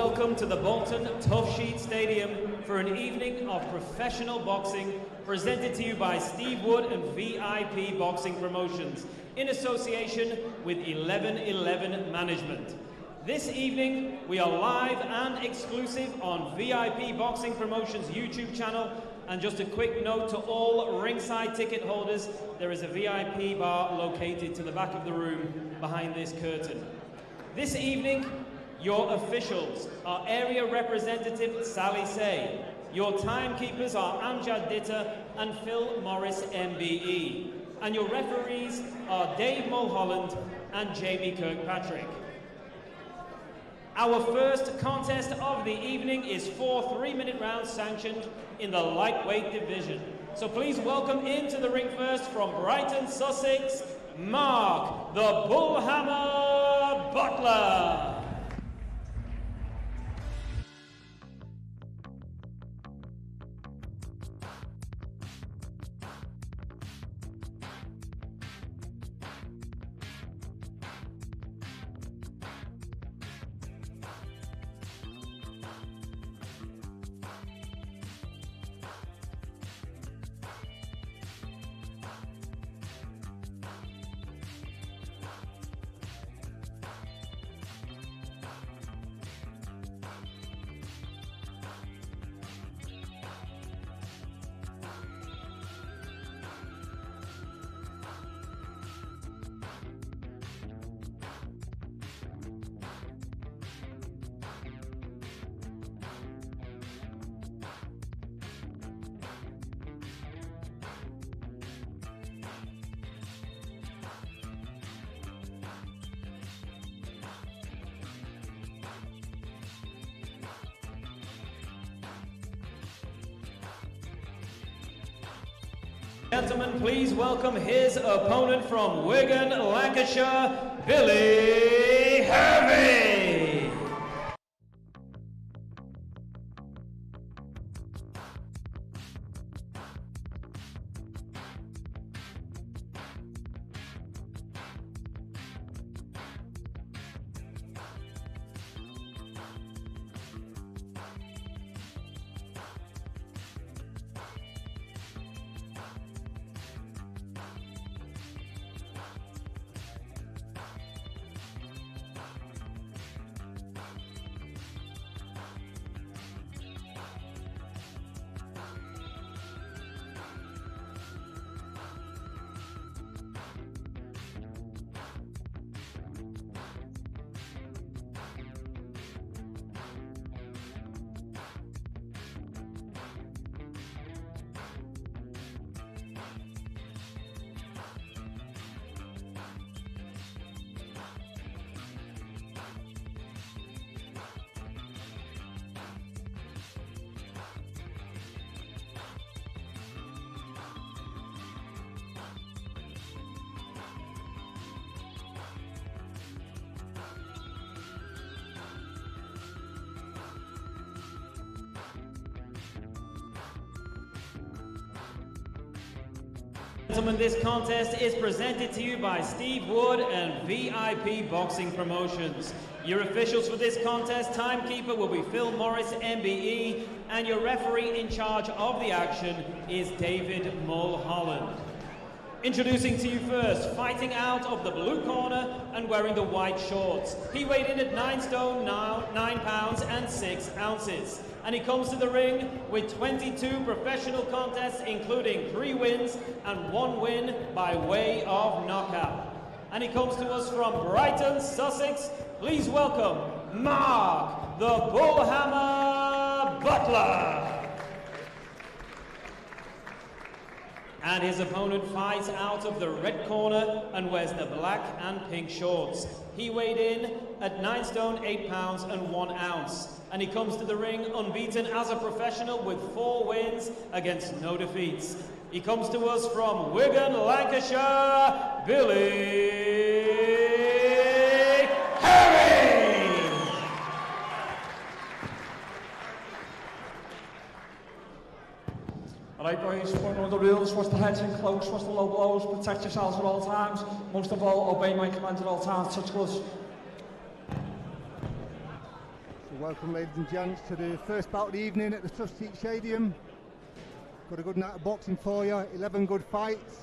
welcome to the Bolton Tough Sheet Stadium for an evening of professional boxing presented to you by Steve Wood and VIP Boxing Promotions in association with 1111 Management. This evening, we are live and exclusive on VIP Boxing Promotions YouTube channel. And just a quick note to all ringside ticket holders, there is a VIP bar located to the back of the room behind this curtain. This evening, your officials are Area Representative Sally Say. Your timekeepers are Amjad Ditta and Phil Morris MBE. And your referees are Dave Mulholland and Jamie Kirkpatrick. Our first contest of the evening is 4 3-minute rounds sanctioned in the lightweight division. So please welcome into the ring first from Brighton, Sussex, Mark the Bullhammer Butler. Gentlemen, please welcome his opponent from Wigan, Lancashire, Billy Harvey. Gentlemen, this contest is presented to you by Steve Wood and VIP Boxing Promotions. Your officials for this contest, timekeeper will be Phil Morris MBE, and your referee in charge of the action is David Mulholland. Introducing to you first, fighting out of the blue corner and wearing the white shorts. He weighed in at 9 stone, 9 pounds and 6 ounces. And he comes to the ring with 22 professional contests, including 3 wins and 1 win by way of knockout. And he comes to us from Brighton, Sussex. Please welcome Mark the Bullhammer Butler. And his opponent fights out of the red corner and wears the black and pink shorts. He weighed in at 9 stone, 8 pounds and 1 ounce. And he comes to the ring unbeaten as a professional with 4 wins against no defeats. He comes to us from Wigan, Lancashire, Billy Harvey. Alright boys, one of the rules was the heads in close, was the low blows, protect yourselves at all times. Most of all, obey my commands at all times, touch gloves. Welcome, ladies and gents, to the first bout of the evening at the Tough Seat Stadium. Got a good night of boxing for you, 11 good fights.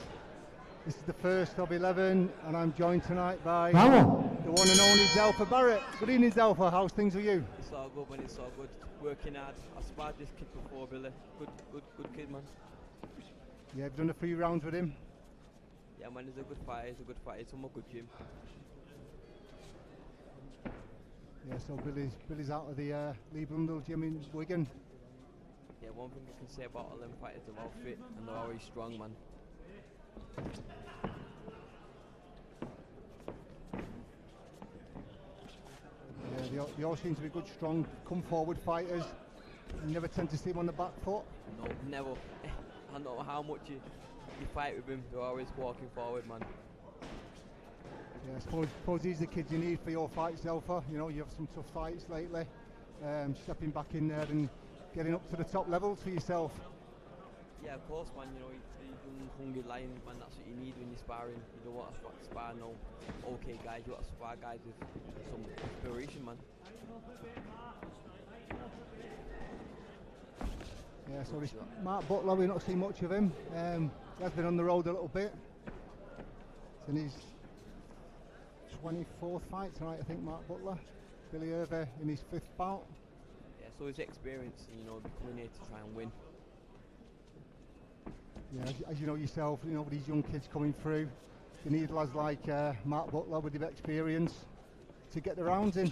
This is the first of 11, and I'm joined tonight by Marron. the one and only Zelfa Barrett. Good evening, Zelfa. How's things with you? It's all good, man. It's all good. Working hard. I sparred this kid before, Billy. Good kid, man. Yeah, I've done a few rounds with him. Yeah, man. He's a good fighter. It's on a good gym. Yeah, so Billy's out of the Lee Blundell gym in Wigan. Yeah, one thing I can say about all them fighters, they're all fit and they're always strong, man. Yeah, they all seem to be good, strong, come forward fighters. You never tend to see them on the back foot. No, never. I don't know how much you fight with him, they're always walking forward, man. Yeah, I suppose these are the kids you need for your fights, Zelfa. You know, you have some tough fights lately. Stepping back in there and getting up to the top levels for yourself. Yeah, of course, man. You know, these young, hungry lions, man, that's what you need when you're sparring. You don't want to spar no okay guys, you want to spar guys with some inspiration, man. Yeah, so this Mark Butler, we've not seen much of him. He has been on the road a little bit. It's in his 24th fight tonight, I think, Mark Butler. Billy Hervey in his 5th bout. Yeah, so his experience, and, you know, coming here to try and win. Yeah, as you know yourself, you know, with these young kids coming through, you need lads like Mark Butler with the experience to get the rounds in.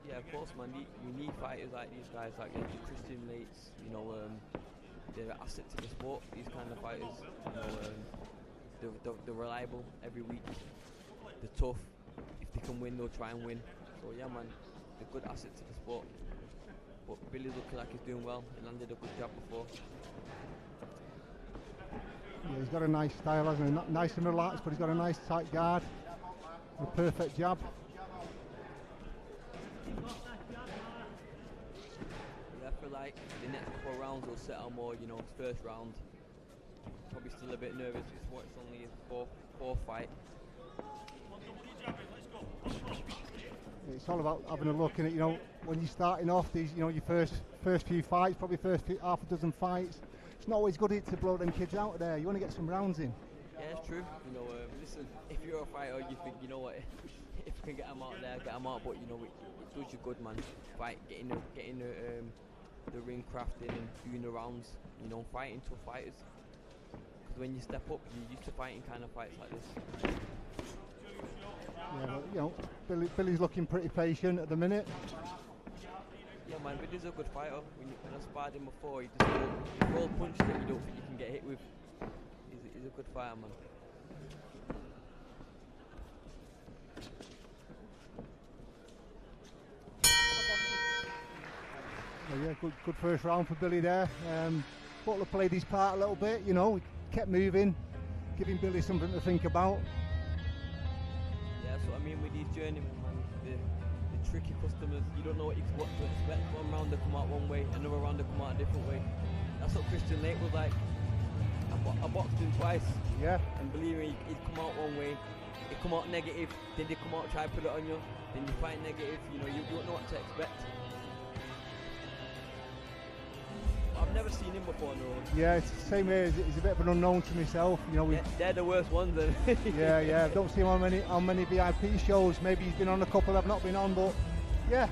Yeah, of course, man. You need fighters like these guys, like Christian Lates. You know, they're an asset to the sport. These kind of fighters, you know, they're reliable every week. They're tough. If they can win, they'll try and win. So yeah, man, they're good asset to the sport. But Billy's looking like he's doing well. He landed a good jab before. Yeah, he's got a nice style, hasn't he? Nice and relaxed, but he's got a nice tight guard. A perfect jab. Yeah, I feel like the next couple of rounds will settle more. You know, his first round, probably still a bit nervous. It's only his fourth fight. It's all about having a look in it. You know, when you're starting off, these, you know, your first few fights, probably half a dozen fights. It's not always good to blow them kids out there. You want to get some rounds in. Yeah, it's true. You know, listen, if you're a fighter, you think, you know what, if you can get them out there, get them out. But you know, it does you good, man. Fight, getting the ring crafting and doing the rounds. You know, fighting tough fighters. Because when you step up, you're used to fighting kind of fights like this. Yeah, well, you know, Billy's looking pretty patient at the minute. Yeah, man, Billy's a good fighter. When I sparred him before, he just roll punch that you don't think you can get hit with. He's a good fighter, man. So yeah, good first round for Billy there. Butler played his part a little bit, you know, he kept moving, giving Billy something to think about. Yeah, that's what I mean with these journeymen, man. The tricky customers, you don't know what to expect. One round they come out one way, another round they come out a different way. That's what Christian Lake was like. I boxed him twice. Yeah. And believe me, he'd come out one way, he'd come out negative, then they come out, try to put it on you, then you fight negative, you know, you don't know what to expect. I've never seen him before, no. Yeah, it's the same way. He's a bit of an unknown to myself. You know, they're the worst ones then. yeah. Don't see him on many VIP shows. Maybe he's been on a couple I've not been on, but yeah.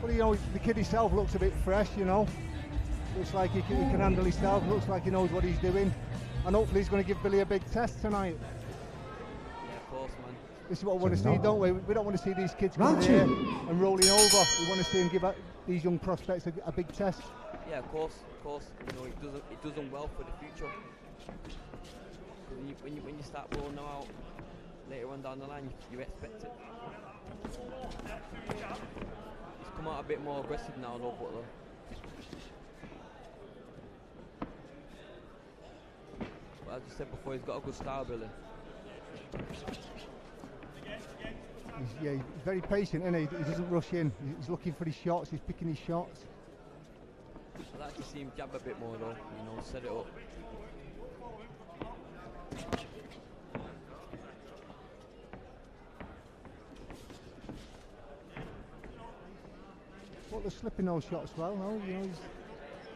Well, you know, the kid himself looks a bit fresh, you know. Looks like he can handle himself, looks like he knows what he's doing. And hopefully he's going to give Billy a big test tonight. Yeah, of course, man. This is what we want to see, don't we? We don't want to see these kids come here and rolling over. We want to see him give these young prospects a big test. Yeah, of course. You know, it does them well for the future. When you start rolling them out later on down the line, you expect it. He's come out a bit more aggressive now, no Butler. But as I said before, he's got a good style, Billy. He's very patient, isn't he? He doesn't rush in. He's looking for his shots. He's picking his shots. I'd like to see him jab a bit more though, you know, set it up. Butler's slipping those shots well. No, you know,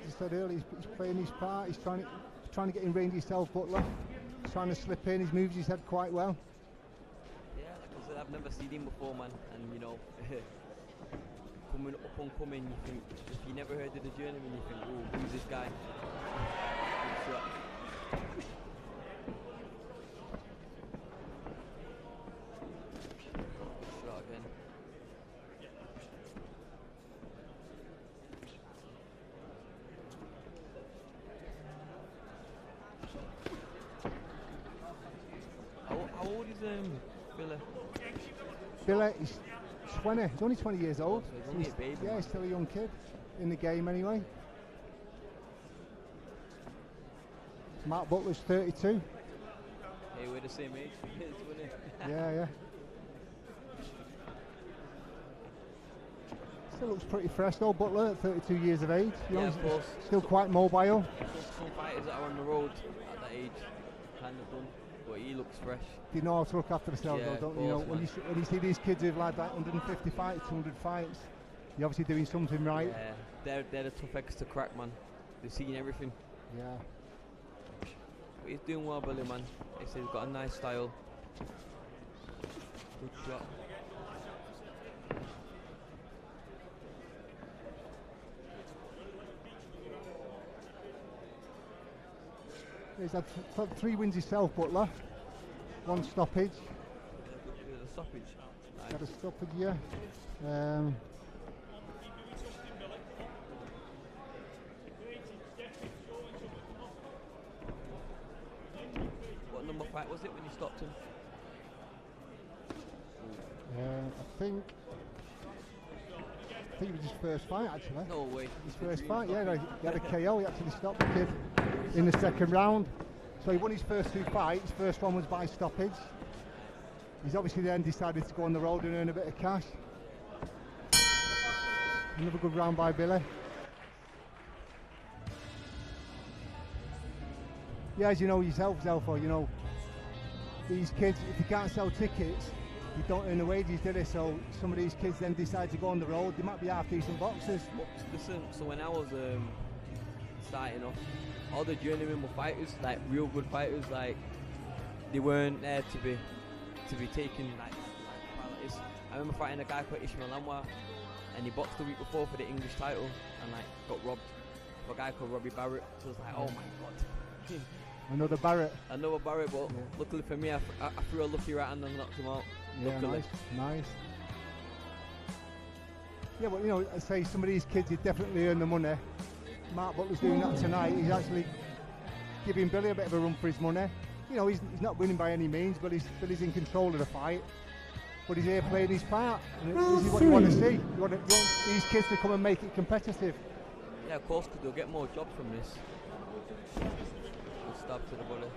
as I said earlier, he's playing his part. He's trying to get in range himself. Butler, he's trying to slip in. He moves his head quite well. Yeah, like I said, I've never seen him before, man. And you know, coming up and coming, you think if you never heard of the journeyman, you think, oh, who's this guy? Good shot. How old is Butler? Butler, he's 20. He's only 20 years old. So he's only a baby. Yeah, he's still a young kid in the game anyway. Mark Butler's 32. Hey, we're the same age. It's funny. Yeah. Still looks pretty fresh though, Butler at 32 years of age. You know, Yeah, of course. Still quite mobile. Some fighters that are on the road at that age kind of done, but he looks fresh. They know how to look after themselves, Yeah, though, don't you know? When you see these kids who've had like 150 fights, 200 fights, you're obviously doing something right. Yeah, they're the tough eggs to crack, man. They've seen everything. Yeah. But he's doing well, Billy, man. He said he's got a nice style. Good shot. He's had 3 wins himself, Butler. 1 stoppage. The stoppage. Nice. Had a stoppage, yeah. What number fight was it when you stopped him? I think it was his first fight actually. No way. His first fight, yeah. He had a KO. He actually stopped the kid in the second round. So he won his first 2 fights. First one was by stoppage. He's obviously then decided to go on the road and earn a bit of cash. Another good round by Billy. Yeah, as you know yourself, Zelfo, you know, these kids, if you can't sell tickets, you don't earn the wages, do they? So some of these kids then decide to go on the road. They might be half decent boxers. Listen, so when I was starting off, all the journeymen were fighters, like real good fighters. Like they weren't there to be taken like qualities. I remember fighting a guy called Ishmael Anwar, and he boxed the week before for the English title, and like got robbed. A guy called Robbie Barrett. So I was like, oh my god. Another Barrett. Another Barrett, but luckily for me, I threw a lucky right hand and knocked him out. Yeah, luckily. nice. Yeah, but you know, I say some of these kids, you definitely earn the money. Mark Butler's doing that tonight. He's actually giving Billy a bit of a run for his money. You know, he's not winning by any means, but Billy's in control of the fight. But he's here playing his part. And this is what you want to see. You want these kids to come and make it competitive. Yeah, of course, because they'll get more jobs from this. Stab to the body.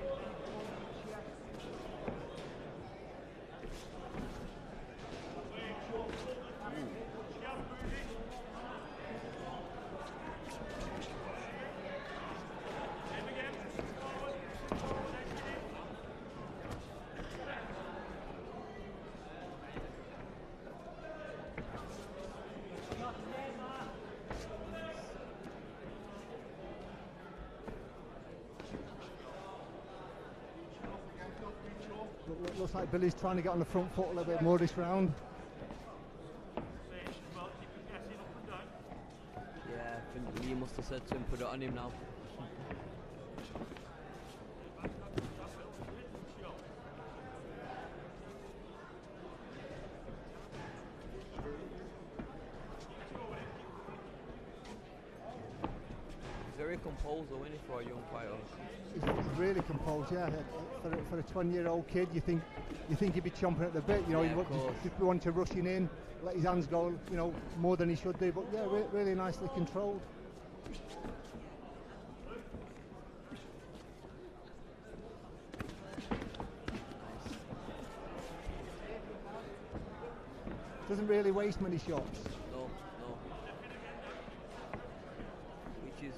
Looks like Billy's trying to get on the front foot a little bit more this round. Yeah, I think Lee must have said to him, put it on him now. Very composed though, isn't he, for a young fighter? He's really composed, yeah. For a 20-year-old kid, you think he'd be chomping at the bit. You know, yeah, he'd just want to rushing in, let his hands go, you know, more than he should do. But yeah, really nicely controlled. Doesn't really waste many shots. No. Which is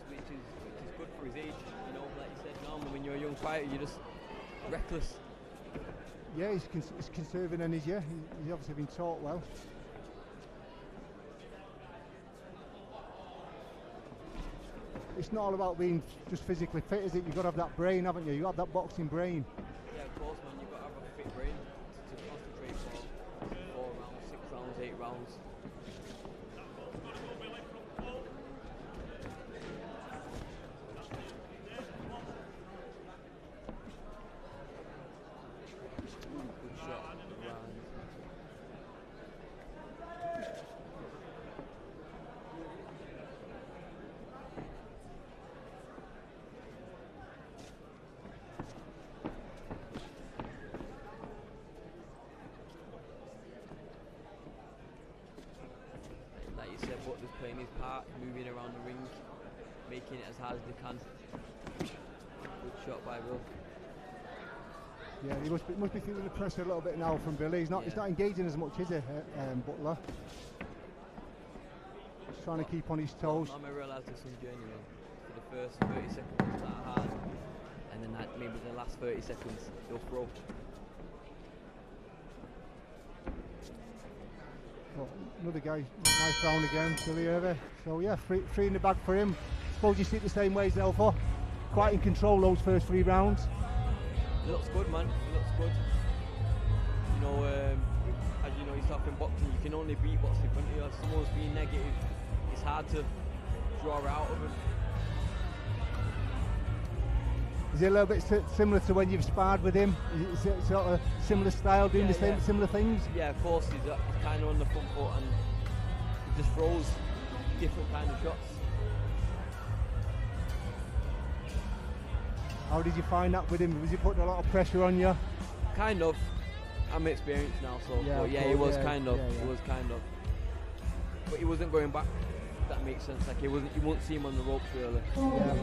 good for his age. You know, like you said, normally when you're a young fighter, you're just reckless. Yeah, he's conserving and he's obviously been taught well. it's not all about being just physically fit, is it? You've got to have that brain, haven't you? You have that boxing brain. Yeah, of course, man. You've got to have a fit brain to concentrate for 4 rounds, 6 rounds, 8 rounds. Good shot. Round. Like you said, Butler's playing his part, moving around the ring, making it as hard as they can. Good shot by Will. Yeah, he must be feeling the pressure a little bit now from Billy. He's not engaging as much, is he, Butler? Just trying to keep on his toes. I realised there's some journey, man. For the first 30 seconds that hard, and then maybe the last 30 seconds they'll throw. But another guy, nice round again, Billy Harvey. So yeah, three in the bag for him. Suppose you see it the same way as Elfor. Quite in control those first 3 rounds. He looks good, man. He looks good. You know, as you know yourself in boxing, you can only beat what's in front of you. If someone's being negative, it's hard to draw it out of him. Is it a little bit similar to when you've sparred with him? Is it sort of similar style, doing the same similar things? Yeah, of course. He's kind of on the front foot and he just throws different kind of shots. How did you find that with him? Was he putting a lot of pressure on you? Kind of. I'm experienced now, so he was kind of. He was kind of. But he wasn't going back. If that makes sense. Like you won't see him on the ropes really. Yeah.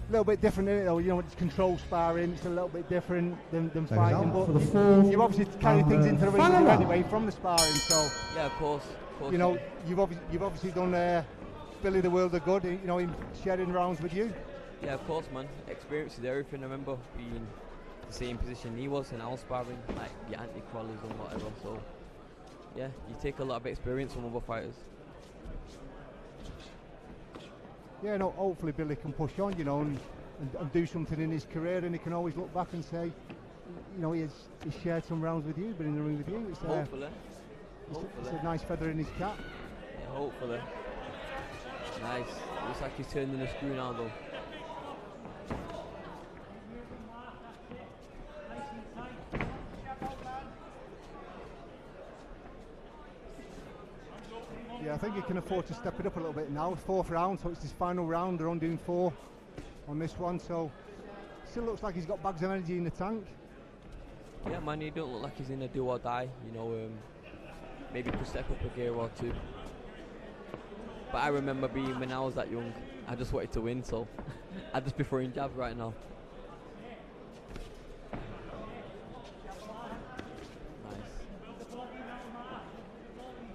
A little bit different, isn't it, though? You know, it's control sparring. It's a little bit different than fighting. But you obviously carry things into the ring anyway from the sparring. So yeah, of course. You know, you've obviously done Billy the world of good. You know, him sharing rounds with you. Yeah, of course, man. Experience is everything. I remember being in the same position he was, and I was sparring like the anti-crawlers and whatever. So yeah, you take a lot of experience from other fighters. Yeah, no, hopefully Billy can push on, you know, and do something in his career, and he can always look back and say, you know, he's shared some rounds with you, been in the ring with you. It's, hopefully. It's a nice feather in his cap. Yeah, hopefully. Nice. Looks like he's turning the screw now, though. Yeah, I think he can afford to step it up a little bit now. 4th round, so it's his final round. They're only doing 4 on this one, so still looks like he's got bags of energy in the tank. Yeah, man, he don't look like he's in a do or die. You know, maybe could step up a gear or 2. But I remember being when I was that young, I just wanted to win, so I'd just be throwing jabs right now.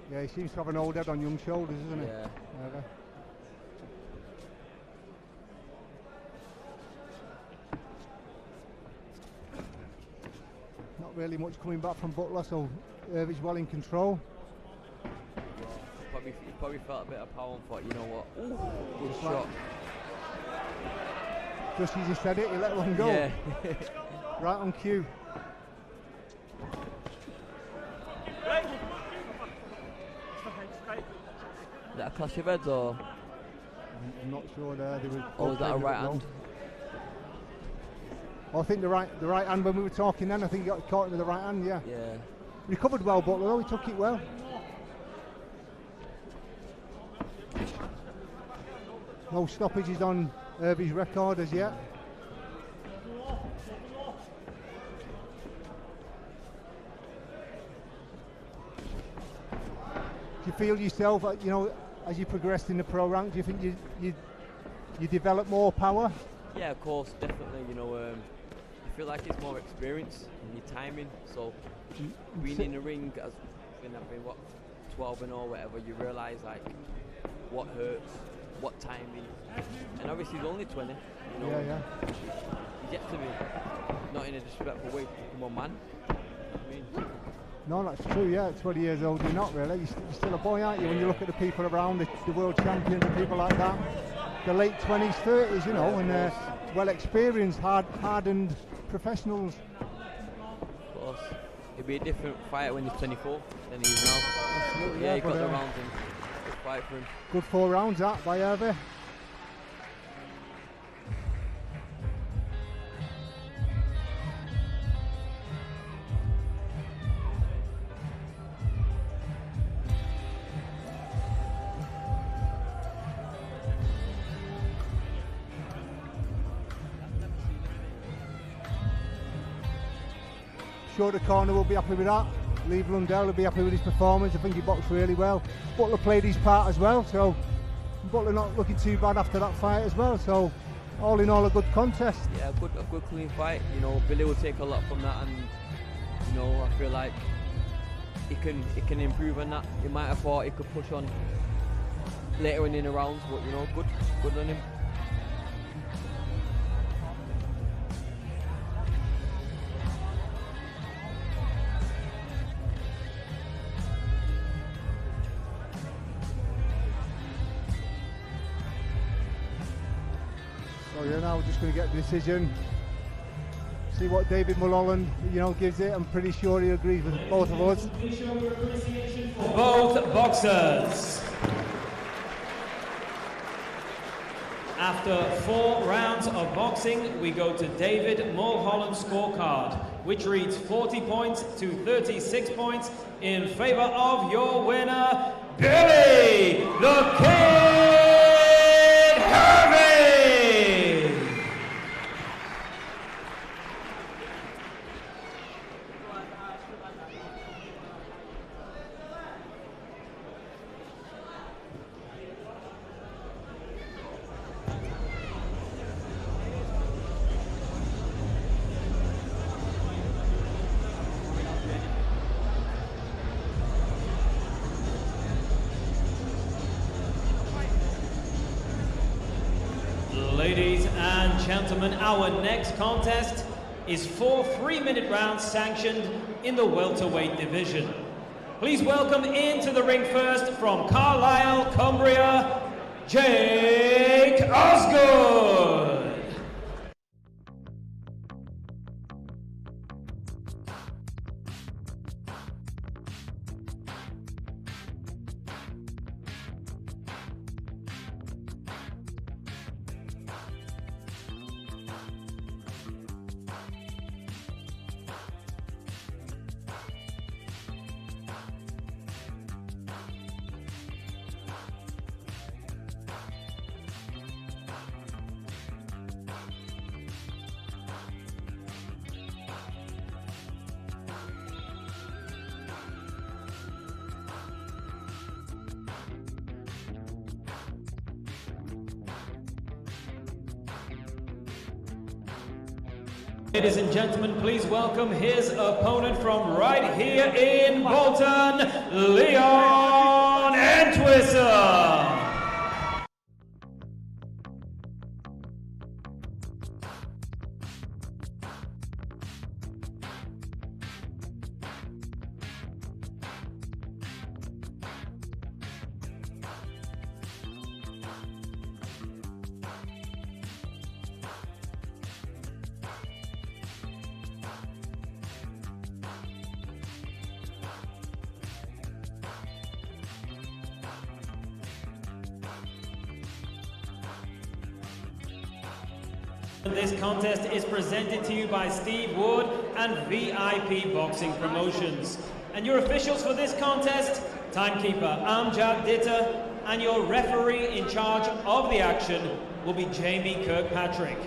Yeah, he seems to have an old head on young shoulders, isn't he? Yeah. Not really much coming back from Butler, so Harvey's well in control. He probably felt a bit of power and thought, you know what? Ooh, good shot. Just as he said it, he let one go. Yeah. Right on cue. Is that a clash of heads or? I'm not sure there. Or was that a right hand? I think the right hand when we were talking then, I think he got caught with the right hand, yeah. Yeah. Recovered well, Butler, though, he took it well. No stoppages on Harvey's record as yet. Do you feel yourself, you know, as you progressed in the pro rank, do you think you develop more power? Yeah, of course, definitely. You know, I feel like it's more experience and your timing. So being in the ring, as when I've been 12 and all, whatever, you realise like what hurts, what timing, and obviously he's only 20. You know, yeah. He gets to be not in a disrespectful way. Come on, man. I mean, No, that's true, yeah. At 20 years old, you're not really. You're still a boy, aren't you? When you look at the people around, the world champions and people like that. The late 20s, 30s, you know, and well-experienced, hardened professionals. Of course. It'd be a different fight when he's 24 than he is now. Absolutely, yeah, he got the rounds and good fight for him. Good 4 rounds, that, by Harvey. Shorter corner will be happy with that. Lee Blundell will be happy with his performance. I think he boxed really well. Butler played his part as well, so Butler not looking too bad after that fight as well. So all in all, a good contest. Yeah, a good clean fight. You know, Billy will take a lot from that, and you know, I feel like it can improve on that. He might have thought he could push on later in the rounds, but you know, good on him. So yeah, now we're just going to get the decision. See what David Mulholland, you know, gives it. I'm pretty sure he agrees with both of us. Both boxers. After 4 rounds of boxing, we go to David Mulholland's scorecard, which reads 40 points to 36 points in favor of your winner, Billy the Kid Harvey. Ladies and gentlemen, our next contest is 4 3-minute rounds sanctioned in the welterweight division. Please welcome into the ring first from Carlisle, Cumbria, Jake Osgood. Ladies and gentlemen, please welcome his opponent from right here in Bolton, Leon Entwistle. This contest is presented to you by Steve Wood and VIP Boxing Promotions. And your officials for this contest, timekeeper Amjad Ditta, and your referee in charge of the action will be Jamie Kirkpatrick.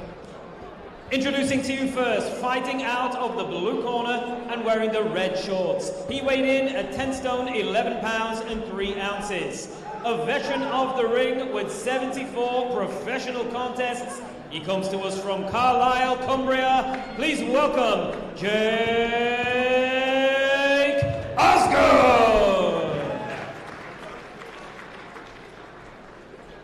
Introducing to you first, fighting out of the blue corner and wearing the red shorts. He weighed in at 10 stone, 11 pounds and 3 ounces. A veteran of the ring with 74 professional contests. He comes to us from Carlisle, Cumbria. Please welcome Jake Osgood.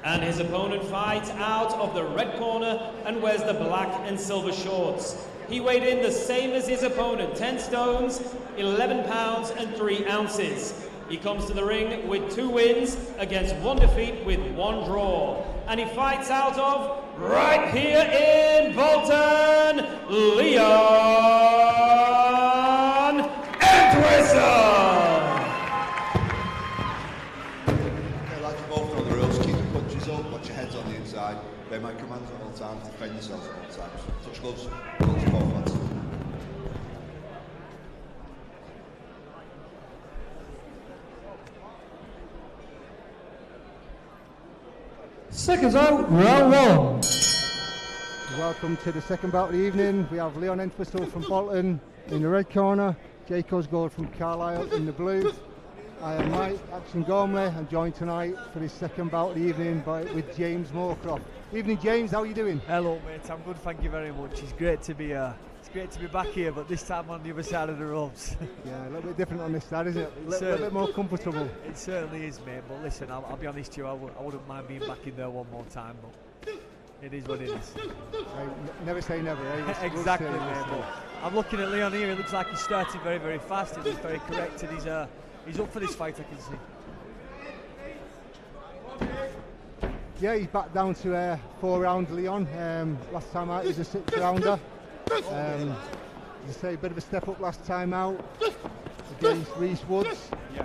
And his opponent fights out of the red corner and wears the black and silver shorts. He weighed in the same as his opponent, 10 stones, 11 pounds and 3 ounces. He comes to the ring with 2 wins against 1 defeat with 1 draw. And he fights out of, right here in Bolton, Leon Entwistle! Watch your heads on the inside. Obey my commands at all times. Defend yourselves at all times. Touch gloves. Gloves to both hands. Seconds out, round 1. Welcome to the second bout of the evening. We have Leon Entwistle from Bolton in the red corner, Jake Osgood from Carlisle in the blue. I am Mike Action Gormley. I'm joined tonight for this second bout of the evening with James Moorcroft. Evening, James. How are you doing? Hello, mate. I'm good. Thank you very much. It's great to be back here, but this time on the other side of the ropes. Yeah, a little bit different on this side, isn't it? A little bit more comfortable. It certainly is, mate. But listen, I'll be honest with you. I wouldn't mind being back in there one more time, but it is what it is. Never say never, eh? Exactly, mate. But I'm looking at Leon here. It looks like he's starting very, very fast. He's very correct, and he's up for this fight, I can see. Yeah, he's back down to 4-round Leon. Last time out, he was a 6-rounder. As I say, a bit of a step up last time out against Reese Woods. Yeah.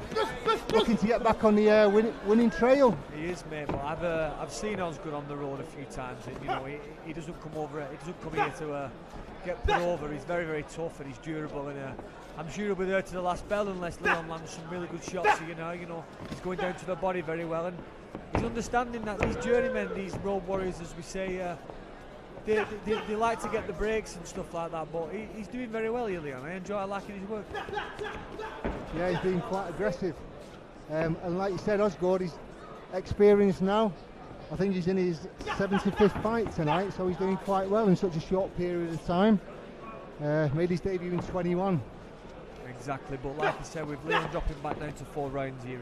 Looking to get back on the winning trail. He is, mate. But I've seen Osgood on the road a few times, and he doesn't come over. He doesn't come here to get put over. He's very, very tough and he's durable, and I'm sure he'll be there to the last bell unless Leon lands some really good shots. So, he's going down to the body very well, and he's understanding that these journeymen, these road warriors, as we say, they like to get the breaks and stuff like that. But he's doing very well here, Leon. I enjoy liking his work. Yeah, he's been quite aggressive, and like you said, Osgood, he's experienced now. I think he's in his 75th fight tonight, so he's doing quite well in such a short period of time. Made his debut in 21. Exactly, but like I said, with Leon dropping back down to 4 rounds here,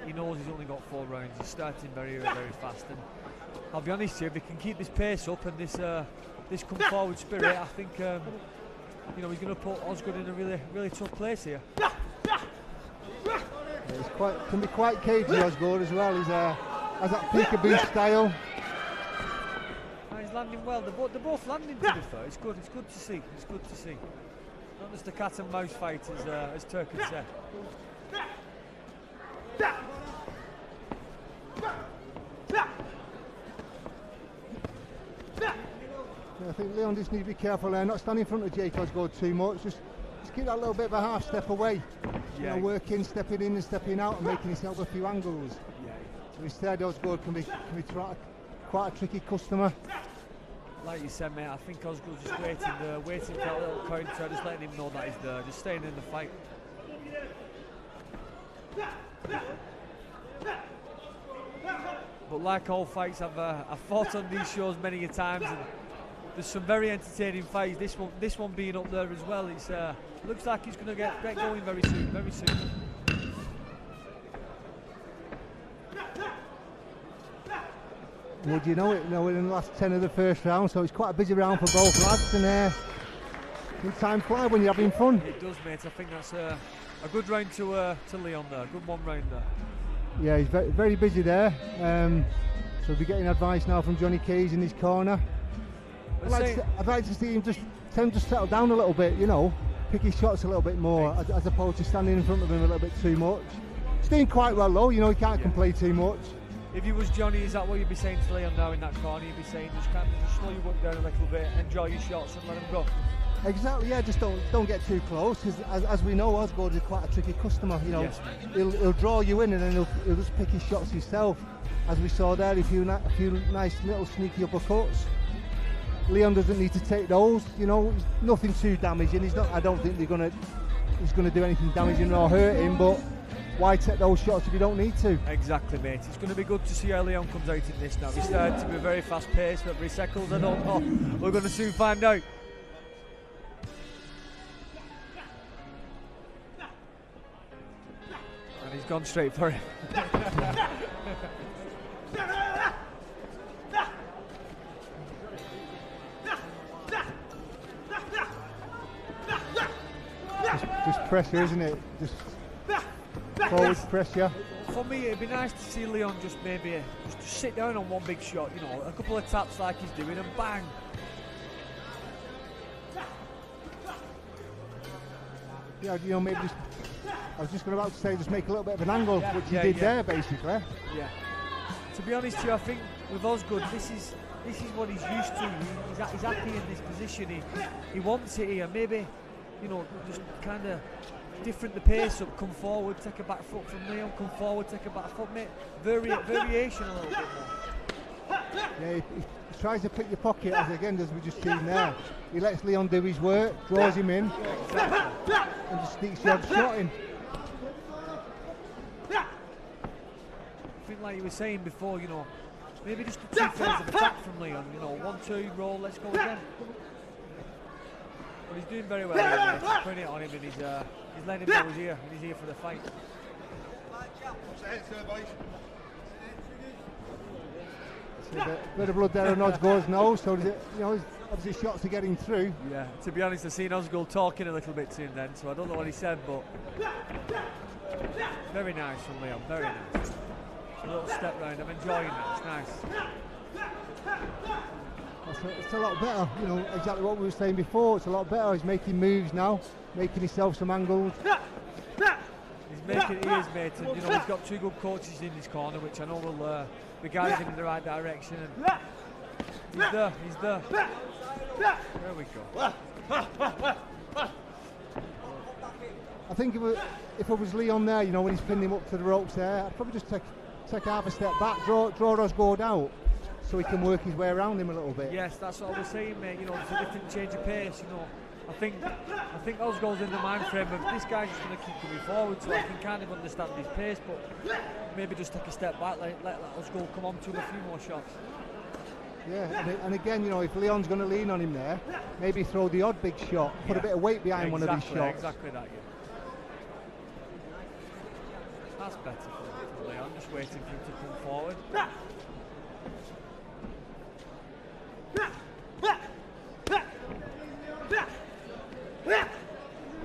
he knows he's only got 4 rounds. He's starting very, very fast, and I'll be honest here, if he can keep this pace up and this come forward spirit, I think he's going to put Osgood in a really, really tough place here. Yeah, can be quite cagey, Osgood, as well. He's has that peekaboo style. He's landing well. They're both landing, to be fair. It's good to see. It's good to see. Not just a cat and mouse fight, as Turk had said. I think Leon just needs to be careful there, not stand in front of Jake Osgood too much. Just keep that little bit of a half step away. Yeah. Working, stepping in and stepping out, and making himself a few angles. Yeah. So instead, Osgood can be quite a tricky customer. Like you said, mate, I think Osgood's just waiting for that little counter, just letting him know that he's there, just staying in the fight. But like all fights, I've fought on these shows many a times, and there's some very entertaining fights. This one being up there as well. It looks like he's going to get going very soon. Very soon. Would you know it? We're in the last 10 of the first round, so it's quite a busy round for both lads, and time flies when you're having fun. It does, mate. I think that's a good round to Leon there. Good one round there. Yeah, he's very, very busy there. So we'll be getting advice now from Johnny Keys in his corner. I'd like to see him just settle down a little bit, pick his shots a little bit more, as opposed to standing in front of him a little bit too much. He's doing quite well though, he can't complain too much. If he was Johnny, is that what you'd be saying to Leon now in that corner? You'd be saying just slow your work down a little bit, enjoy your shots and let him go. Exactly, yeah, just don't get too close, because as we know, Osgood is quite a tricky customer. Yes, he'll draw you in, and then he'll just pick his shots himself. As we saw there, a few nice little sneaky uppercuts. Leon doesn't need to take those, nothing too damaging. I don't think he's gonna do anything damaging or hurt him, but why take those shots if you don't need to? Exactly, mate. It's going to be good to see how Leon comes out in this now. He's starting to be very fast paced, but every seconds, I don't know. We're going to soon find out. And he's gone straight for it. Just pressure, isn't it? Just forward pressure. For me, it'd be nice to see Leon just maybe just sit down on one big shot, you know, a couple of taps like he's doing, and bang. Yeah, you know, maybe just. I was just about to say, just make a little bit of an angle, which he did there, basically. Yeah. To be honest with you, I think with Osgood, this is what he's used to. He's happy in this position. He wants it here. Maybe, you know, just kind of different the pace up, come forward, take a back foot from Leon, come forward, take a back foot, mate. Variation a little bit more. Yeah, he tries to pick your pocket, as we just seen there. He lets Leon do his work, draws him in, and just sneaks the odd shot in. I think like you were saying before, you know, maybe just the 2 phases of attack from Leon, you know, 1-2, roll, let's go again. But he's doing very well here, he's putting it on him, and he's letting him know he's here, and he's here for the fight. A bit of blood there on Osgood's nose, so you know, obviously shots are getting through. Yeah, to be honest, I've seen Osgood talking a little bit to him then, so I don't know what he said, but very nice from Leon, very nice. A little step round, I'm enjoying that, it's nice. It's a lot better, you know, exactly what we were saying before. It's a lot better. He's making moves now, making himself some angles. He is, mate, and you know, he's got 2 good coaches in his corner, which I know will be guiding him in the right direction. And he's there. There we go. I think if it was Leon there, you know, when he's pinning him up to the ropes there, I'd probably just take half a step back, draw Osgood out, so he can work his way around him a little bit. Yes, that's what I was saying, mate. You know, it's a different change of pace. You know, I think Osgood's in the mind frame of this guy's just going to keep coming forward, so I can kind of understand his pace, but maybe just take a step back, let Osgood come on to him a few more shots. Yeah, and again, you know, if Leon's going to lean on him there, maybe throw the odd big shot, put a bit of weight behind one of these shots. Exactly that, yeah. That's better for Leon, just waiting for him to come forward.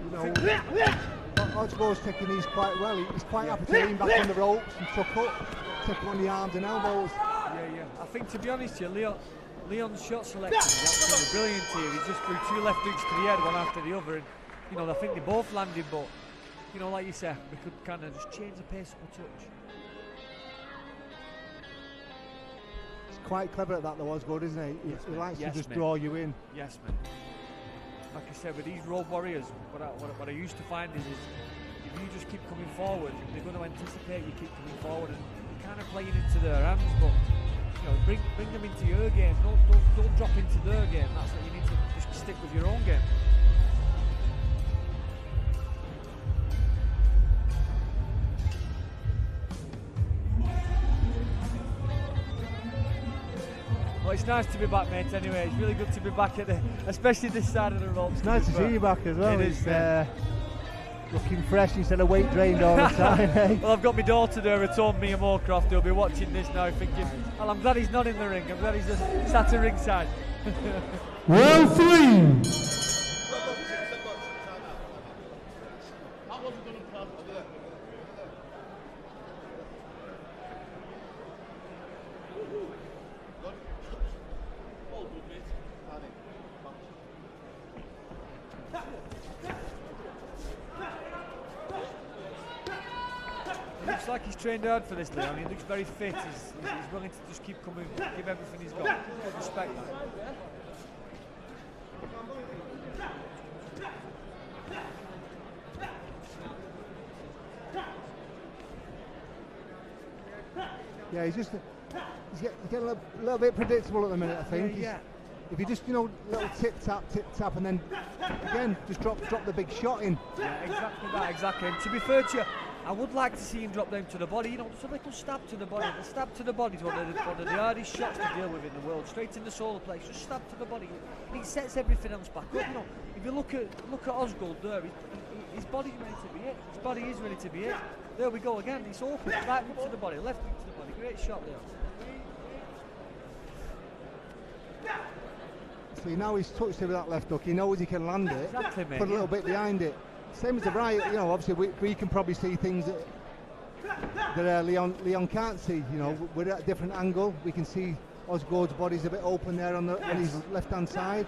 You know, Osgood's taking these quite well. He's quite happy to lean back on the ropes and tuck up, take on the arms and elbows. Yeah. I think, to be honest with you, Leon's shot selection is absolutely brilliant here. He just threw 2 left hooks to the head, one after the other, and you know, I think they both landed, but you know, like you said, we could kind of just change the pace up a touch. He's quite clever at that, though, Osgood, isn't he? He likes to just draw you in. Yes, man. Like I said, with these road warriors, what I used to find is if you just keep coming forward, they're going to anticipate you keep coming forward, and you're kind of playing into their hands. But you know, bring them into your game. Don't drop into their game. That's what you need to just stick with your own game. Well, it's nice to be back, mate, anyway. It's really good to be back especially this side of the ropes. It's nice to see you back as well. It's looking fresh instead of weight drained all the time. Eh? Well, I've got my daughter there at home, Mia Moorcroft, who'll be watching this now thinking, well, I'm glad he's not in the ring. I'm glad he's just sat at ringside. Round 3. Looks like he's trained hard for this, Leon. He looks very fit. He's willing to just keep coming, give everything he's got. Good respect that. Yeah, he's getting a little bit predictable at the minute, I think. Yeah. If you just, you know, little tip tap, and then again just drop the big shot in. Yeah, exactly that, exactly. And to be fair to you, I would like to see him drop down to the body, you know, just a little stab to the body. The stab to the body is one of the hardest shots to deal with in the world. Straight in the solar plexus, just stab to the body. It sets everything else back up. You know, if you look at Osgood there, his body's ready to be hit. His body is ready to be hit. There we go again. It's open, right hook to the body, left hook to the body. Great shot there. See, now he's touched it with that left hook. He knows he can land it. Exactly, mate. Put a little bit behind it. same as the right, you know, obviously we can probably see things that Leon can't see, you know. We're at a different angle. We can see Osgood's body's a bit open there on his left-hand side.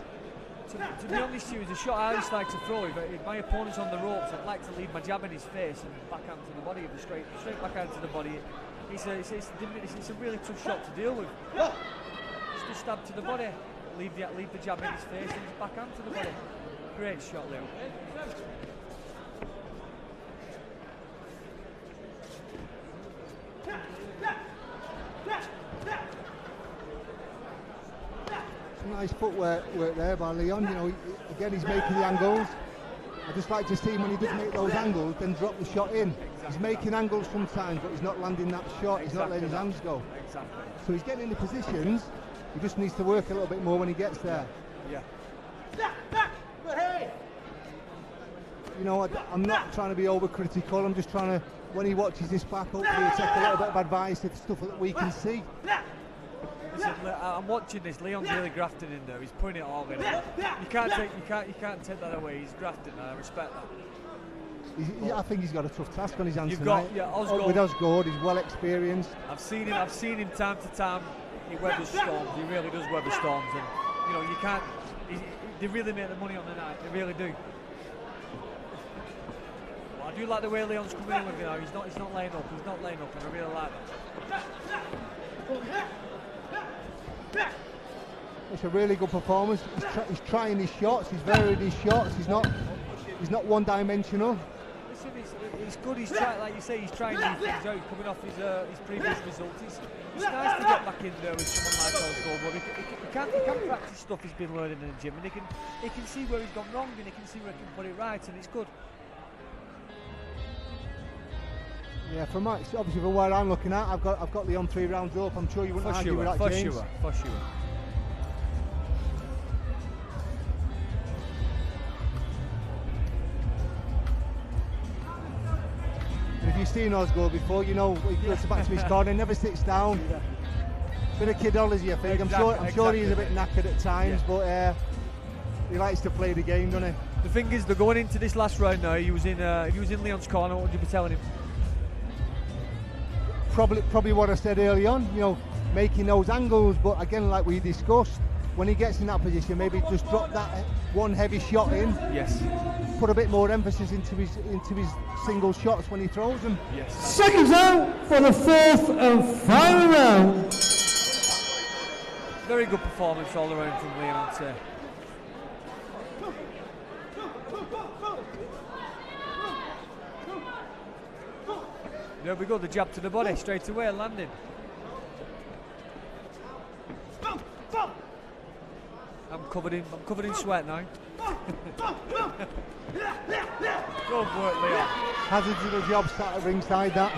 To be honest with you, it's a shot I just like to throw. If my opponent's on the ropes, I'd like to leave my jab in his face and backhand to the body, straight backhand to the body. It's a really tough shot to deal with. Just a stab to the body, leave the jab in his face and just backhand to the body. Great shot, Leo. Some nice footwork there by Leon. You know, again he's making the angles. I just like to see him when he does make those angles, then drop the shot in. Exactly. He's making angles sometimes, but he's not landing that shot. He's not letting his hands go. Exactly. So he's getting in the positions. He just needs to work a little bit more when he gets there. Yeah. You know, I'm not trying to be overcritical. I'm just trying to, when he watches this back, hopefully he'll take a little bit of advice of stuff that we can see. Listen, I'm watching this. Leon's really grafted in there. He's putting it all in. You can't take that away. He's grafted, and I respect that. I think he's got a tough task on his hands You've tonight. Osgood. With Osgood, he's well experienced. I've seen him time to time. He weathers storms. He really does weather storms, and you know you can't. They really make the money on the night. They really do. But I do like the way Leon's coming in with it now. He's not laying up. He's not laying up, and I really like that. It's a really good performance. He's trying his shots. He's varied his shots. He's not one-dimensional. Listen, it's good. He's trying, like you say, he's trying new things out. He's coming off his previous results. It's nice to get back in there with someone like Osgood, but he can practice stuff he's been learning in the gym, and he can see where he's gone wrong, and he can see where he can put it right, and it's good. Yeah, obviously from where I'm looking at, I've got Leon 3 rounds up. I'm sure you wouldn't argue with that, James. For sure. If you've seen Osgood before, you know he goes back to his corner, never sits down. Bit of kidology, I think. I'm sure he's a bit knackered at times, but he likes to play the game, doesn't he? The thing is, they're going into this last round now. If he was in Leon's corner, what would you be telling him? Probably what I said early on, you know, making those angles, but again, like we discussed, when he gets in that position, maybe just drop that one heavy shot in. Yes. Put a bit more emphasis into his single shots when he throws them. Yes. Seconds out for the fourth and final round. Very good performance all around from Leon, I'd say. There we go, the jab to the body, straight away, landing. I'm covered in sweat now. Good work, Leon. Hazard's little job sat at ringside, that.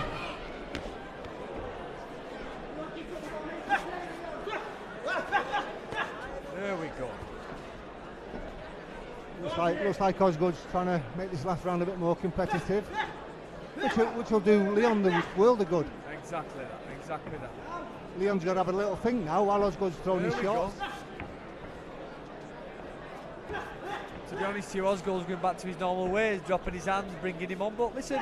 There we go. Looks like Osgood's trying to make this last round a bit more competitive, which will do Leon the world of good. Exactly that. Leon's got to have a little think now while Osgood's throwing his shots. To be honest with you, Osgood's going back to his normal ways, dropping his hands, bringing him on. But listen,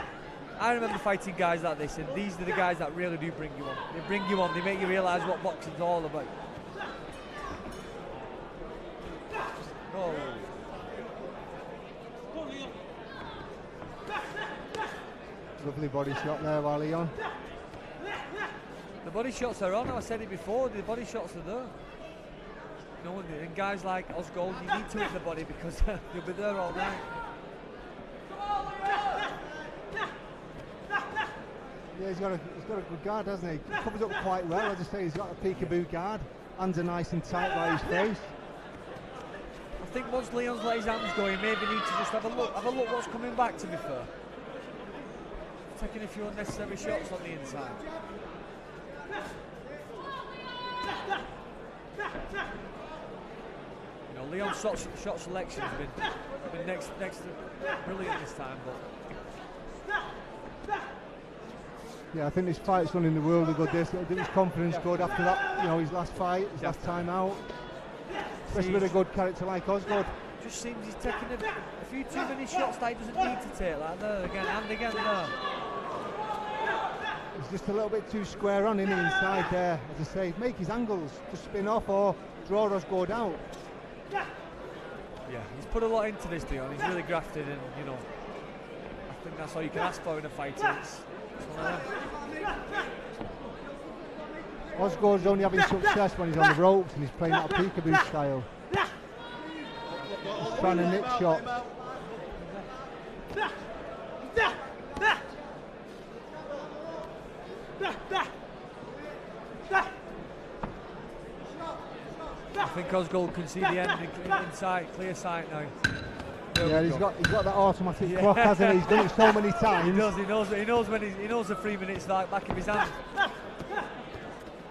I remember fighting guys like this, and these are the guys that really do bring you on. They bring you on, they make you realise what boxing's all about. Oh. Lovely body shot there by Leon. The body shots are on, I said it before, the body shots are there. You know, and guys like Osgood, you need to hit the body because you'll be there all night. Yeah, he's got a good guard, hasn't he? He covers up quite well. I just say he's got a peekaboo guard. Hands are nice and tight by his face. I think once Leon's let his hands go, he maybe needs to just have a look what's coming back, to be fair. Taking a few unnecessary shots on the inside. You know, Leon's shot selection has been next to brilliant this time, but yeah, I think this fight's done in the world of good. His confidence good after that, you know, his last fight, his last time out. Especially with a good character like Osgood. Just seems he's taking a few too many shots that he doesn't need to take, like there again and again there. He's just a little bit too square on in the inside there. As I say, make his angles, just spin off or draw Osgood out. Yeah, he's put a lot into this deal. He's really grafted, and you know, I think that's all you can ask for in a fight. It's one of them. Osgood's only having success when he's on the ropes and he's playing that peekaboo style. He's trying to nick shots. I think Osgood can see the end in sight, clear sight now. Yeah, he's got that automatic clock, hasn't he? He's done it so many times. He knows the 3 minutes like back of his hand.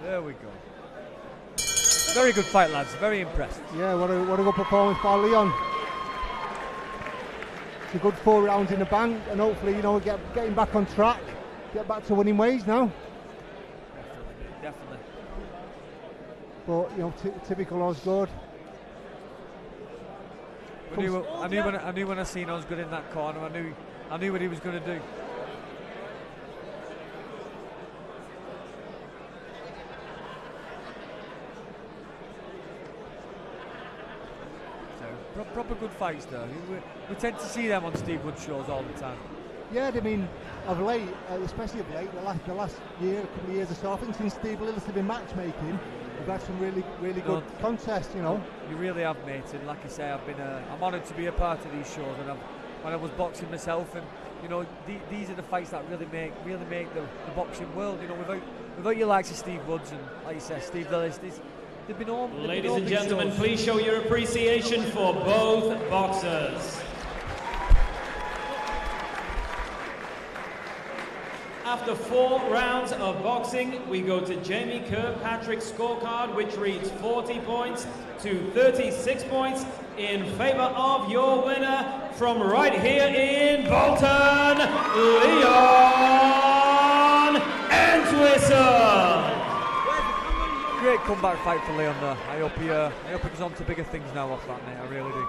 There we go. Very good fight, lads. Very impressed. Yeah, what a good performance by Leon. It's a good 4 rounds in the bank, and hopefully, you know, getting back on track, get back to winning ways now. Definitely. But you know, typical Osgood. I knew when I seen Osgood in that corner. I knew what he was going to do. So proper good fights though. We tend to see them on Steve Wood's shows all the time. Yeah, I mean, of late, especially of late, the last year, a couple of years or so, I think since Steve Lillis has been matchmaking, we've had some really good contests, you know. You really have, mate, and like I say, I'm honoured to be a part of these shows, and when I was boxing myself, and you know, these are the fights that really make the boxing world, you know, without your likes of Steve Woods and, like you said, Steve Lillis, they've been all. Ladies and gentlemen, please show your appreciation for both boxers. After 4 rounds of boxing, we go to Jamie Kirkpatrick's scorecard, which reads 40 points to 36 points in favour of your winner from right here in Bolton, Leon Entwistle. Great comeback fight for Leon there. I hope he goes on to bigger things now off that, mate. I really do.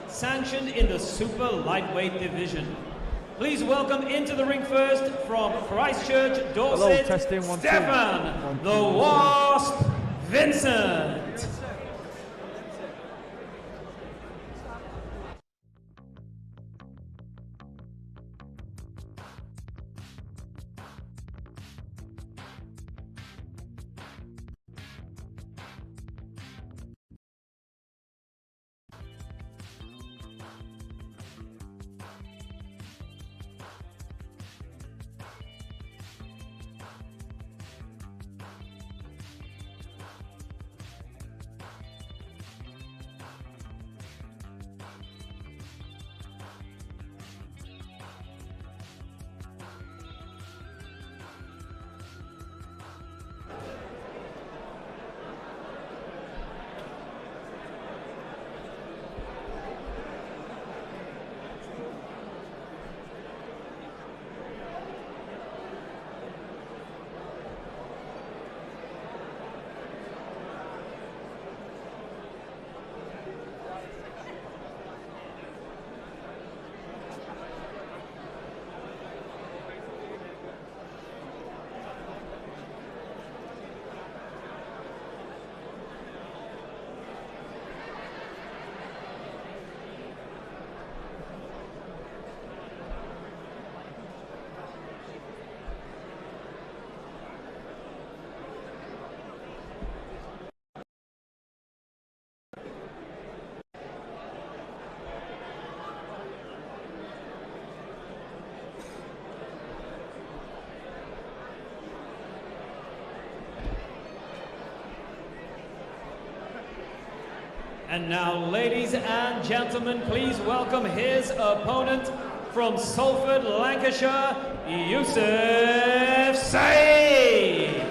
Sanctioned in the super lightweight division. Please welcome into the ring first from Christchurch, Dorset, Stefan the Wasp Vincent. And now, ladies and gentlemen, please welcome his opponent from Salford, Lancashire, Yusuf Saeed.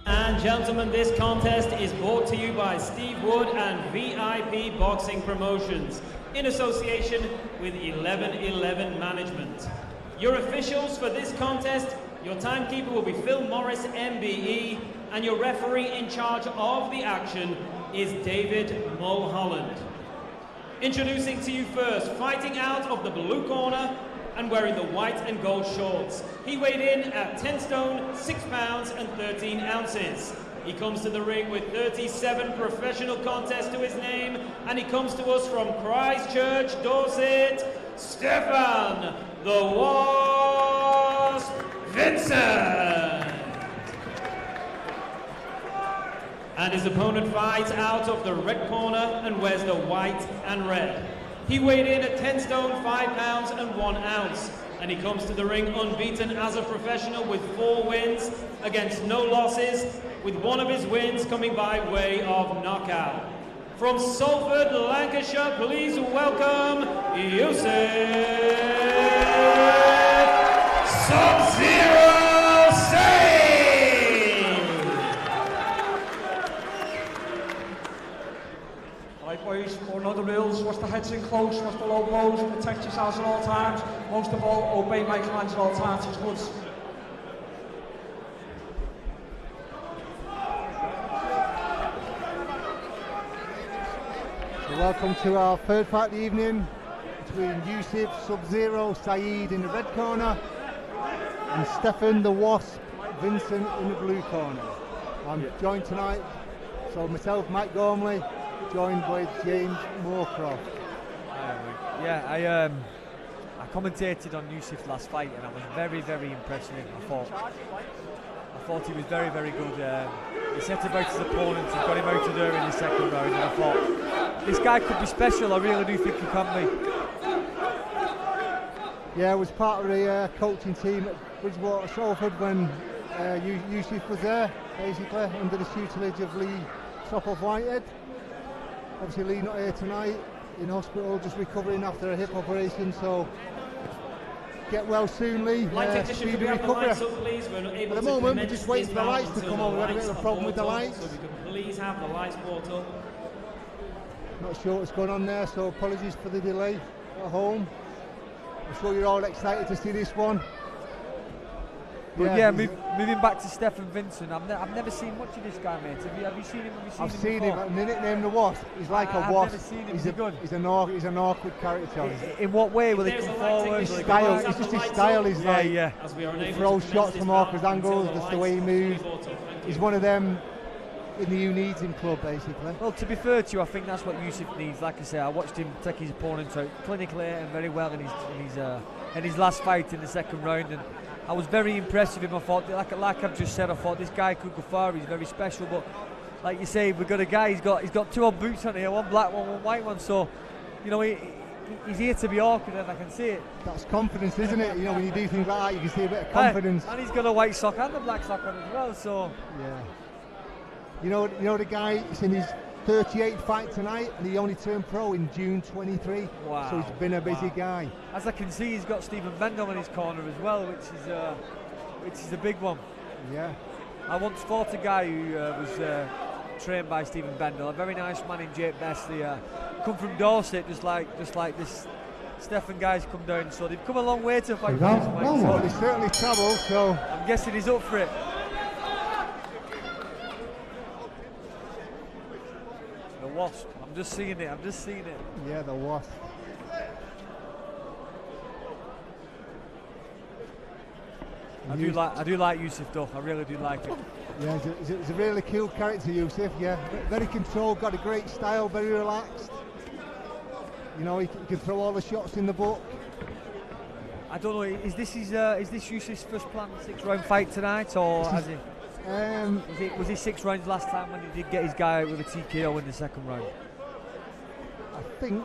And gentlemen, this contest is brought to you by Steve Wood and VIP Boxing Promotions in association with 1111 Management. Your officials for this contest, your timekeeper will be Phil Morris, MBE, and your referee in charge of the action is David Mulholland. Introducing to you first, fighting out of the blue corner and wearing the white and gold shorts. He weighed in at 10 stone, 6 pounds and 13 ounces. He comes to the ring with 37 professional contests to his name, and he comes to us from Christchurch, Dorset, Stefan the Wasp Vincent. And his opponent fights out of the red corner and wears the white and red. He weighed in at 10 stone, 5 pounds and 1 ounce. And he comes to the ring unbeaten as a professional with 4 wins against no losses, with one of his wins coming by way of knockout. From Salford, Lancashire, please welcome Yusuf Sub-Zero Saeed. Right, boys, for another rules. Watch the heads in close, watch the low blows, protect yourselves at all times. Most of all, obey my commands at all times. It's good. So welcome to our third fight of the evening between Yusuf Sub-Zero Saeed in the red corner and Stefan the Wasp Vincent in the blue corner. I'm joined tonight, so myself, Mike Gormley, joined by James Moorcroft. Yeah, I commentated on Yusuf's last fight and I was very, very impressed with him. I thought he was very, very good. He set about his opponent, he got him out of there in the second round, and I thought, this guy could be special. I really do think he can be. Yeah, I was part of the coaching team at Bridgewater Salford when Yusuf was there, basically, under the tutelage of Lee Whitehead. Obviously Lee not here tonight, in hospital, just recovering after a hip operation, so get well soon, Lee. Speedy recovery. At the moment, we're just waiting for the lights to come on. We've had a bit of a problem with the lights. So we can please have the lights brought up. Not sure what's going on there, so apologies for the delay at home. I'm sure you're all excited to see this one. But yeah, moving back to Stefan Vincent, I've never seen much of this guy, mate. Have you seen him? I've seen him. The nickname the Wasp. He's like a wasp. I've never seen him. He's an awkward character. In what way will he come forward? His style. It's just his style. He's like he throws shots from awkward angles. That's the way he moves. He's one of them in the you needs him club, basically. Well, to be fair to you, I think that's what Yusuf needs. Like I say, I watched him take his opponent out clinically and very well in his last fight in the second round, and I was very impressed with him. I thought, like I've just said, I thought this guy could go far. He's very special, but like you say, we've got a guy. He's got 2 odd boots on here, one black one, one white one. So, you know, he's here to be awkward, and I can see it. That's confidence, isn't it? You know, when you do things like that, you can see a bit of confidence. And he's got a white sock and a black sock on as well. So yeah. You know the guy. It's in his 38th fight tonight, and he only turned pro in June 23. Wow. So he's been a busy guy. As I can see, he's got Stephen Bendel in his corner as well, which is a big one. Yeah. I once fought a guy who was trained by Stephen Bendel, a very nice man in Jake Best. They come from Dorset, just like this Stefan guy's come down, so they've come a long way to fight for this fight. Well, he certainly travelled, so I'm guessing he's up for it. The Wasp, I'm just seeing it. Yeah, the Wasp. I do like Yusuf though. I really do like it. Yeah, he's a really cool character, Yusuf. Yeah, very controlled, got a great style, very relaxed. You know, he can throw all the shots in the book. I don't know. Is this Yusuf's first planned 6-round fight tonight, or has he? Was he 6 rounds last time when he did get his guy out with a TKO in the second round? I think.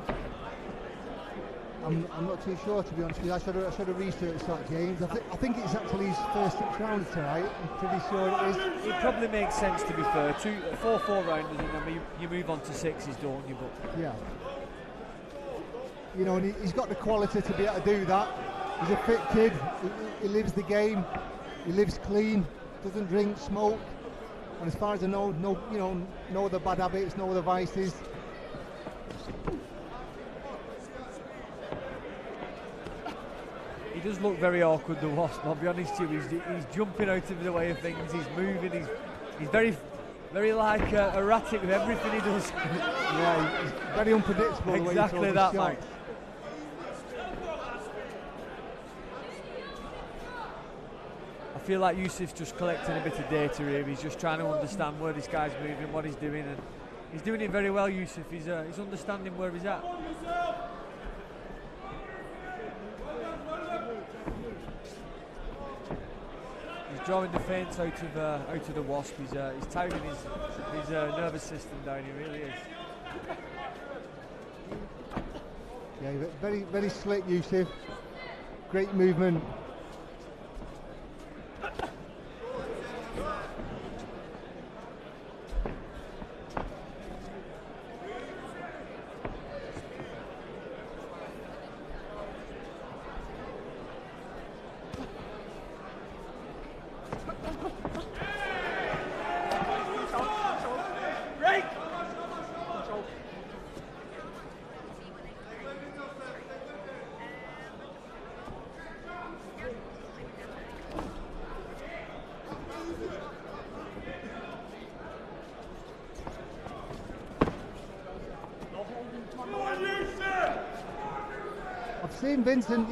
I'm not too sure, to be honest with you. I should have researched that, James. I think it's actually his first 6 rounds tonight. I'm pretty sure it is. It probably makes sense, to be fair. 4 rounders, and then you move on to 6s, don't you? But yeah. You know, and he's got the quality to be able to do that. He's a fit kid. He lives the game. He lives clean. Doesn't drink, smoke. And as far as I know, no other bad habits, no other vices. he does look very awkward, the Wasp. I'll be honest with you. He's jumping out of the way of things. He's moving. He's very like erratic with everything he does. Yeah, he's very unpredictable. Exactly that, Mike. I feel like Yusuf's just collecting a bit of data here. He's just trying to understand where this guy's moving, what he's doing, and he's doing it very well, Yusuf. He's understanding where he's at. He's drawing the feints out of the Wasp. He's tiring his nervous system down. He really is. Yeah, very, very slick, Yusuf. Great movement. I've seen Vincent,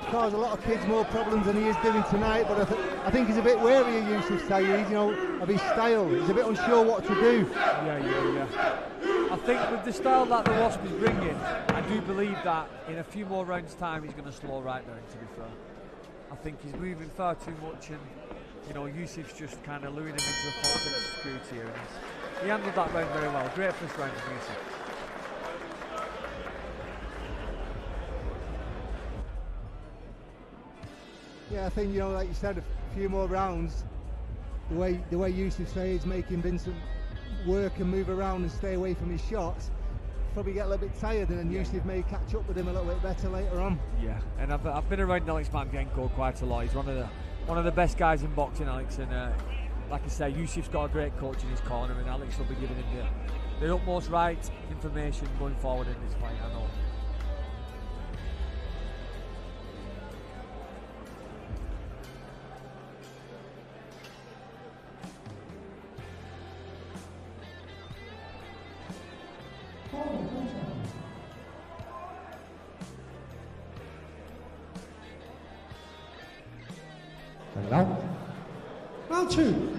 cause a lot of kids more problems than he is doing tonight, but I think he's a bit wary of Yusuf Saeed, of his style. He's a bit unsure what to do. Yeah. I think with the style that the Wasp is bringing, I do believe that in a few more rounds' time he's going to slow right down, to be fair. I think he's moving far too much, and Yusuf's just kind of luring him into a false sense of security here. And he handled that round very well. Great first round from Yusuf. Yeah, I think, like you said, a few more rounds, the way Yusuf Saeed's making Vincent work and move around and stay away from his shots, probably get a little bit tired, and then Yusuf may catch up with him a little bit better later on. Yeah, and I've been around Alex Mangenko quite a lot. He's one of the best guys in boxing, Alex, and like I say, Yusuf's got a great coach in his corner, and Alex will be giving him the utmost right information going forward in this fight, I know. Round 2.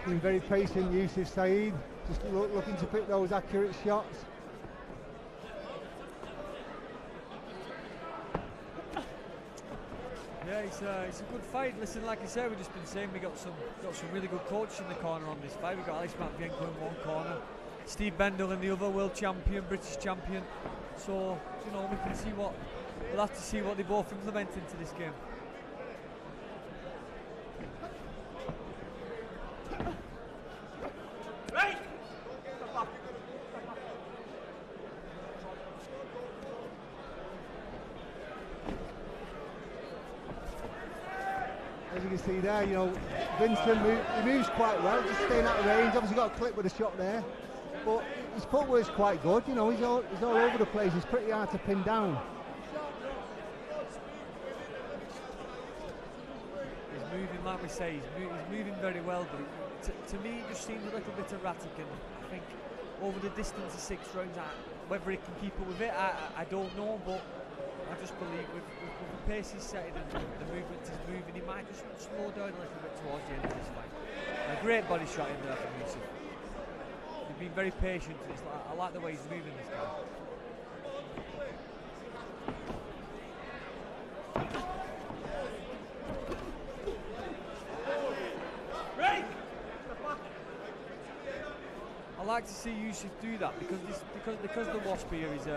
Been very patient, Yusuf Saeed, just looking to pick those accurate shots. Yeah, it's a good fight. Listen, like I said, we've just been saying we got some really good coaches in the corner on this fight. We've got Alex Matvienko in one corner, Steve Bendel in the other, world champion, British champion. So, you know, we can see we'll have to see what they both implement into this game. As you can see there, you know, Vincent he moves quite well, just staying out of range. Obviously got a clip with a shot there, but his footwork's quite good. You know, he's all over the place. He's pretty hard to pin down. He's moving, like we say, he's moving very well, but to me it just seems a little bit erratic, and I think over the distance of 6 rounds, whether he can keep up with it, I don't know, but I just believe with the pace he's setting and the movement he's moving, he might just slow down a little bit towards the end of this fight. And a great body shot in there from Yusuf. He's been very patient. I like the way he's moving, this guy. I like to see Yusuf do that because the Wasp here is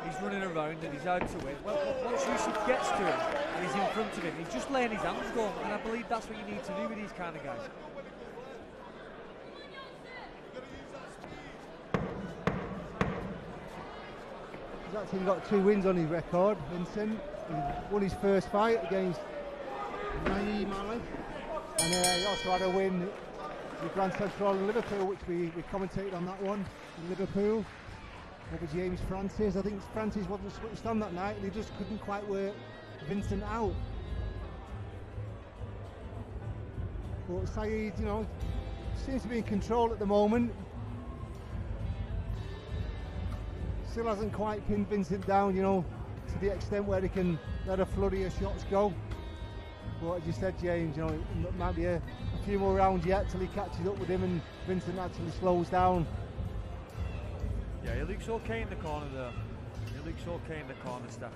he's running around and he's out to it. Well, once Yusuf gets to him and he's in front of him, he's just laying his hands go, and I believe that's what you need to do with these kind of guys. He's actually got 2 wins on his record, Vincent. He won his first fight against Nassie, and he also had a win with Grand Central in Liverpool, which we commentated on that one in Liverpool. Over James Francis. I think Francis wasn't switched on that night and he just couldn't quite work Vincent out. But Saeed, you know, seems to be in control at the moment. Still hasn't quite pinned Vincent down, you know, to the extent where he can let a flurry of shots go. But as you said, James, you know, it might be a few more rounds yet till he catches up with him and Vincent actually slows down. Yeah, he looks okay in the corner there. He looks okay in the corner, Steph.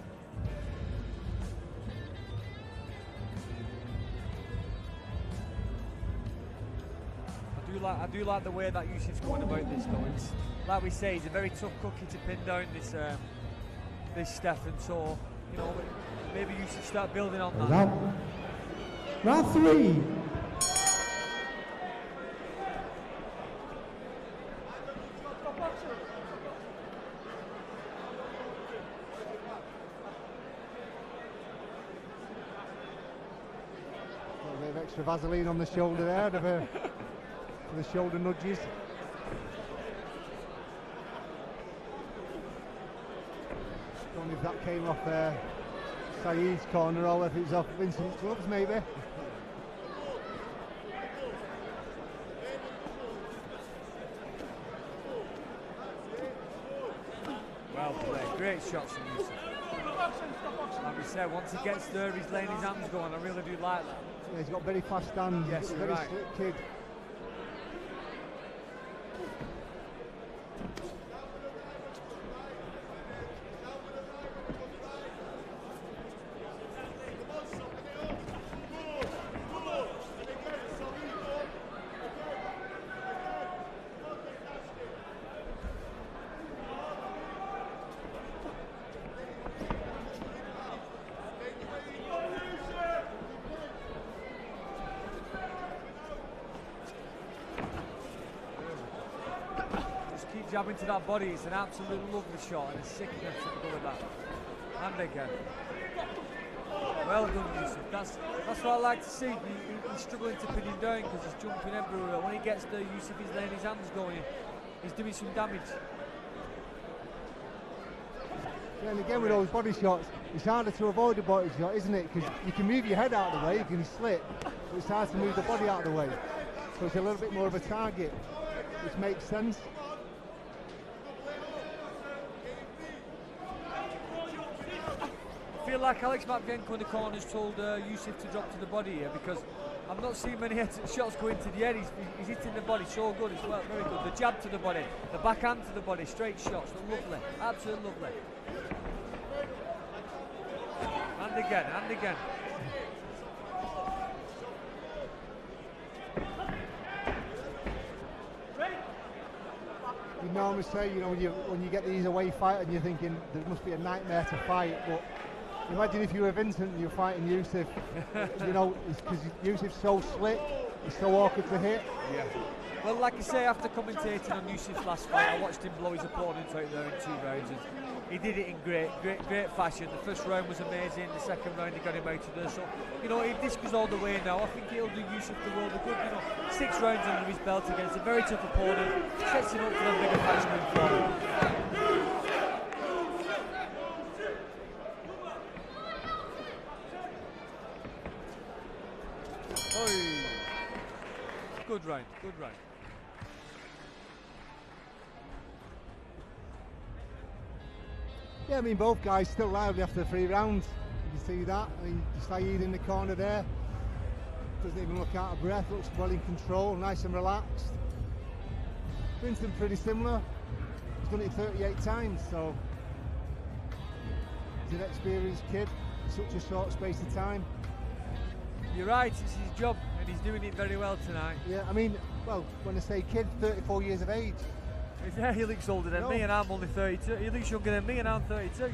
I do like the way that Yusuf's going about this though. It's, like we say, he's a very tough cookie to pin down, this Stefan. So, you know, maybe Yusuf start building on that. Round 3. Extra Vaseline on the shoulder there for the shoulder nudges. Don't know if that came off Saeed's corner or if it was off Vincent's gloves maybe. Well played, great shots from Yusuf. Like we said, once he gets there, he's laying his hands going. I really do like that. Yeah, he's got very fast hands. Yes, he's a you're very right. slick kid. Jab into that body, it's an absolute lovely shot and a sickness to go with that. And again. Well done, Yusuf. That's what I like to see. He's struggling to pin him down because he's jumping everywhere. When he gets there, Yusuf is laying his hands going. He's doing some damage. Yeah, and again with those body shots, it's harder to avoid a body shot, isn't it? Because you can move your head out of the way, you can slip, but it's hard to move the body out of the way. So it's a little bit more of a target, which makes sense. I feel like Alex Matvienko in the corner has told Yusuf to drop to the body here because I'm not seeing many shots go into the head. He's hitting the body so good as well. Very good. The jab to the body, the backhand to the body, straight shots. Lovely. Absolutely lovely. And again, and again. You normally say, you know, when you get these away fight and you're thinking there must be a nightmare to fight, but imagine if you were Vincent and you're fighting Yusuf. You know, because Yusuf's so slick, he's so awkward to hit. Yeah. Well, like I say, after commentating on Yusuf's last fight, I watched him blow his opponent out there in 2 rounds, and he did it in great fashion. The first round was amazing. The second round he got him out of there. So, you know, if this goes all the way now, I think he'll do Yusuf the world of good. You know, 6 rounds under his belt against a very tough opponent, sets him up for the bigger fights going forward. Good round, good round. Yeah, I mean, both guys still lively after 3 rounds. You can see that. I mean, Saeed in the corner there. Doesn't even look out of breath, looks well in control, nice and relaxed. Vincent pretty similar. He's done it 38 times, so he's an experienced kid, such a short space of time. You're right, it's his job, and he's doing it very well tonight. Yeah, I mean, well, when I say kid, 34 years of age. Yeah, he looks older than me, and I'm only 32. He looks younger than me, and I'm 32.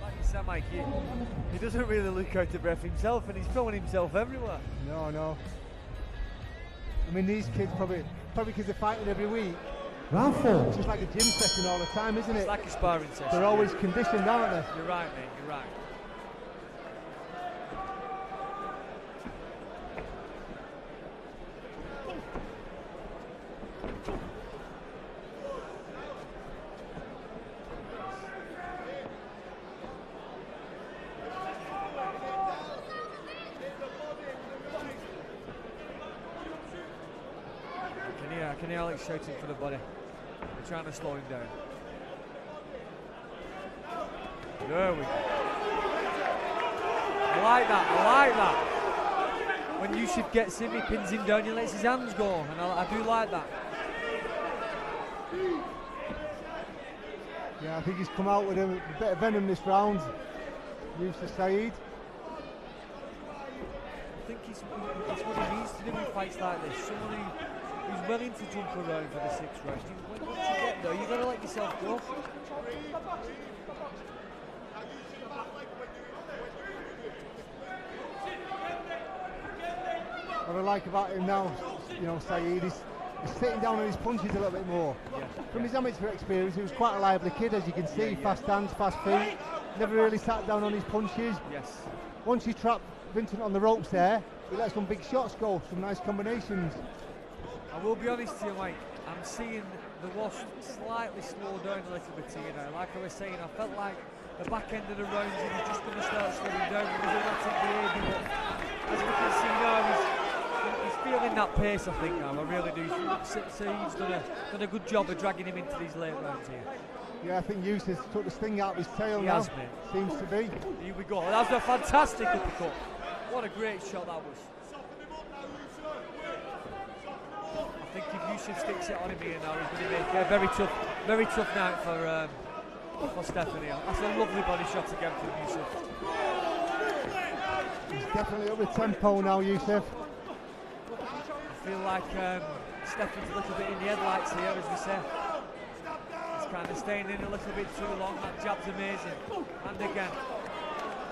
Like you said, Mike, he doesn't really look out of breath himself, and he's throwing himself everywhere. No. I mean, these kids probably because they're fighting every week. Raffle. It's just like a gym session all the time, isn't it? It's like a sparring session. They're always conditioned, aren't they? You're right, mate, you're right. I can hear Alex shouting for the body. We're trying to slow him down. There we go. I like that. When Yusuf gets him, he pins him down, he lets his hands go, and I do like that. Yeah, I think he's come out with a bit of venom this round. Yusuf Saeed. I think it's what he needs to do in fights like this. Someone who's willing to jump around for the 6th round. Once you get there, you've got to let yourself go. What I like about him now, you know, Saeed, he's sitting down on his punches a little bit more. Yeah. From his amateur experience, he was quite a lively kid, as you can see. Fast hands, fast feet. Never really sat down on his punches. Yes. Once he trapped Vincent on the ropes there, he let some big shots go, some nice combinations. I will be honest to you, Mike, I'm seeing the Wasp slightly slow down a little bit here now. Like I was saying, I felt like the back end of the rounds he was just going to start slowing down with his erratic behaviour, but as we can see now, he's feeling that pace, I think, now. I really do. Saeed's done a good job of dragging him into these late rounds here. Yeah, I think Yusuf took the sting out of his tail He now. has, mate. Seems to be. Here we go. That was a fantastic uppercut. What a great shot that was. I think if Yusuf sticks it on him here now, he's going to make a very tough night for Stephanie. That's a lovely body shot again from Yusuf. He's definitely up with tempo now, Yusuf. I feel like Stephanie's a little bit in the headlights here, as we say. He's kind of staying in a little bit too long. That jab's amazing. And again.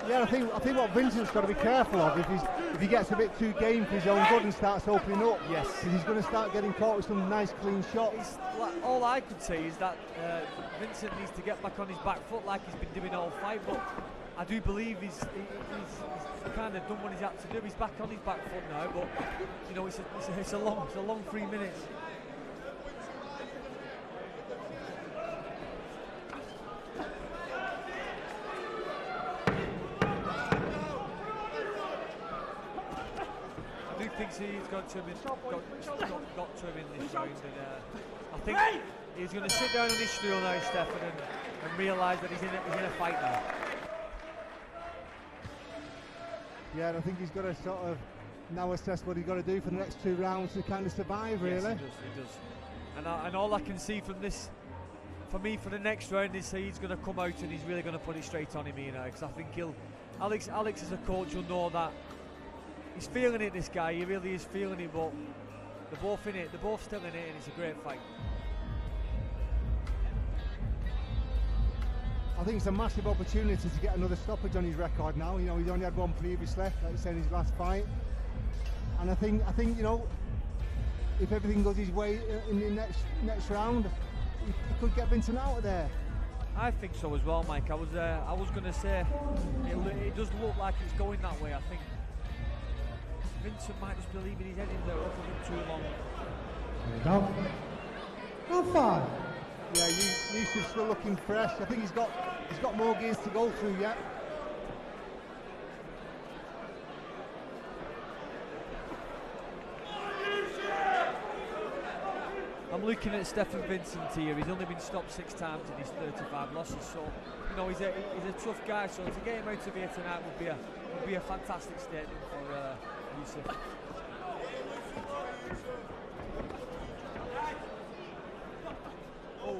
Yeah, I think what Vincent's got to be careful of if he gets a bit too game for his own good and starts opening up. Yes. Because he's going to start getting caught with some nice clean shots. All I could say is that Vincent needs to get back on his back foot like he's been doing all fight, but I do believe he's kind of done what he's had to do. He's back on his back foot now, but you know, it's a long 3 minutes. I think Saeed's got to him in this round, and I think He's going to sit down on his stool now, Stefan, and realise that he's in a fight now. Yeah, and I think he's got to sort of now assess what he's got to do for the next 2 rounds to kind of survive, really. Yes, he does. And all I can see from this, for me, for the next round, is he's going to come out and he's really going to put it straight on him here now, because I think Alex as a coach will know that he's feeling it, this guy, he really is feeling it, but they're both in it, they're both still in it, and it's a great fight. I think it's a massive opportunity to get another stoppage on his record now. You know, he's only had one previously, like you said, in his last fight. And I think you know, if everything goes his way in the next round, he could get Vincent out of there. I think so as well, Mike. I was going to say it does look like it's going that way. I think Vincent might just be leaving his head in there for a bit too long. Now 5. Yeah, Yusuf's still looking fresh. I think he's got more gears to go through yet. I'm looking at Stefan Vincent here. He's only been stopped 6 times in his 35 losses, so you know he's a tough guy. So to get him out of here tonight would be a fantastic statement for Yusuf. Oh.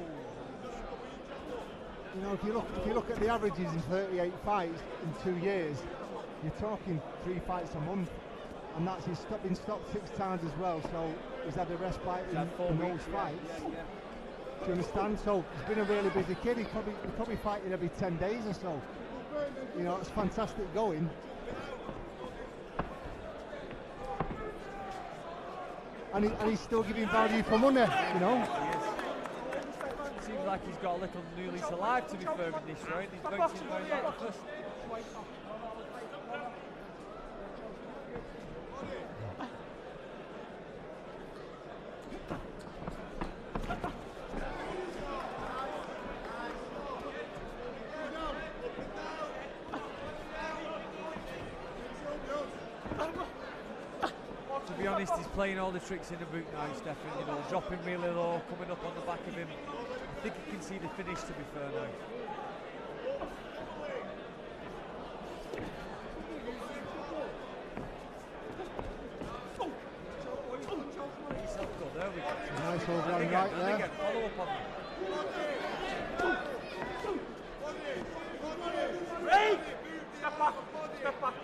You know, if you look at the averages in 38 fights in 2 years, you're talking 3 fights a month, and that's he's been stopped 6 times as well. So he's had a respite in those fights. Yeah. Do you understand? So he's been a really busy kid. He's probably fighting every 10 days or so. You know, it's fantastic going. And he's still giving value for money, you know. Seems like he's got a little new lease of life, to be fair, in this round. He's bouncing around like the first. To be honest, he's playing all the tricks in the boot now, Stefan. You know, dropping really low, coming up on the back of him. I think you can see the finish, to be fair now. There we go. Nice overrun right there. Again, follow up on that. Ray! Step back! Step back!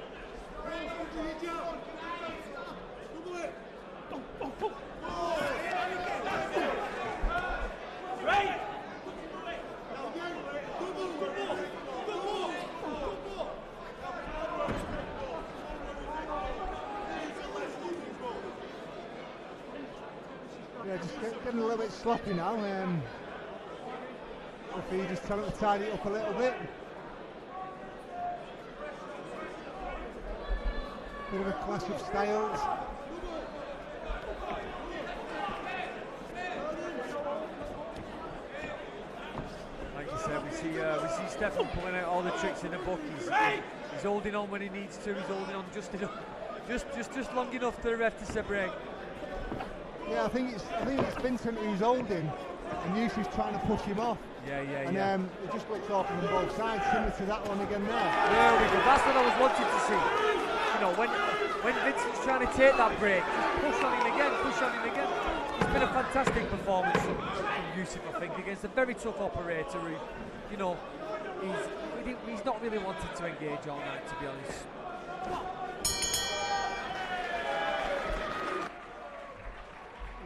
Yeah, just getting a little bit sloppy now. If he just tell him to tidy it up a little bit. Bit of a clash of styles. Like you said, we see Stefan pulling out all the tricks in the book. He's holding on when he needs to. He's holding on just enough, just long enough for the ref to say break. Yeah, I think it's Vincent who's holding, and Yusuf's trying to push him off. Yeah. And it just looks awful on both sides, similar to that one again there. There we go. That's what I was wanting to see. You know, when Vincent's trying to take that break, just push on him again. It's been a fantastic performance from Yusuf, I think, against a very tough operator who, you know, he's not really wanted to engage all night, to be honest.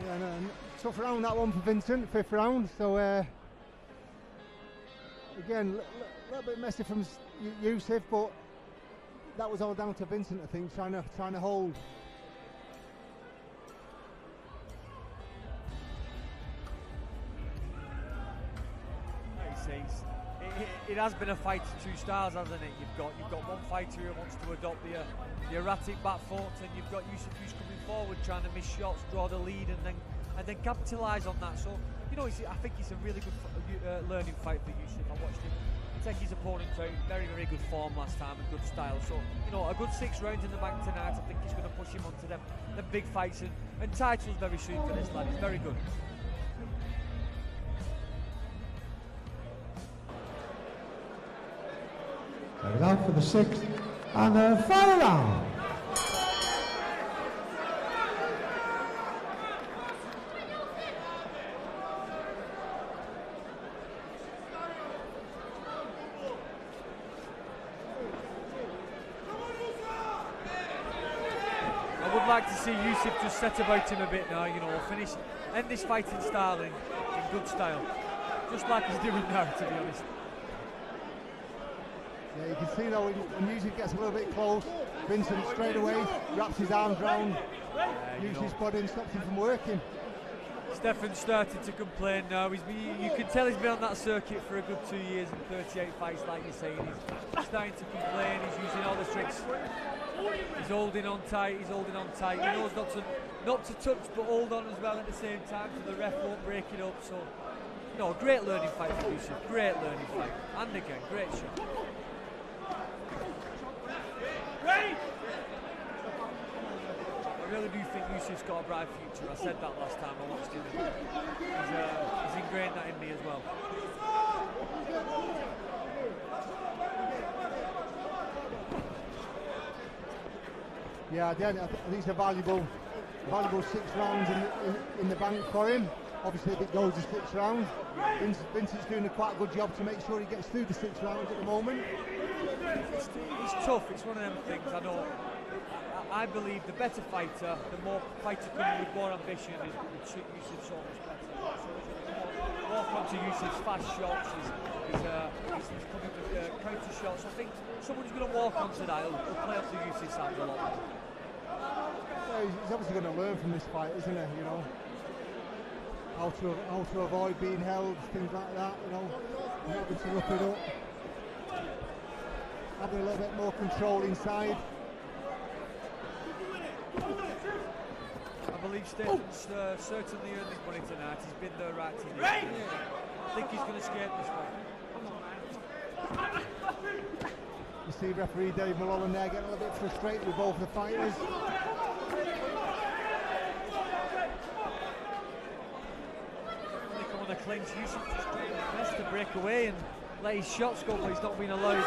Yeah, no, tough round that one for Vincent, 5th round. So again, a little bit messy from Yusuf, but that was all down to Vincent, I think, trying to hold. Like he says, it has been a fight of 2 styles, hasn't it? You've got one fighter who wants to adopt the erratic back foot, and you've got Yusuf who's coming forward trying to miss shots, draw the lead, and then capitalise on that. So you know, I think it's a really good learning fight for Yusuf. I watched him take his opponent out in very, very good form last time and good style. So you know, a good 6 rounds in the bank tonight. I think he's going to push him onto them big fights and titles very soon for this lad. He's very good. We're out for the 6th and final round. I would like to see Yusuf just set about him a bit now, you know, end this fighting style in good style. Just like he's doing now, to be honest. Yeah, you can see though when Yusuf gets a little bit close, Vincent straight away wraps his arms round Yusuf's body and stops him from working. Stefan's starting to complain now. You can tell he's been on that circuit for a good 2 years and 38 fights, like you're saying. He's starting to complain, he's using all the tricks. He's holding on tight, He knows not to touch but hold on as well at the same time so the ref won't break it up. So, no, great learning fight for Yusuf, great learning fight. And again, great shot. I really do think Yusuf's got a bright future. I said that last time I watched him. He's ingrained that in me as well. Yeah, I think it's a valuable 6 rounds in the bank for him. Obviously, if it goes to 6 rounds, Vincent's doing a quite good job to make sure he gets through the 6 rounds at the moment. It's tough. It's one of them things. I know. I believe the better fighter, the more fighter coming with more ambition, Yusuf so much better. So walk onto Yusuf's fast shots, he's coming with counter shots. I think someone's going to walk onto that. He'll play up to Yusuf's hands a lot more. Yeah, he's obviously going to learn from this fight, isn't he? You know, how to avoid being held, things like that. You know, not having to rough it up, having a little bit more control inside. I believe Stefan's certainly earned his money tonight. He's been there right to the end. I think he's going to escape this one. You see referee Dave Mulholland there getting a little bit frustrated with both the fighters. When they come on a clinch, Yusuf just trying his best to break away and let his shots go, but he's not being allowed.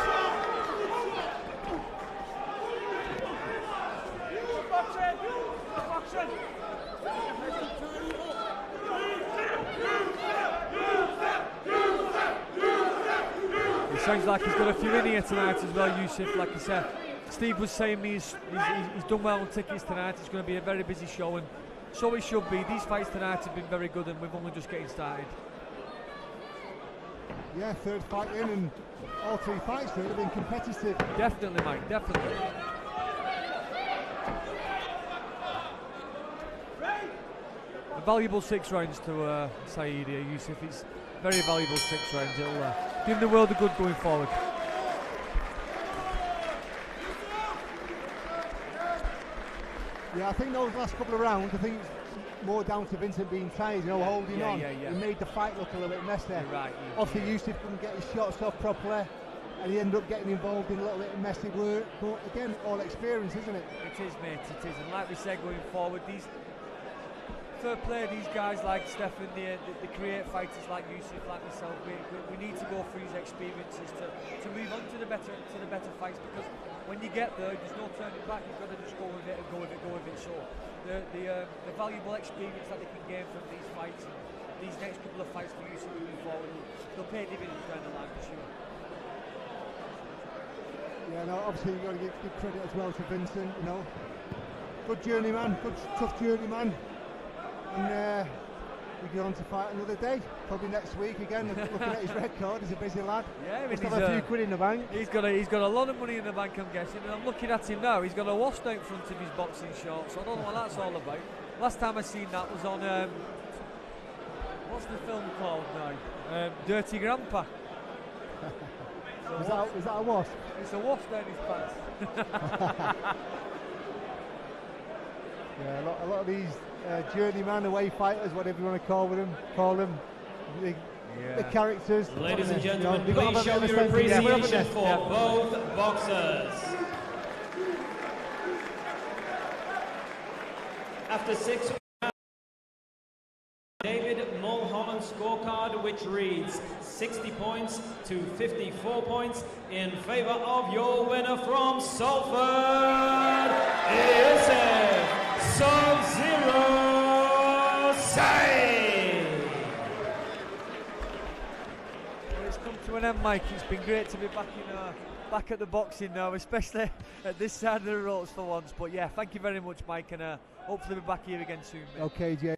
It sounds like he's got a few in here tonight as well, Yusuf. Like I said, Steve was saying he's done well on tickets tonight. It's going to be a very busy show, and so it should be. These fights tonight have been very good, and we've only just getting started. Yeah, 3rd fight in, and all 3 fights really have been competitive. Definitely, Mike, definitely. A valuable 6 rounds to Saeed here, Yusuf. It's very valuable 6 rounds. It'll do him the world of good going forward. Yeah, I think those last couple of rounds, I think it's more down to Vincent being tired, you know, holding on. Yeah. He made the fight look a little bit messy. You're right. Obviously, Yusuf couldn't get his shots off properly, and he ended up getting involved in a little bit of messy work. But again, all experience, isn't it? It is, mate, it is. And like we said, going forward, fair play, these guys like Stefan, the create fighters like Yusuf, like myself, we need to go through these experiences to move on to the better fights, because when you get there, there's no turning back. You've got to just go with it and go with it. So the valuable experience that they can gain from these fights, and these next couple of fights for Yusuf moving forward, they'll pay dividends down the line for sure. Yeah, no, obviously you've got to give credit as well to Vincent, you know. Good journeyman, good tough journeyman. And we go on to fight another day, probably next week again. Looking at his record, he's a busy lad. Yeah, must have a few quid in the bank. He's got a lot of money in the bank, I'm guessing. And I'm looking at him now. He's got a washed out front of his boxing shorts. I don't know what that's all about. Last time I seen that was on what's the film called now? Dirty Grandpa. Is that a wasp? It's a wash down his pants. Yeah, a lot of these journeyman away fighters, whatever you want to call them, the characters. Ladies and gentlemen, please show your appreciation for both boxers. After 6 rounds, David Mulholland's scorecard which reads 60 points to 54 points in favor of your winner from Salford, Sub-Zero Saeed. Well, it's come to an end, Mike. It's been great to be back back at the boxing now, especially at this side of the ropes for once. But yeah, thank you very much, Mike, and hopefully be back here again soon, mate. Okay, Jay.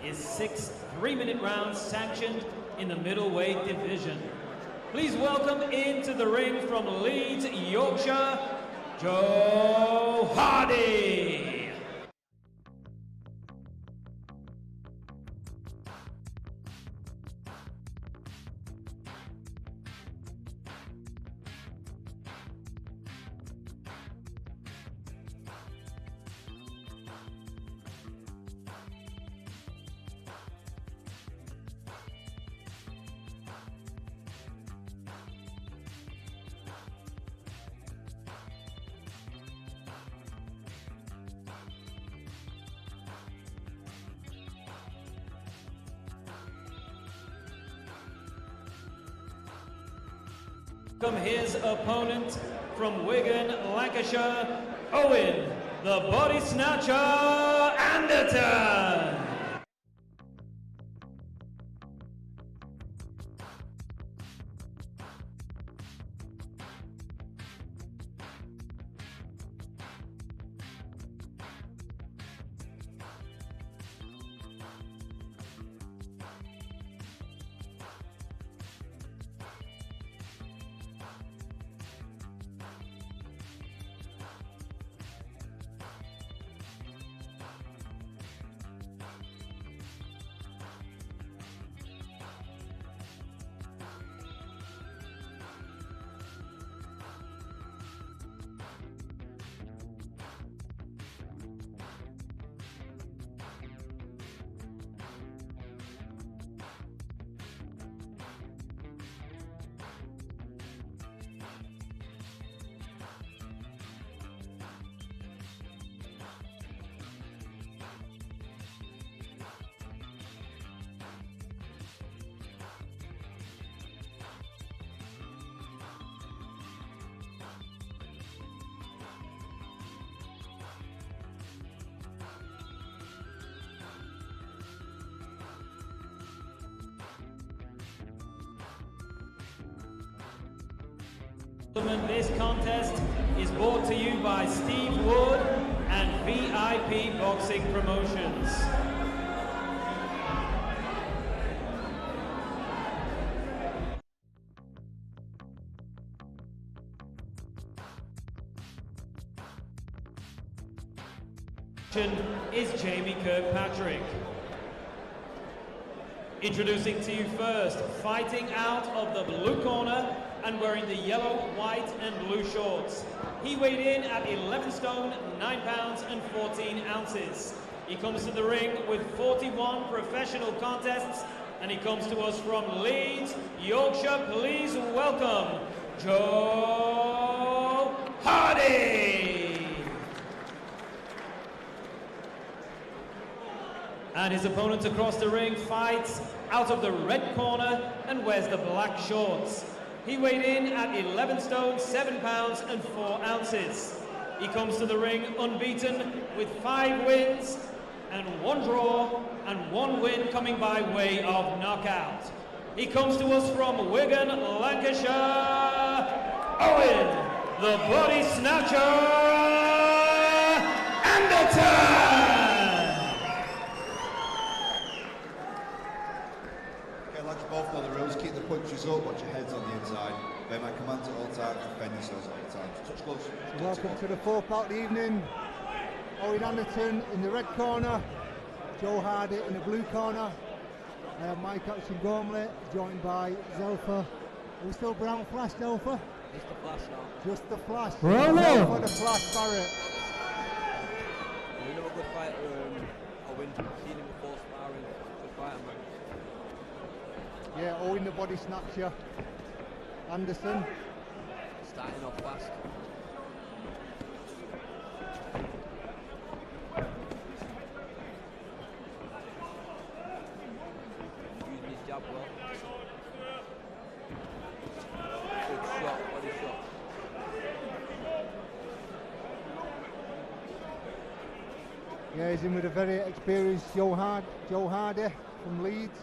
Is 6 3-minute rounds sanctioned in the middleweight division. Please welcome into the ring from Leeds, Yorkshire, Joe Hardy. From his opponent from Wigan, Lancashire, Owen, the Body Snatcher Anderton. This contest is brought to you by Steve Wood and VIP Boxing Promotions. Is Jamie Kirkpatrick. Introducing to you first, fighting out of the blue corner and wearing the yellow, white and blue shorts. He weighed in at 11 stone, 9 pounds and 14 ounces. He comes to the ring with 41 professional contests, and he comes to us from Leeds, Yorkshire. Please welcome Joe Harvey. And his opponent across the ring fights out of the red corner and wears the black shorts. He weighed in at 11 stone, 7 pounds and 4 ounces. He comes to the ring unbeaten with 5 wins and 1 draw and 1 win coming by way of knockout. He comes to us from Wigan, Lancashire, Owen, the Body Snatcher Anderton. Both know the rules. Keep the punches up, watch your heads on the inside. Obey my commands at all times, defend yourselves at all times. Touch gloves. Welcome to the fourth bout of the evening. Owen Anderton in the red corner, Joe Hardy in the blue corner. I have Mike Action Gormley, joined by Zelfa. Are we still Brown Flash, Zelfa? Just the flash now. Just the Flash. Zelfa the Flash, Barrett. You know a good fighter, Owen. Seen him before sparring. Good fighter, man. Yeah, Owen the Body Snatcher. Anderson. Starting off fast. Using his jab well. Good shot, body shot. Yeah, he's in with a very experienced Joe Hardy from Leeds.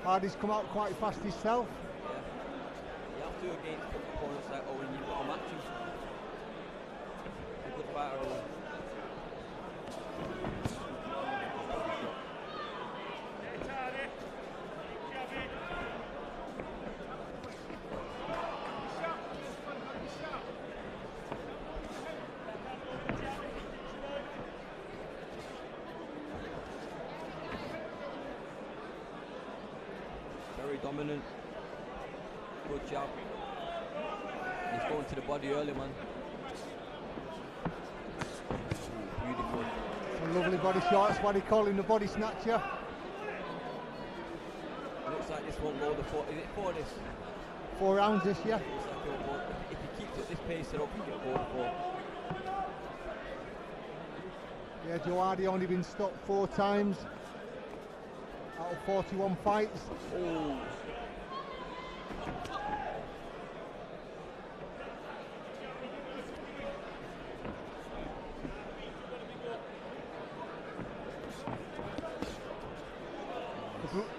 Hardy's come out quite fast himself. Yeah. You have to against opponents like Owen, you've got to match him. He's a good fighter, Owen. Very dominant. Good job. He's going to the body early, man. Beautiful. A lovely body shot, that's why they call him the Body Snatcher. Looks like this won't go the 4. Is it 4 this? 4 rounds this year. Looks like it'll go. If he keeps up this pace, I don't think it'll go the 4. Yeah, Joe Hardy only been stopped 4 times out of 41 fights. Oh.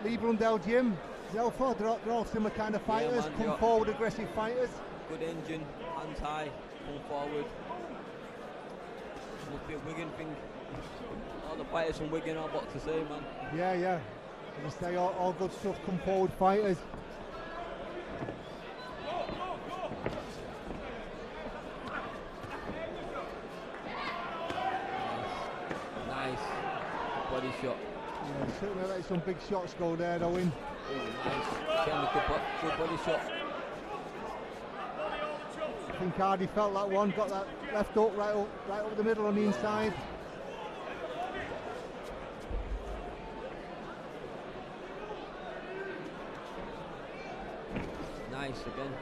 Lee Blundell Gym, Zelfa, they're all similar kind of fighters, man, come forward aggressive fighters. Good engine, hands high, come forward. Must be a Wigan thing. All the fighters from Wigan are what to say, man. Yeah, yeah. As I say, all good stuff, come forward fighters. Nice. Body shot. Yeah, certainly let some big shots go there, Owen. Oh, nice. Getting a good body shot. I think Hardy felt that one, got that left hook right up the middle on the inside. Nice again.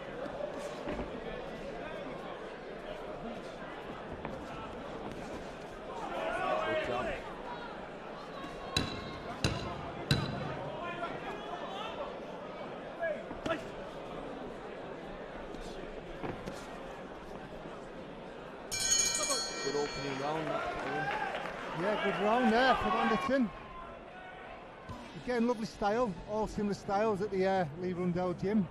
Good job. Good opening round, that. Yeah, good round there from Anderton. Again, lovely style, all similar styles at the Lee Blundell Gym.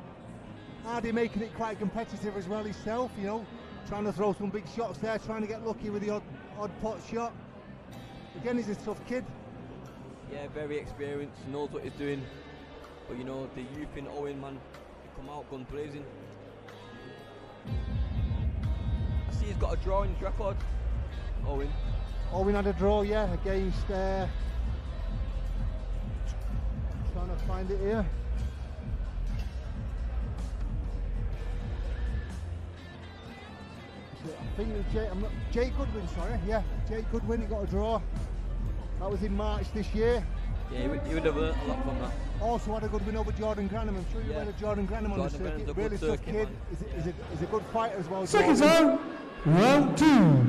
Hardy making it quite competitive as well himself, you know, trying to throw some big shots there, trying to get lucky with the odd pot shot. Again, he's a tough kid. Yeah, very experienced, knows what he's doing. But you know, the youth in Owen, man, they come out guns blazing. I see he's got a draw in his record, Owen. Owen had a draw, yeah, against, trying to find it here. I think it was Jay Goodwin, sorry. Yeah, Jay Goodwin, he got a draw. That was in March this year. Yeah, he would have learnt a lot from that. Also had a good win over Jordan Granham. I'm sure you heard of Jordan Granham on the circuit. Really tough kid. He's a good fighter as well. Seconds out, round 2.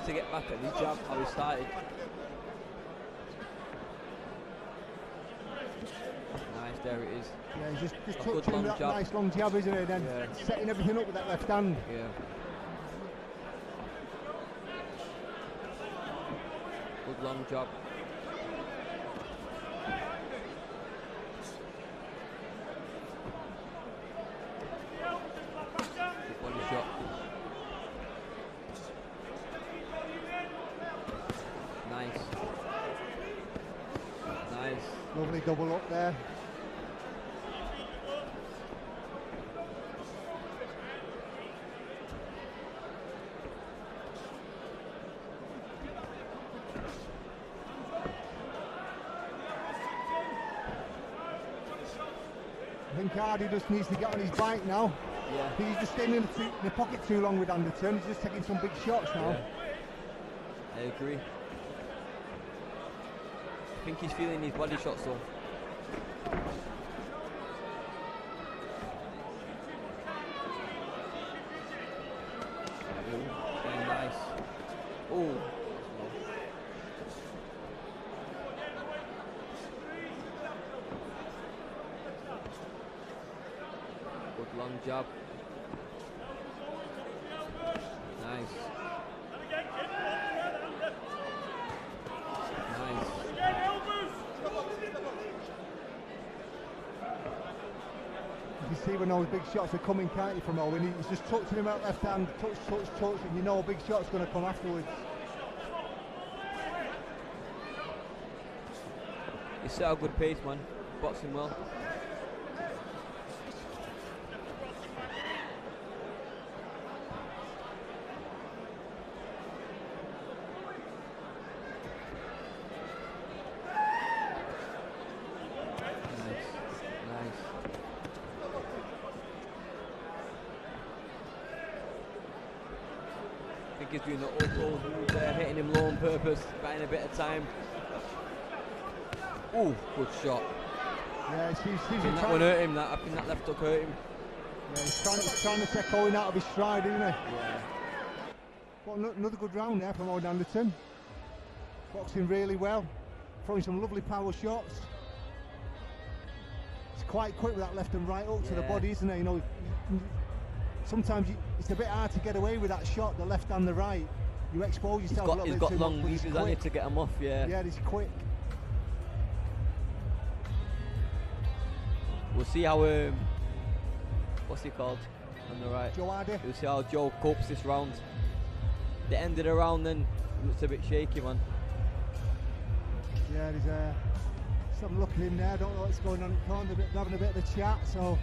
To get back at his jab, how he started. Nice, there it is. Yeah, he's just touching that nice long jab, isn't it? And then setting everything up with that left hand. Yeah. Good long jab. Good body shot. Nice. Nice. Lovely double up there. I think Hardy just needs to get on his bike now. Yeah. He's just staying in the pocket too long with Anderton. He's just taking some big shots now. Yeah. I agree. I think he's feeling his body shots though. Very nice. Oh. Good long jab. Nice. You see when those big shots are coming, can't you, from Owen? He's just touching him out left hand, touch, and you know a big shot's going to come afterwards. He's set a good pace, man. Boxing well. He's doing the up-roll move there, hitting him low on purpose, buying a bit of time. Ooh, good shot. Yeah, he's that one hurt him, I think that left hook hurt him. Yeah, he's trying to take Owen out of his stride, isn't he? Yeah. Well, another good round there from Owen Anderton. Boxing really well, throwing some lovely power shots. He's quite quick with that left and right hook to the body, isn't he? You know, sometimes it's a bit hard to get away with that shot, the left and the right. You expose yourself a little bit too much. He's got long weaves on it to get him off, yeah. Yeah, he's quick. We'll see how, what's he called on the right? Joe Hardy. We'll see how Joe copes this round. The end of the round then looks a bit shaky, man. Yeah, there's some look at him there, don't know what's going on at corner, they're having a bit of a chat, so.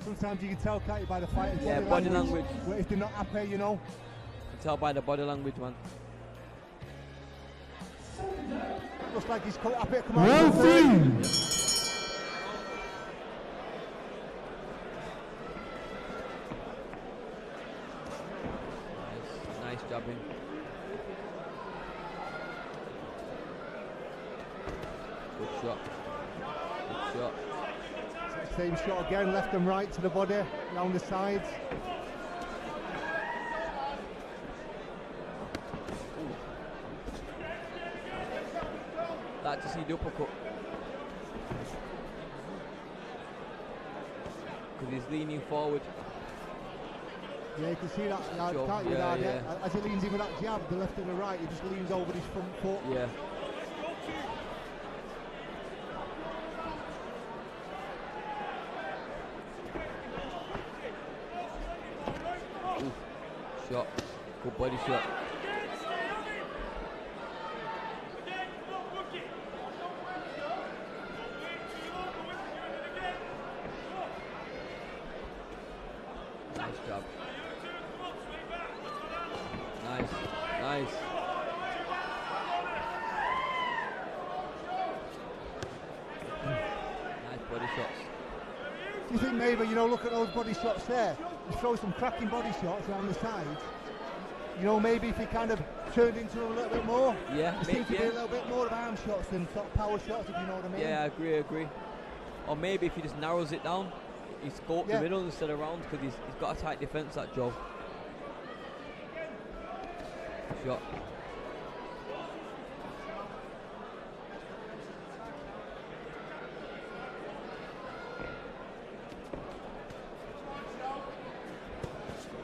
Sometimes you can tell, can't you, by the fighter's body language. If they're not happy, you know. You can tell by the body language, man. Looks like he's quite happy to come out. Round 3. Nice jabbing. Good shot. Good shot. Same shot again, left and right to the body, round the sides. Like to see the uppercut. Because he's leaning forward. Yeah, you can see that, can't you? As he leans in with that jab, the left and the right, he just leans over his front foot. Yeah. shot. Good body shot. Nice job. Nice. Nice. Nice body shots. Do you think maybe, you know, look at those body shots there, you throw some cracking body shots around the sides, you know, maybe if he kind of turned into them a little bit more, Yeah, there seems to be a little bit more of arm shots than sort of power shots, if you know what I mean. Yeah, I agree. Or maybe if he just narrows it down, he scoped the middle instead of round, because he's got a tight defence, that Joe. Shot.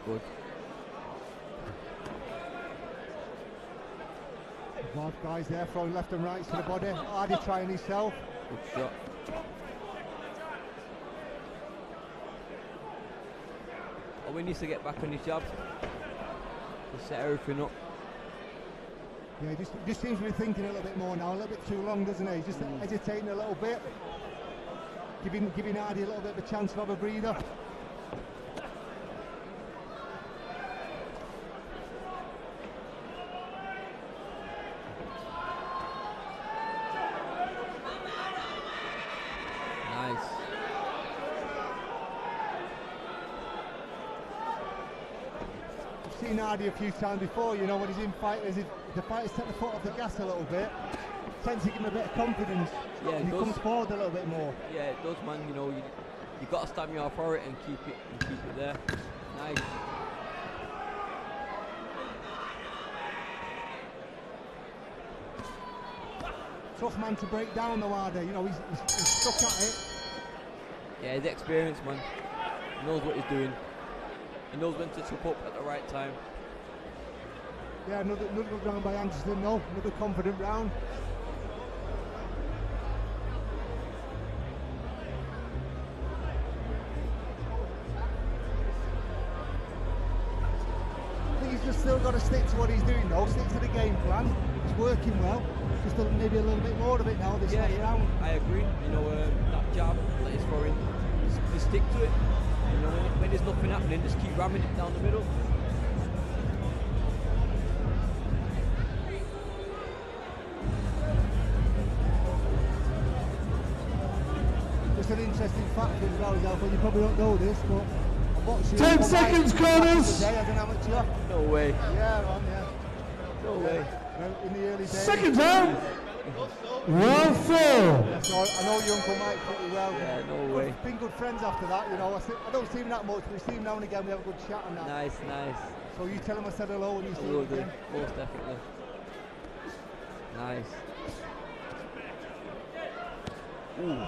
Good. Both guys there throwing left and right to the body. Hardy trying himself. Good shot. Oh, he needs to get back on his jab. To set everything up. Yeah, he just seems to be thinking a little bit more now, a little bit too long, doesn't he? He's just hesitating a little bit. Giving Hardy a little bit of a chance to have a breather. Seen Hardy a few times before, you know, when he's in fighters, if the fighters take the foot off the gas a little bit, tends to give him a bit of confidence, and he comes forward a little bit more. Yeah, it does, man. You know, you got to stamp your authority and keep it there. Nice. Tough man to break down though, Hardy. You know, he's stuck at it. Yeah, he's experienced, man. He knows what he's doing. He knows when to chop up at the right time. Yeah, another good round by Anderson, no. Another confident round. I think he's just still got to stick to what he's doing though, stick to the game plan. It's working well. Just maybe a little bit more of it now this last round. I agree. You know, that jab that he's throwing, just stick to it. You know, when there's nothing happening, just keep ramming it down the middle. Just an interesting fact as well, Alpha. You probably don't know this, but I'm watching 10 seconds, corners! Today as an amateur. No way. Yeah, man, yeah. No way. In the early days. Second round. Round 4. Yeah, so I know your Uncle Mike pretty well. Yeah, no way. We've been good friends after that, you know. I don't see him that much, but we see him now and again. We have a good chat and that. Nice. So you tell him I said hello when you see him again. Most definitely. Nice. Ooh.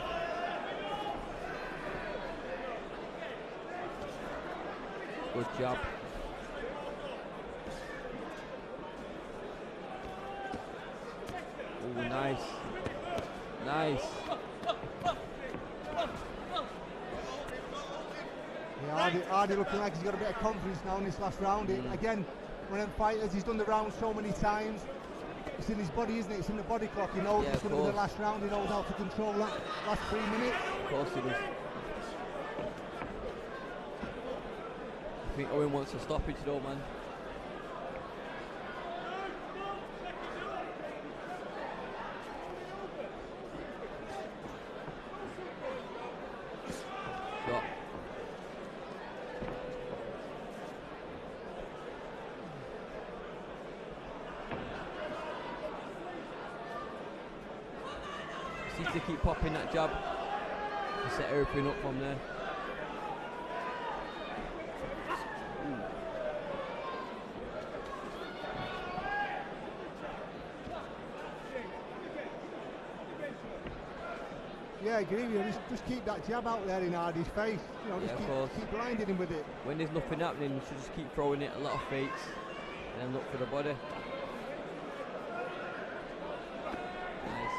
Good job. Ooh, nice. Yeah, Hardy looking like he's got a bit of confidence now in this last round. Again, one of them fighters, he's done the round so many times. It's in his body, isn't it? It's in the body clock. He knows it's going to be the last round. He knows how to control that last 3 minutes. Of course he does. I think Owen wants a stoppage though, man. Shot. Just needs to keep popping that jab to set everything up from there. Yeah, I agree with you. Just keep that jab out there in Hardy's face. You know, just keep blinding him with it. When there's nothing happening, you should just keep throwing it a lot of fakes and then look for the body. Nice.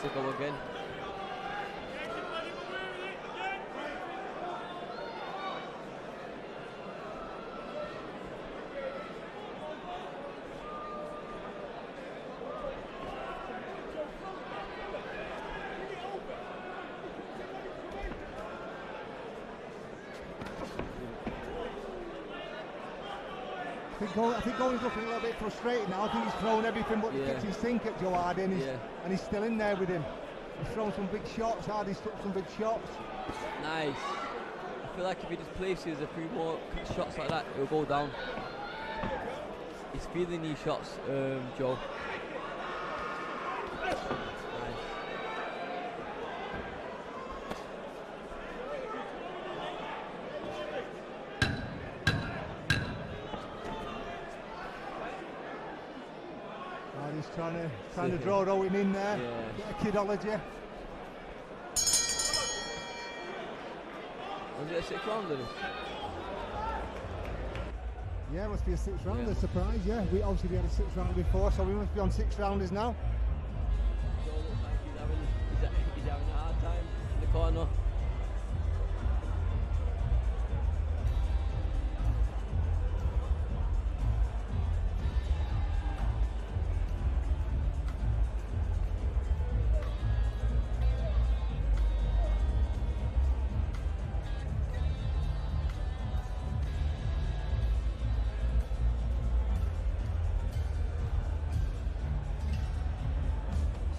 to go again. I think Owen's looking a little bit frustrated now. I think he's thrown everything but the kitchen sink at Joe Hardy, and he's still in there with him. He's thrown some big shots. Hardy's took some big shots. Nice. I feel like if he just places a few more shots like that, it'll go down. He's feeling these shots, Joe. Trying to draw Owen in there, get a kidology. Was it a 6th rounder? Yeah, it must be a 6th rounder, surprise, yeah. We obviously had a 6th rounder before, so we must be on 6 rounders now. Joe looks like he's having a hard time in the corner.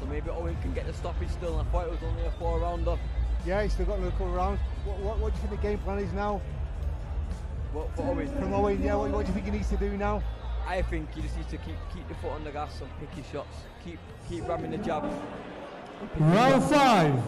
Maybe Owen can get the stoppage still. I thought it was only a 4-rounder. Yeah, he's still got another couple of rounds. What do you think the game plan is now? What for Owen? From Owen, yeah. What do you think he needs to do now? I think he just needs to keep the foot on the gas and pick his shots. Keep ramming the jab. Round 5.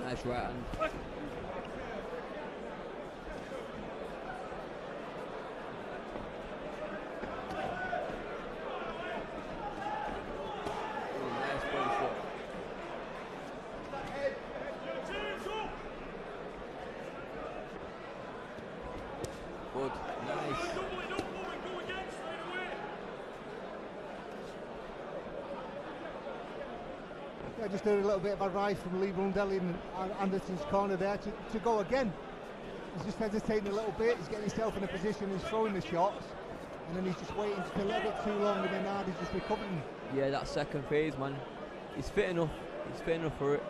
Nice right hand. Nice body shot. Good. Nice. Yeah, just a little bit of a rise from Lee Brundelli in Anderson's corner there to go again. He's just hesitating a little bit, he's getting himself in a position, he's throwing the shots, and then he's just waiting just a little bit too long, and then Hardy's just recovering. Yeah, that second phase, man. He's fit enough. He's fit enough for it.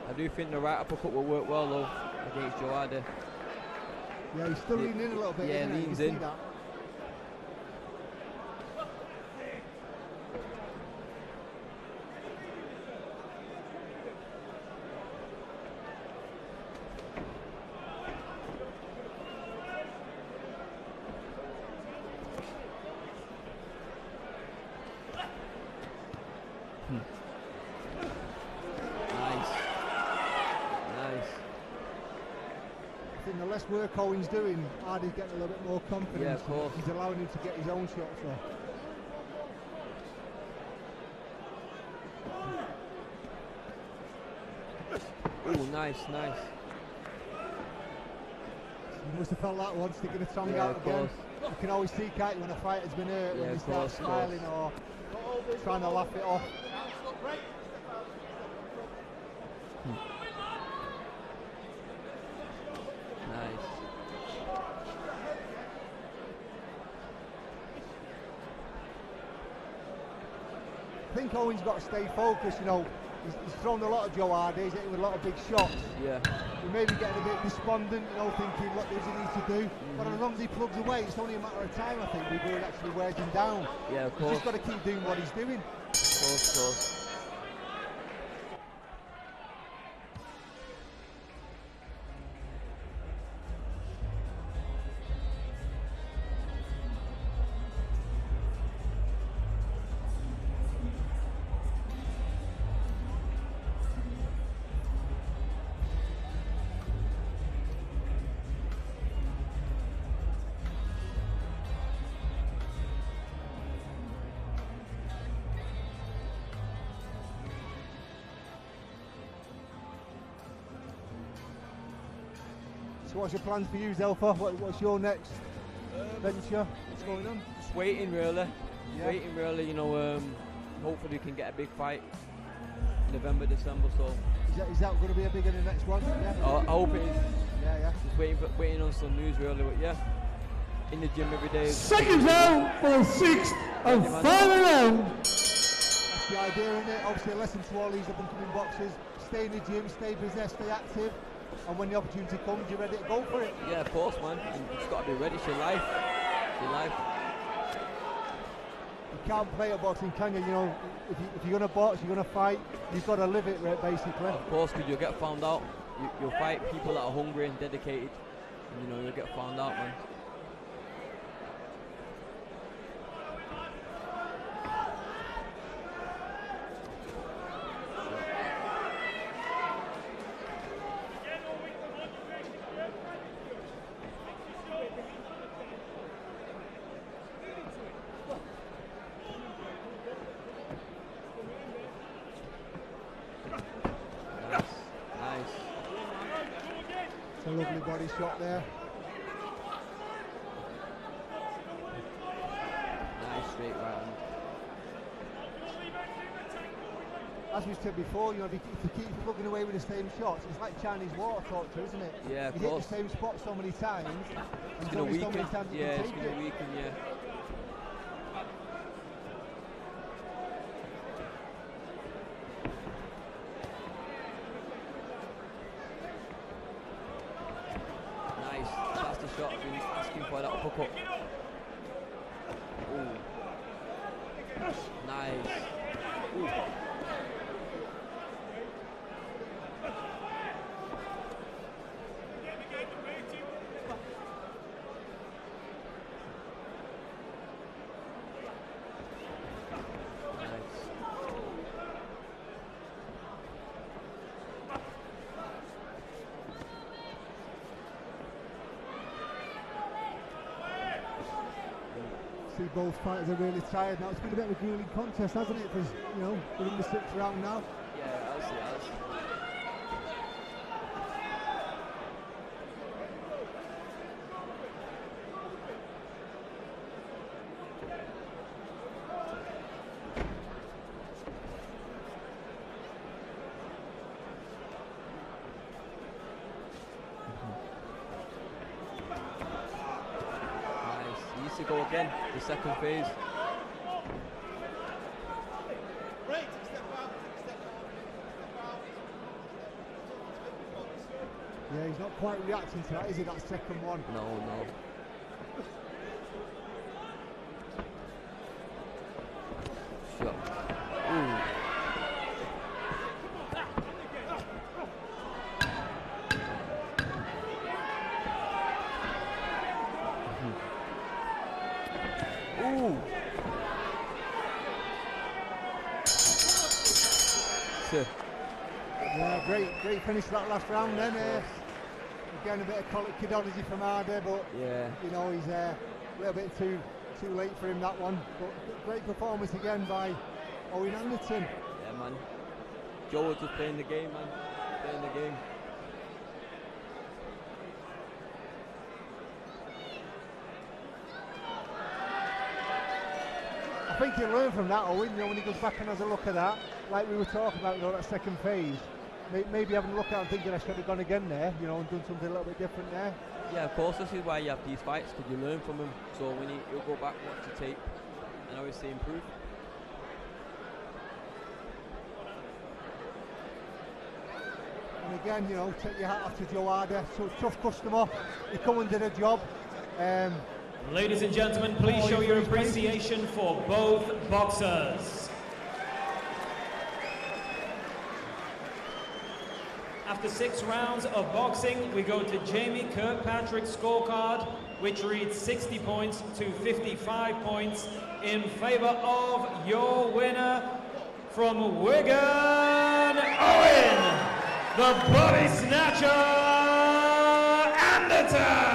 I do think the right uppercut will work well though against Joe Hardy. Yeah, he's still leaning in a little bit. Yeah, leans in. The less work Owen's doing, Hardy's getting a little bit more confidence. Yeah, of course. He's allowing him to get his own shots off. Oh, nice. You must have felt that one, sticking the tongue out again. You can always see, can't you, when a fighter's been hurt, when they start smiling or trying to laugh it off. I think Owen's got to stay focused, you know. he's thrown a lot of Joe Hardy, he's hitting with a lot of big shots. Yeah. He may be getting a bit despondent, you know, thinking what does he need to do. But as long as he plugs away, it's only a matter of time, I think, before it actually wears him down. Yeah, of course. He's just got to keep doing what he's doing. Of course. So what's your plans for you, Zelfa? What's your next venture? What's going on? Just waiting really. Yeah. Waiting really, you know, hopefully we can get a big fight November, December, so. Is that going to be a bigger than the next one? Yeah. I hope it is. Yeah. Just waiting on some news really, but yeah. In the gym every day. Second round for the 6th and final round. That's the idea, isn't it? Obviously a lesson to all these up-and-coming boxers. Stay in the gym, stay possessed, stay active. And when the opportunity comes, you're ready to go for it. Yeah, of course, man. You just got to be ready. It's your life. Your life. You can't play at boxing, can you? You know, if you're going to box, you're going to fight, you've got to live it, right, basically. Of course, because you'll get found out. You'll fight people that are hungry and dedicated. And, you know, you'll get found out, man. A lovely body shot there. Nice straight right hand. As we said before, you know, if you keep plugging away with the same shots, it's like Chinese water torture, isn't it? Yeah, of you course. hit the same spot so many times. It's going to weaken. So many times you Yeah, can it's take going to it. weaken, yeah. Shot, I've been asking for that uppercut. Ooh. Nice. Ooh. See, both fighters are really tired now. It's been a bit of a grueling contest, hasn't it? Because, you know, we're in the 6th round now. Yeah, I'll see. To go again, the second phase. Yeah, he's not quite reacting to that, is he, that second one? No. Shot. Ooh. Yeah, great finish to that last round then. Again, a bit of kidology from Hardy, but yeah, you know, he's a little bit too late for him, that one. But great performance again by Owen Anderson. Yeah, man. Joe was just playing the game, man. Playing the game. I think he'll learn from that, Owen, you know, when he goes back and has a look at that, like we were talking about, you know, that second phase. Maybe having a look at it and thinking I should have gone again there, you know, and done something a little bit different there. Yeah, of course, this is why you have these fights, because you learn from them. So when you'll go back, watch the tape, and obviously improve. And again, you know, take your hat off to Joe Harder. So tough customer. He come and did a job. Ladies and gentlemen, please show your appreciation for both boxers. After 6 rounds of boxing, we go to Jamie Kirkpatrick's scorecard, which reads 60 points to 55 points in favour of your winner from Wigan, Owen, the body snatcher, Anderton.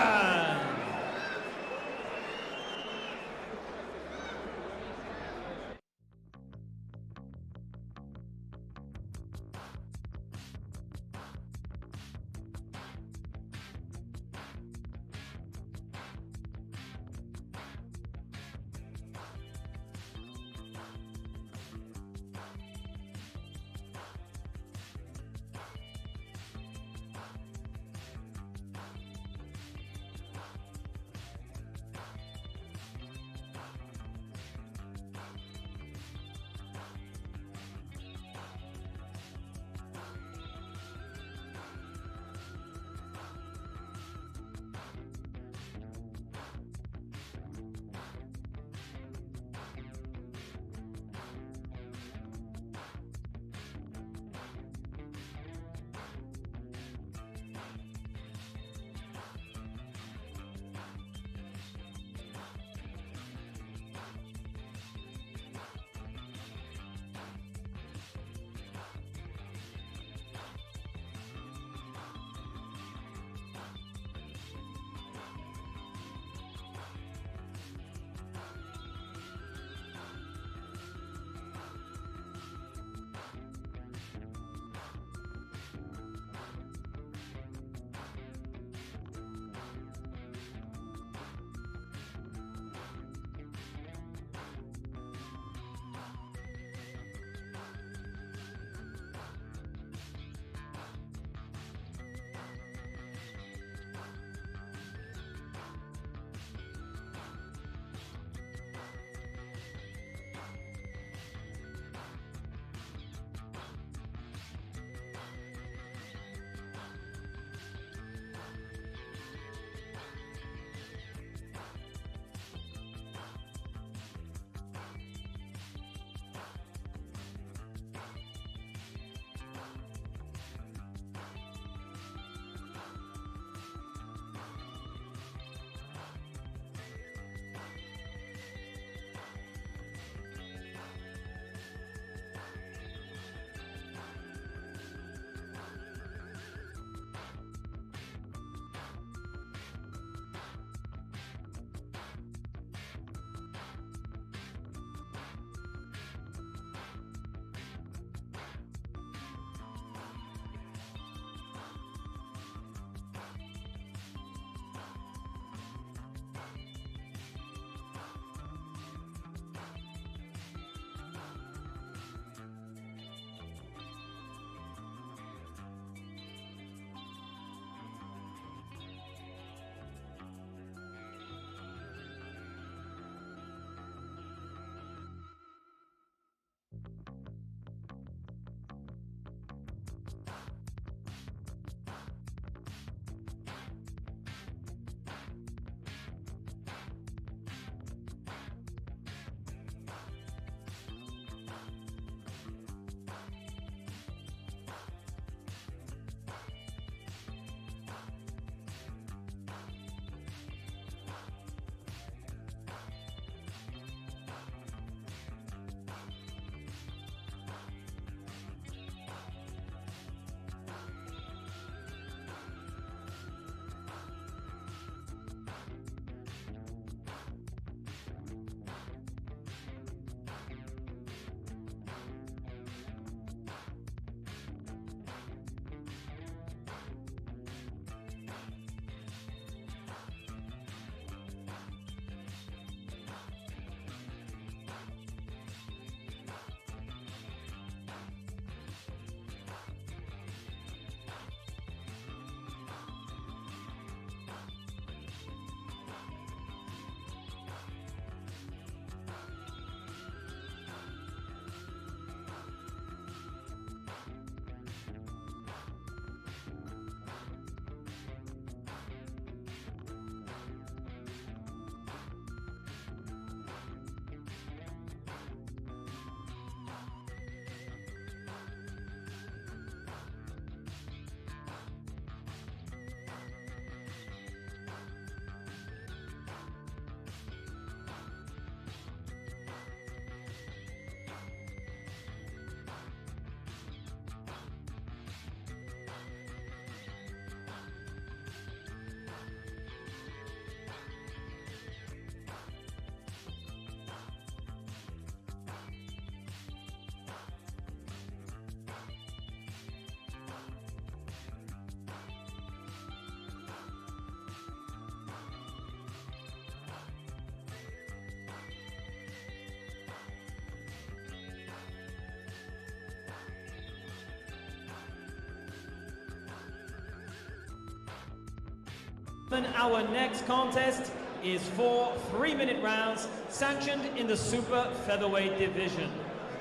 Our next contest is 4 3-minute rounds sanctioned in the super featherweight division.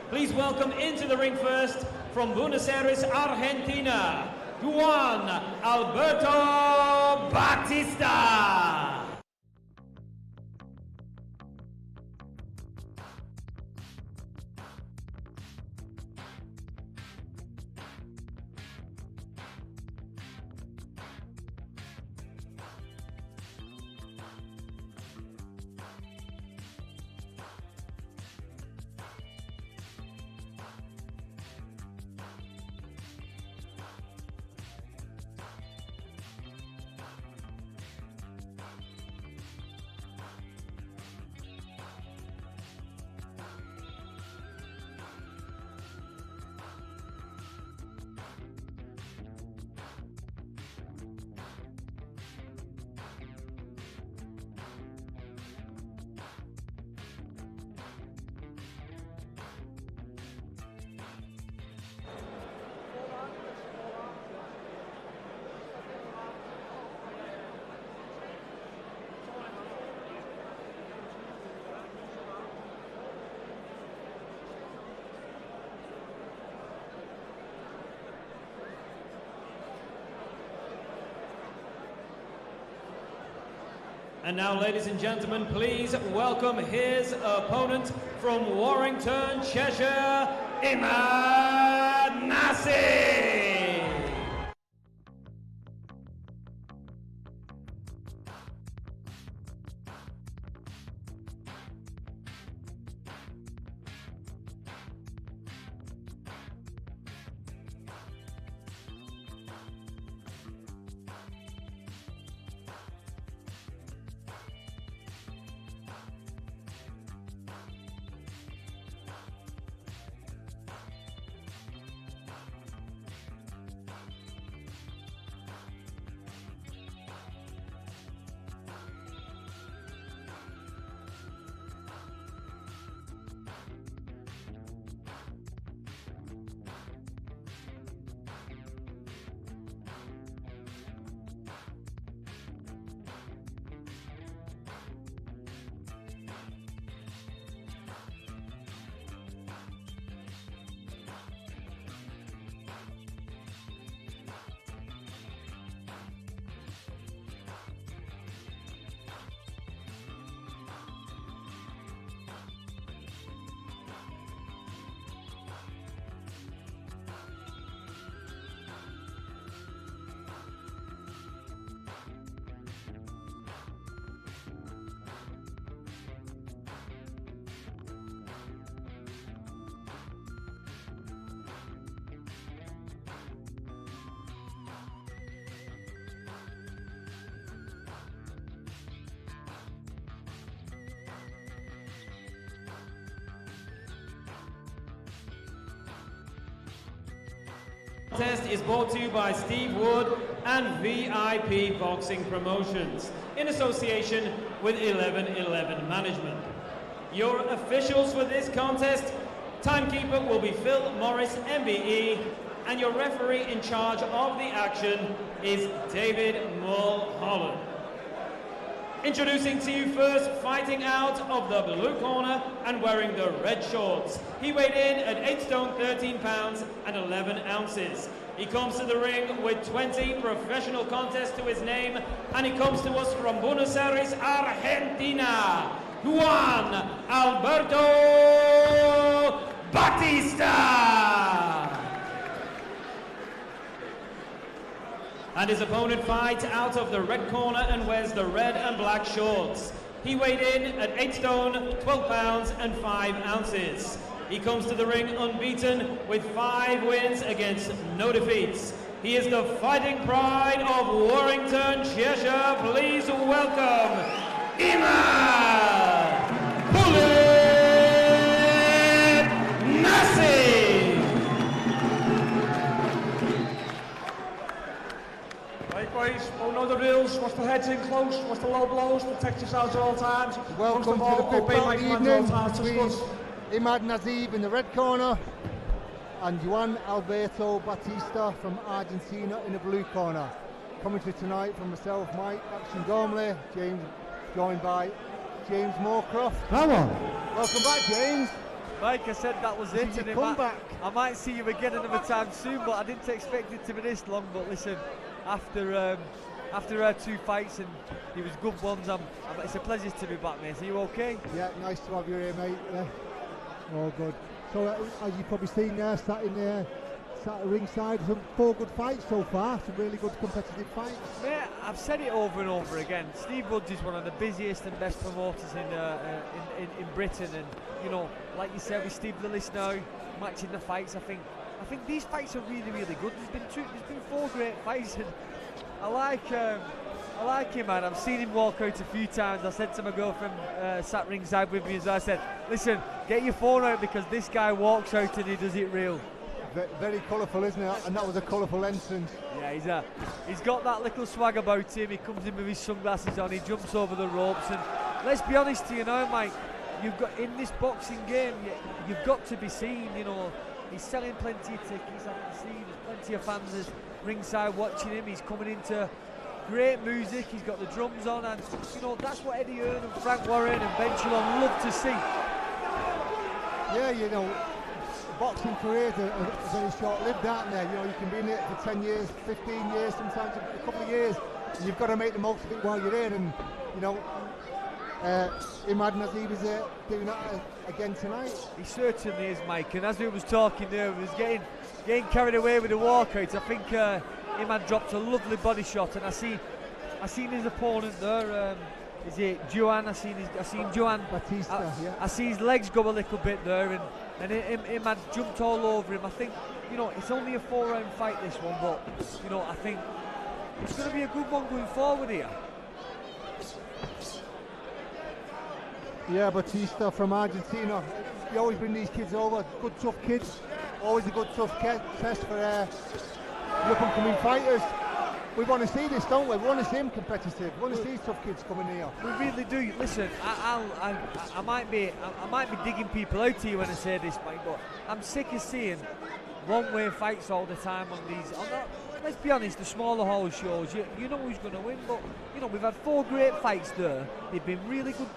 Please welcome into the ring first from Buenos Aires, Argentina, Juan Alberto Batista. And now, ladies and gentlemen, please welcome his opponent from Warrington, Cheshire, Nassie. Contest is brought to you by Steve Wood and VIP Boxing Promotions in association with 1111 Management. Your officials for this contest, timekeeper will be Phil Morris, MBE, and your referee in charge of the action is David Mulholland. Introducing to you first, fighting out of the blue corner and wearing the red shorts. He weighed in at 8 stone 13 pounds and 11 ounces. He comes to the ring with 20 professional contests to his name, and he comes to us from Buenos Aires, Argentina, Juan Alberto Batista. And his opponent fights out of the red corner and wears the red and black shorts. He weighed in at 8 stone, 12 pounds and 5 ounces. He comes to the ring unbeaten with 5 wins against no defeats. He is the fighting pride of Warrington, Cheshire. Please welcome Nassie. Likewise, won't know the rules. Watch the heads in close, watch the low blows, protect yourselves at all times. Welcome to the big belt evening between Imad Nazib in the red corner and Juan Alberto Batista from Argentina in the blue corner. Commentary tonight from myself, Mike, Action Gormley, James, joined by James Moorcroft. Come on. Welcome back, James. Mike, I said that was it. And come back. I might see you again another time soon, but I didn't expect it to be this long. But listen, after our 2 fights, and he was good ones, it's a pleasure to be back, mate. Are you okay? Yeah, nice to have you here, mate. Yeah. All good. So, as you've probably seen there, sat at ringside, some 4 good fights so far, some really good competitive fights. Mate, I've said it over and over again. Steve Woods is one of the busiest and best promoters in Britain, and you know, like you said with Steve Lillis now, matching the fights. I think these fights are really, really good. There's been 4 great fights, and I like him, man. I've seen him walk out a few times. I said to my girlfriend, sat ringside with me, as I said, listen, get your phone out because this guy walks out and he does it real. Very colourful, isn't it? And that was a colourful entrance. Yeah, he's got that little swag about him. He comes in with his sunglasses on, he jumps over the ropes, and let's be honest to you now, Mike, you've got in this boxing game, you've got to be seen. You know, he's selling plenty of tickets, I can see there's plenty of fans at ringside watching him. He's coming into great music, he's got the drums on, and you know, that's what Eddie Hearn and Frank Warren and Ben Chillon love to see. Yeah, you know, boxing careers are very short-lived, aren't they? You know, you can be in it for 10 years, 15 years, sometimes a couple of years, and you've got to make the most of it while you're in. And you know, Nassie was doing that again tonight. He certainly is, Mike. And as we was talking there, we was getting carried away with the walkout. I think Imad dropped a lovely body shot, and I seen his opponent there. Is it Joan? I seen Joan Batista. Yeah. I see his legs go a little bit there, and Imad jumped all over him. I think, you know, it's only a 4-round fight, this one, but you know, I think it's going to be a good one going forward here. Yeah, Batista from Argentina. You always bring these kids over, good tough kids. Always a good tough test for the up-and-coming fighters. We want to see this, don't we? We want to see them competitive. We want to see tough kids coming here. We really do. Listen, I might be digging people out here when I say this, Mike, but I'm sick of seeing one-way fights all the time on these. Let's be honest, the smaller hall shows, you know who's going to win, but you know, we've had 4 great fights there. They've been really good.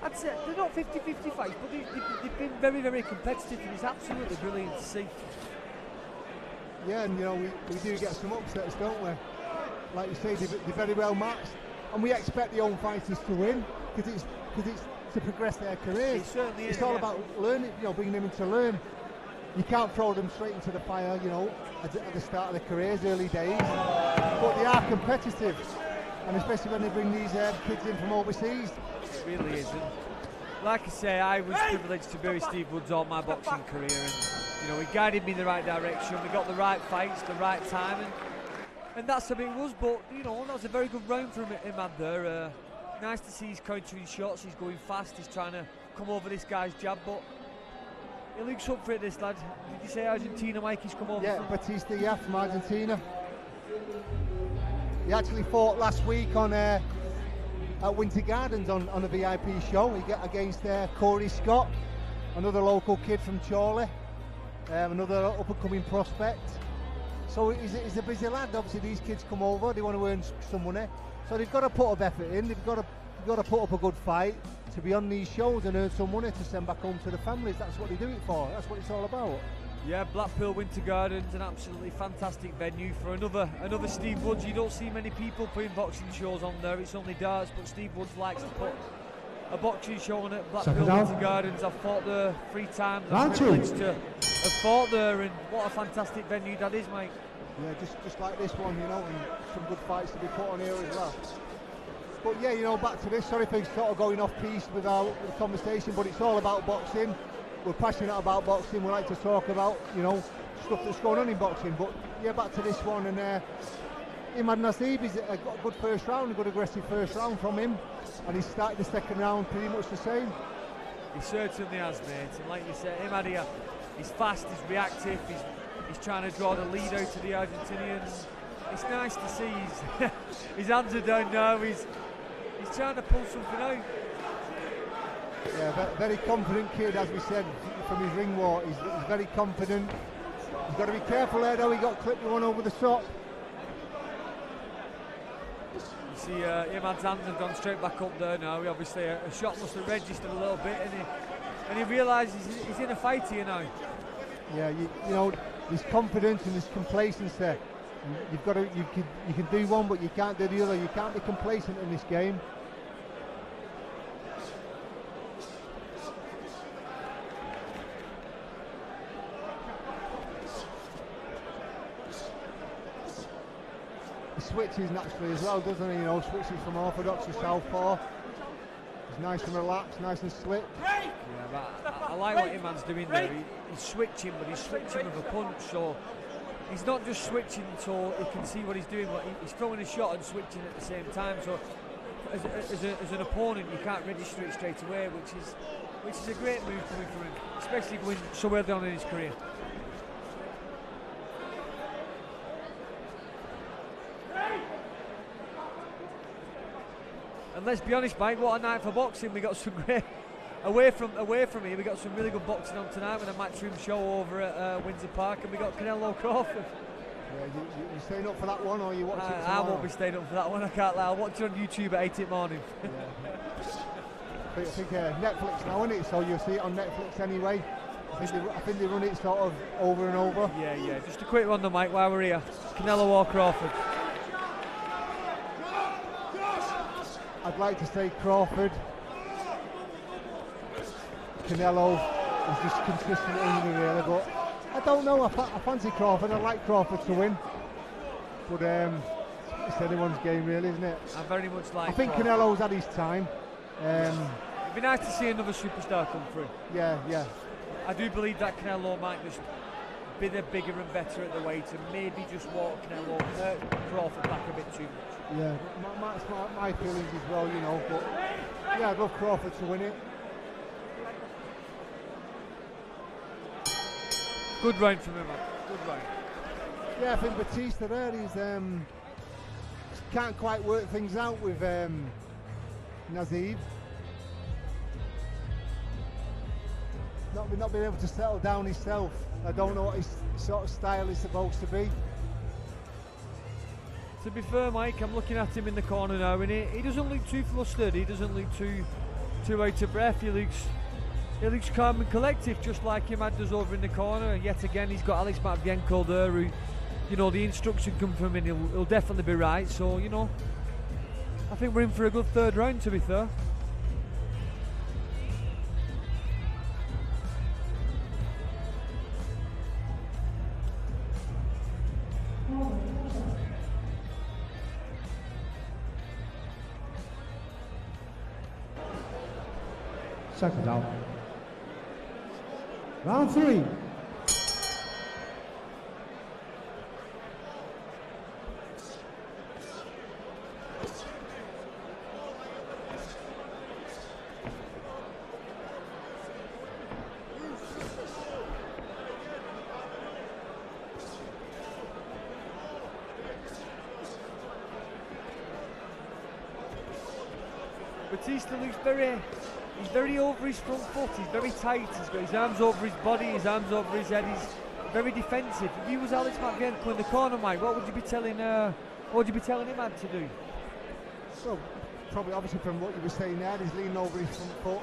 I'd say they're not 50-50 fights, but they've been very, very competitive, and it's absolutely brilliant to see. Yeah, and you know, we do get some upsets, don't we? Like you say, they're very well matched, and we expect the own fighters to win because it's to progress their careers. It certainly is. It's all about learning, you know, bringing them in to learn. You can't throw them straight into the fire, you know, at the start of their careers, early days. But they are competitive, and especially when they bring these kids in from overseas. It really isn't. Like I say, I was privileged to be with Steve Woods all my boxing career, and you know, he guided me in the right direction. We got the right fights, the right time, and that's how it was. But you know, that was a very good round from Imad there. Nice to see he's countering shots. He's going fast. He's trying to come over this guy's jab, but he looks up for it, this lad. Did you say Argentina, Mike? He's come over. Yeah, Batista, yeah, from Argentina. He actually fought last week on at Winter Gardens on a VIP show. He got against Corey Scott, another local kid from Chorley, another up-and-coming prospect. So he's a busy lad. Obviously, these kids come over, they want to earn some money, so they've got to put a effort in. They've got to put up a good fight to be on these shows and earn some money to send back home to the families. That's what they do it for. That's what it's all about. Yeah, Blackpool Winter Gardens, an absolutely fantastic venue for another Steve Woods. You don't see many people putting boxing shows on there. It's only darts, but Steve Woods likes to put a boxing show on at Blackpool Winter Gardens. I've fought there 3 times. I'm privileged to have fought there, and what a fantastic venue that is, Mike. Yeah, just like this one, you know, and some good fights to be put on here as well. But yeah, you know, back to this. Sorry for sort of going off piece with the conversation, but it's all about boxing. We're passionate about boxing. We like to talk about, you know, stuff that's going on in boxing. But yeah, back to this one, and Imad Nassie, he's got a good first round, a good aggressive first round from him, and he's started the second round pretty much the same. He certainly has, mate. And like you said, Imad here, he's fast, he's reactive, he's trying to draw the lead out to the Argentinians. It's nice to see his hands are down now. He's trying to pull something out. Yeah, very confident kid, as we said, from his ring walk. He's very confident. He's got to be careful there, though. He got clipped one over the top. You see Imad's hands have gone straight back up there now. He obviously a shot must have registered a little bit, and he realises he's in a fight here now. Yeah, you know, there's confidence and there's complacency there. You've got to, you can do one, but you can't do the other. You can't be complacent in this game. He switches naturally as well, doesn't he? You know, switches from orthodox to southpaw. He's nice and relaxed, nice and slick. Yeah, but I like what Iman's doing there. He's switching, but he's switching with a punch, so he's not just switching so he can see what he's doing, but he's throwing a shot and switching at the same time. So as an opponent, you can't register it straight away, which is a great move coming from him, especially going so well down in his career. And let's be honest, Mike, what a night for boxing. We got some great away from here. We got some really good boxing on tonight with a matchroom show over at Windsor Park, and we got Canelo Crawford. Yeah, you staying up for that one, or you watching it tomorrow? I won't be staying up for that one. I can't lie. I'll watch it on YouTube at 8 in the morning. Yeah. I think Netflix now, isn't it? So you'll see it on Netflix anyway. I think they run it sort of over and over. Yeah. Just a quick one, though, Mike, while we're here. Canelo or Crawford? I'd like to say Crawford. Canelo is just consistent only really, but I don't know. I fancy Crawford. I like Crawford to win, but it's anyone's game, really, isn't it? I very much like. I think Crawford. Canelo's had his time. It'd be nice to see another superstar come through. Yeah. I do believe that Canelo might just be the bigger and better at the weight, and maybe just walk Crawford back a bit too much. Yeah, that's my feelings as well, you know. But yeah, I'd love Crawford to win it. Good round from him, man. Good round. Yeah, I think Batista there, he's can't quite work things out with Nassie. Not being able to settle down himself. I don't know what his sort of style is supposed to be. To be fair, Mike, I'm looking at him in the corner now, and he doesn't look too flustered. He doesn't look too out of breath. He looks calm and collective, just like Imad does over in the corner. And yet again, he's got Alex Matvienko there, who, you know, the instruction come from him. He'll definitely be right. So, you know, I think we're in for a good third round, to be fair. Second out. Round 3. Batista looks he's very over his front foot, he's very tight, he's got his arms over his body, his arms over his head, he's very defensive. If you was Alex Matvienko in the corner, Mike, what would you be telling him to do? Well, probably obviously from what you were saying there, he's leaning over his front foot,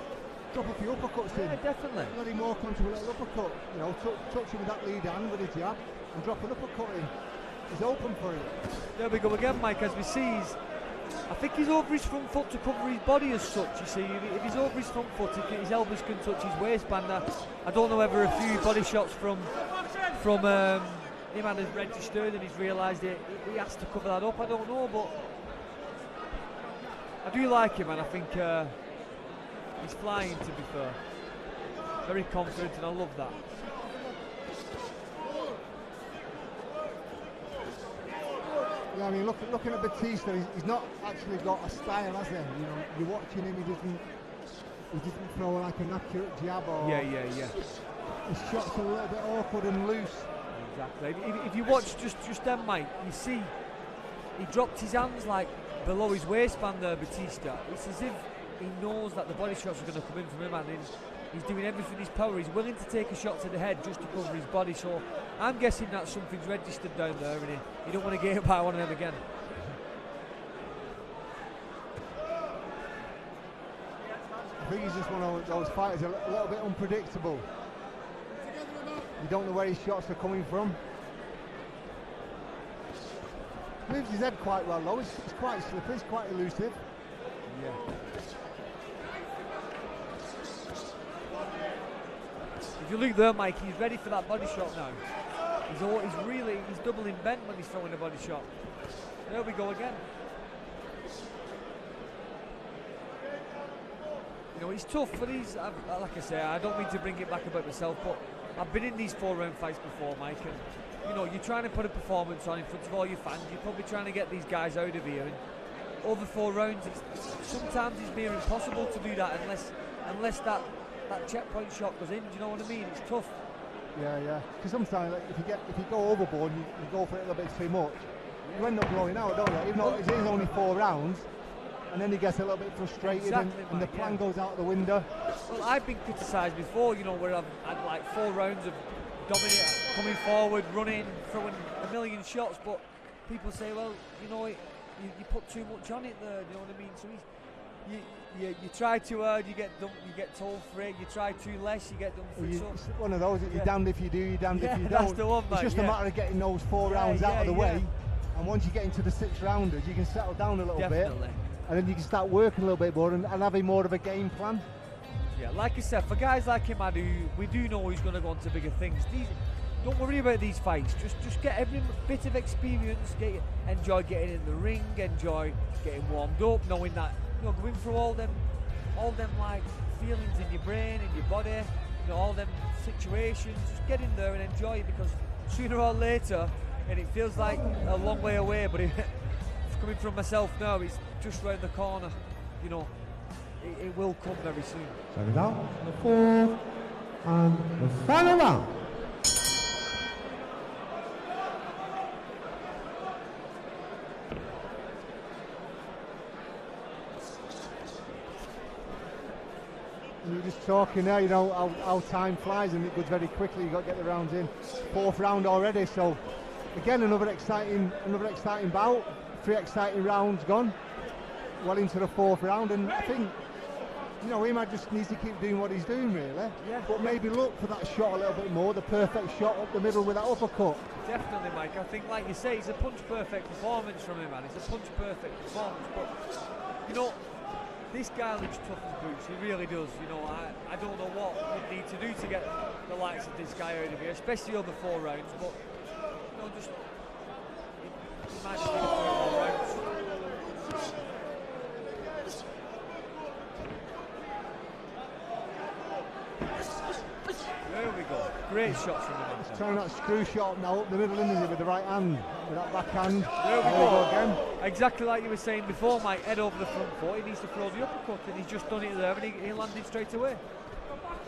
drop a few uppercuts in. Yeah, definitely. Let him more country with a little uppercut, you know, touch him with that lead hand with his jab and drop an uppercut in. He's open for it. There we go again, Mike, as we see I think he's over his front foot to cover his body as such, you see. If he's over his front foot, his elbows can touch his waistband. I don't know whether a few body shots from him has registered and he's realised he has to cover that up. I don't know, but I do like him, and I think he's flying, to be fair. Very confident, and I love that. Yeah, I mean, looking at Batista, he's not actually got a style, has he? You know, you're watching him, he doesn't throw like an accurate jab or... Yeah. His shots are a little bit awkward and loose. Exactly. If you watch just then, Mike, you see he dropped his hands like below his waistband there, Batista. It's as if he knows that the body shots are going to come in from him, and he's doing everything in his power. He's willing to take a shot to the head just to cover his body. So I'm guessing that something's registered down there, and he don't want to get hit by one of them again. think he's just one of those fighters a little bit unpredictable. You don't know where his shots are coming from. Moves his head quite well though, it's quite slippery, it's quite elusive. Yeah. If you look there, Mike, he's ready for that body shot now. He's doubling bent when he's throwing a body shot. There we go again. You know, it's tough for these, like I say, I don't mean to bring it back about myself, but I've been in these 4-round fights before, Mike, and you know, you're trying to put a performance on in front of all your fans, you're probably trying to get these guys out of here, and over 4 rounds, sometimes it's near impossible to do that unless that checkpoint shot goes in, do you know what I mean? It's tough. Yeah. Because sometimes like, if you go overboard and you go for it a little bit too much, you end up blowing out, don't you? Even though it is only 4 rounds, and then he gets a little bit frustrated, and the plan goes out the window. Well, I've been criticised before, you know, where I've had like 4 rounds of dominating, coming forward, running, throwing a million shots, but people say, well, you know, you put too much on it there, you know what I mean? So you try too hard, you get told for it. You try too less, you get done for it. It's one of those, you're damned if you do, you're damned if you don't. That's the one, it's just a matter of getting those 4 rounds out of the way, and once you get into the 6 rounders, you can settle down a little bit, and then you can start working a little bit more and having more of a game plan. Yeah, like I said, for guys like him, we do know he's going to go on to bigger things. Don't worry about these fights. Just get every bit of experience. Enjoy getting in the ring. Enjoy getting warmed up, knowing that going through all them like feelings in your brain, in your body, all them situations. Just get in there and enjoy it, because sooner or later, and it feels like a long way away, but coming from myself now, it's just round the corner. It will come very soon. So now the 4th and the final round. You're just talking there, how time flies and it goes very quickly. You've got to get the rounds in. 4th round already, so again another exciting bout. 3 exciting rounds gone, well into the 4th round, and I think he might just needs to keep doing what he's doing really. Yeah. But maybe look for that shot a little bit more, the perfect shot up the middle with that uppercut. Definitely, Mike. I think, like you say, it's a punch perfect performance from him, man. It's a punch perfect performance, but this guy looks tough as boots, he really does. I don't know what we'd need to do to get the likes of this guy out of here, especially over 4 rounds, but just it might just be 4 more rounds. There we go. Great shots from him. He's trying that screw shot now up the middle, isn't he, with the right hand, with that backhand. There we go again. Exactly like you were saying before, Mike, head over the front foot, he needs to throw the uppercut, and he's just done it there, and he landed straight away.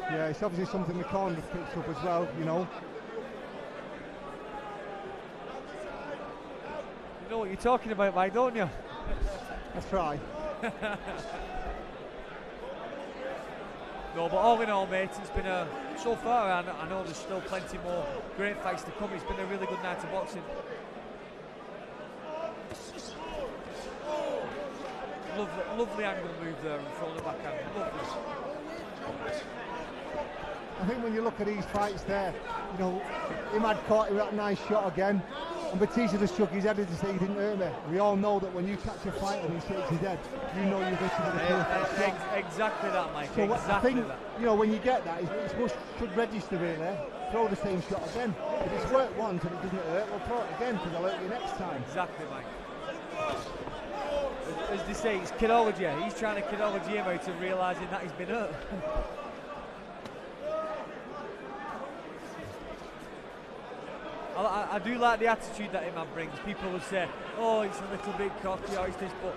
Yeah, it's obviously something the corner picks up as well, You know what you're talking about, Mike, don't you? That's right. No, but all in all, mate, it's been so far, I know there's still plenty more great fights to come. It's been a really good night of boxing. Lovely angle move there and throwing the backhand. Lovely. I think when you look at these fights there, him had caught him with that nice shot again, and Batista just shook his head to say he didn't hurt me. We all know that when you catch a fight and he shakes his head, you know you've hit him with a perfect shot. Exactly that, Mike. So exactly I think, that. when you get that, it should register really. Throw the same shot again. If it's worked once and it doesn't hurt, we'll throw it again because I'll hurt you next time. Exactly, Mike. As they say, it's kidology. He's trying to kidology him out of realising that he's been hurt. I do like the attitude that Imam brings. People will say, oh, it's a little bit cocky, or it's this, but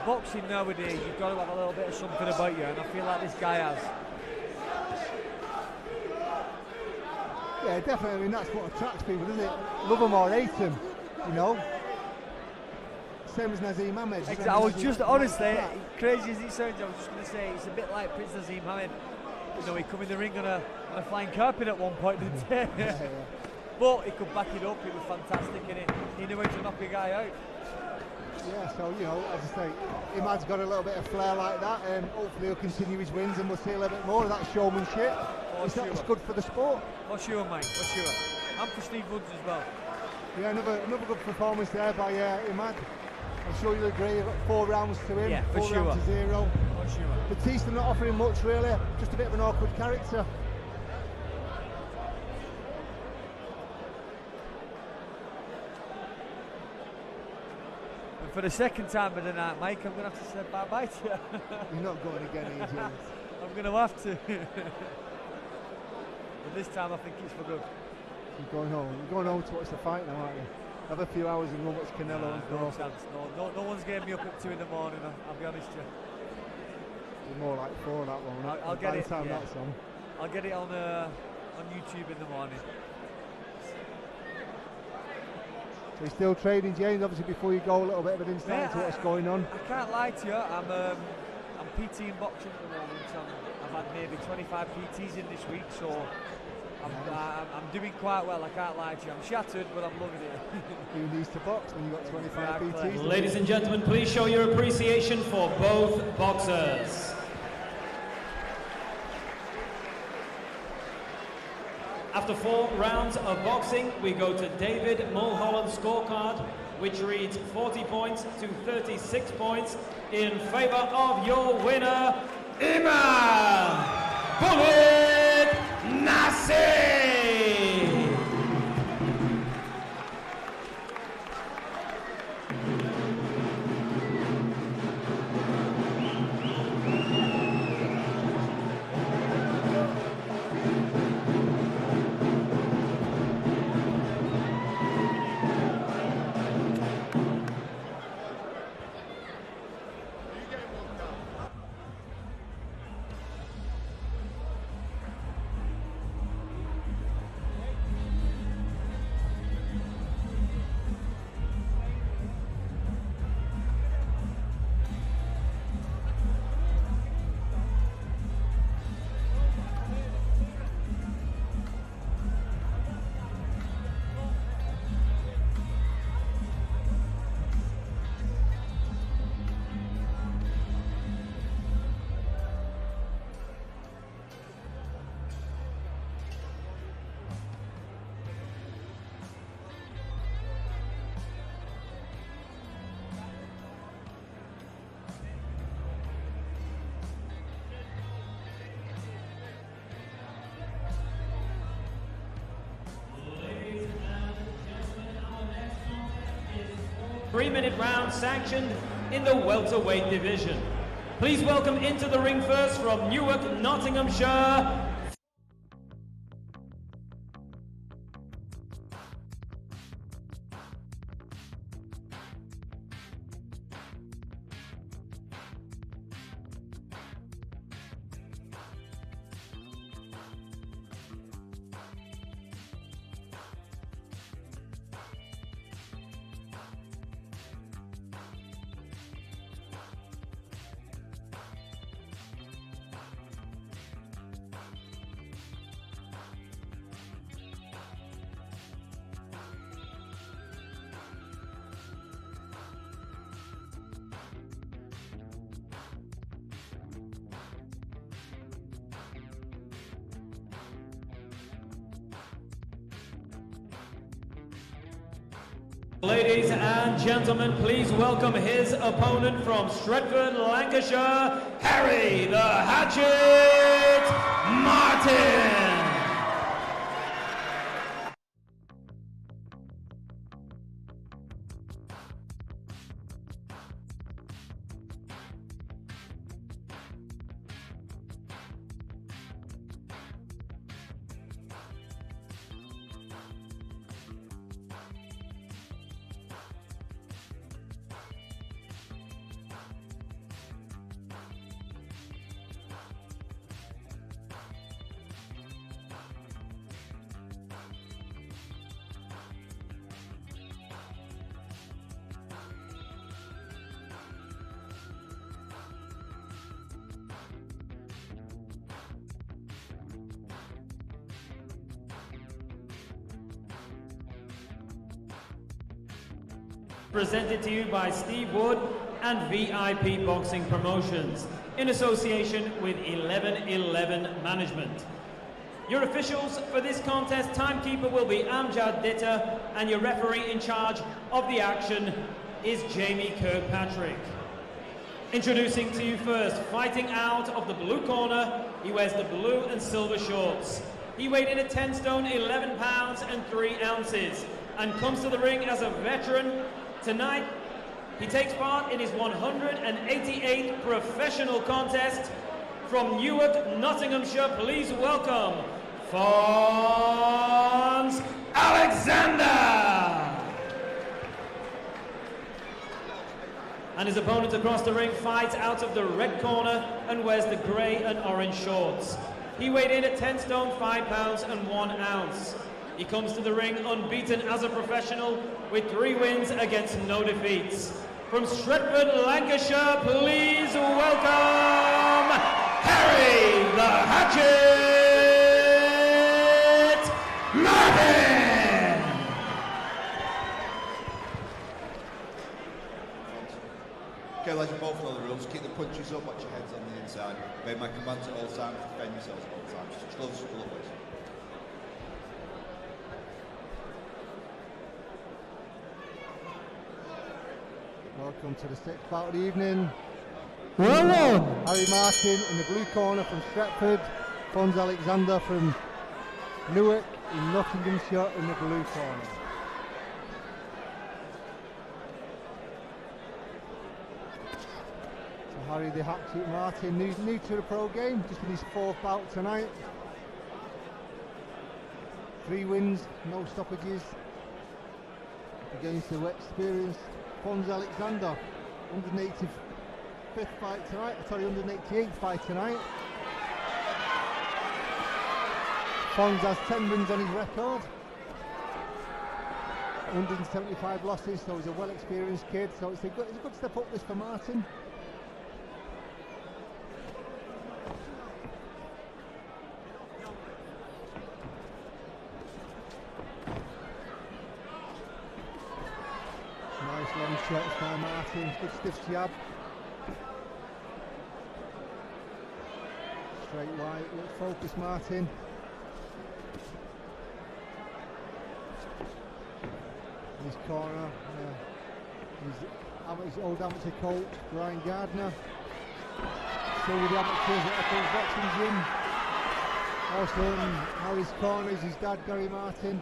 boxing nowadays, you've got to have a little bit of something about you, and I feel like this guy has. Yeah, definitely. I mean, that's what attracts people, isn't it? Love him or hate him, Same as Naseem Hamed. Exactly. I was just, honestly, crazy as it sounds, I was just going to say, it's a bit like Prince Naseem Hamed. He come in the ring on a flying carpet at one point, didn't he? Yeah. But he could back it up, it was fantastic, and he knew how to knock a guy out. Yeah, so, you know, as I say, Imad's got a little bit of flair like that, and hopefully he'll continue his wins and we'll see a little bit more of that showmanship. It's good for the sport. For sure, mate, for sure. And for Steve Woods as well. Yeah, another good performance there by Imad. I'm sure you'll agree, 4 rounds to him, yeah, 4 rounds to 0. For sure. Batista not offering much really, just a bit of an awkward character. For the second time of the night, Mike, I'm going to have to say bye-bye to you. You're not going again, are you, James? I'm going to have to. But this time I think it's for good. You're going home. You're going home to watch the fight now, aren't you? Have a few hours and go watch Canelo and no chance. No one's getting me up at 2 in the morning, I'll be honest with you. It's more like 4 that one. I'll get it. Time that's on. I'll get it on YouTube in the morning. So you're still training, James, obviously before you go, a little bit of an insight into what's going on. I can't lie to you, I'm PTing boxing at the moment. I've had maybe 25 PTs in this week, so I'm doing quite well, I can't lie to you. I'm shattered, but I'm loving it. Who needs to box when you've got 25 PTs? Ladies and gentlemen, please show your appreciation for both boxers. After 4 rounds of boxing, we go to David Mulholland's scorecard, which reads 40 points to 36 points in favor of your winner, Imad Bullet Nassie! Three-minute round sanctioned in the welterweight division. Please welcome into the ring first from Newark, Nottinghamshire, Ladies and gentlemen, please welcome his opponent from Stretford, Lancashire, Harry the Hatchet Martin. presented to you by Steve Wood and VIP Boxing Promotions, in association with 1111 Management. Your officials for this contest, timekeeper will be Amjad Ditta, and your referee in charge of the action is Jamie Kirkpatrick. Introducing to you first, fighting out of the blue corner, he wears the blue and silver shorts. He weighed in at 10 stone, 11 pounds and 3 ounces, and comes to the ring as a veteran. Tonight, he takes part in his 188th professional contest. From Newark, Nottinghamshire, please welcome Fons Alexander! And his opponent across the ring fights out of the red corner and wears the grey and orange shorts. He weighed in at 10 stone, 5 pounds and 1 ounce. He comes to the ring unbeaten as a professional with 3 wins against no defeats. From Stretford, Lancashire, please welcome Harry the Hatchet Marron! Okay, lads, you both know the rules. Keep the punches up, watch your heads on the inside. Obey my commands at all times, defend yourselves at all times. Just close to the boys. Welcome to the 6th bout of the evening. Well on. Harry Martin in the blue corner from Stretford. Fons Alexander from Newark in Nottinghamshire in the blue corner. So Harry the Hatchet Martin, new to the pro game, just in his 4th bout tonight. 3 wins, no stoppages against the experienced Fons Alexander. 185th fight tonight, 188th fight tonight. Fons has 10 wins on his record, 175 losses, so he's a well-experienced kid, so it's a good step up this for Martin. Nice long shots by Martin, good stiff jab. Straight right, look focused Martin. In his corner, his old amateur coach, Brian Gardner. Still with the amateurs at Eccles Boxing Gym. Also in Harry's corner is his dad, Gary Martin.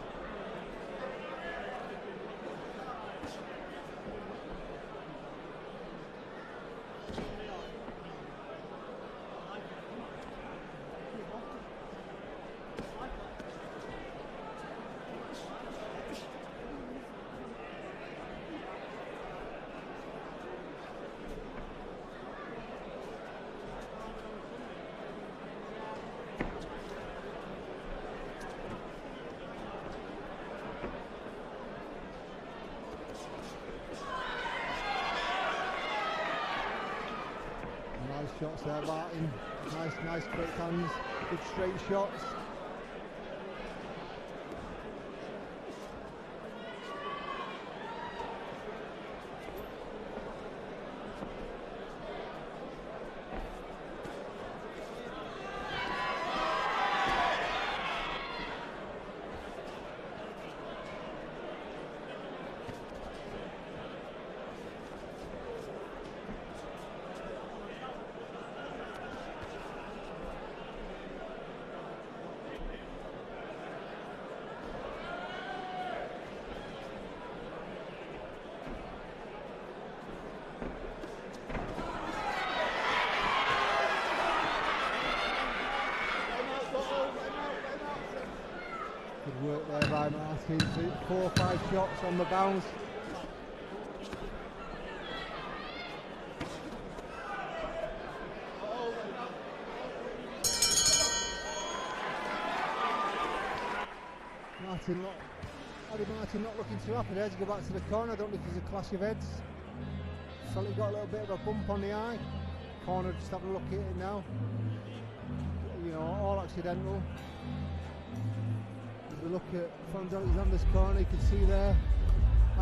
Shots there, Martin. Nice quick hands, good straight shots. Good work there by Martin, 4 or 5 shots on the bounce. Martin not looking too happy there to go back to the corner. I don't know if there's a clash of heads. Felt he got a little bit of a bump on the eye. Corner just having a look at it now. You know, all accidental. If we look at Fons Alexander's corner, you can see there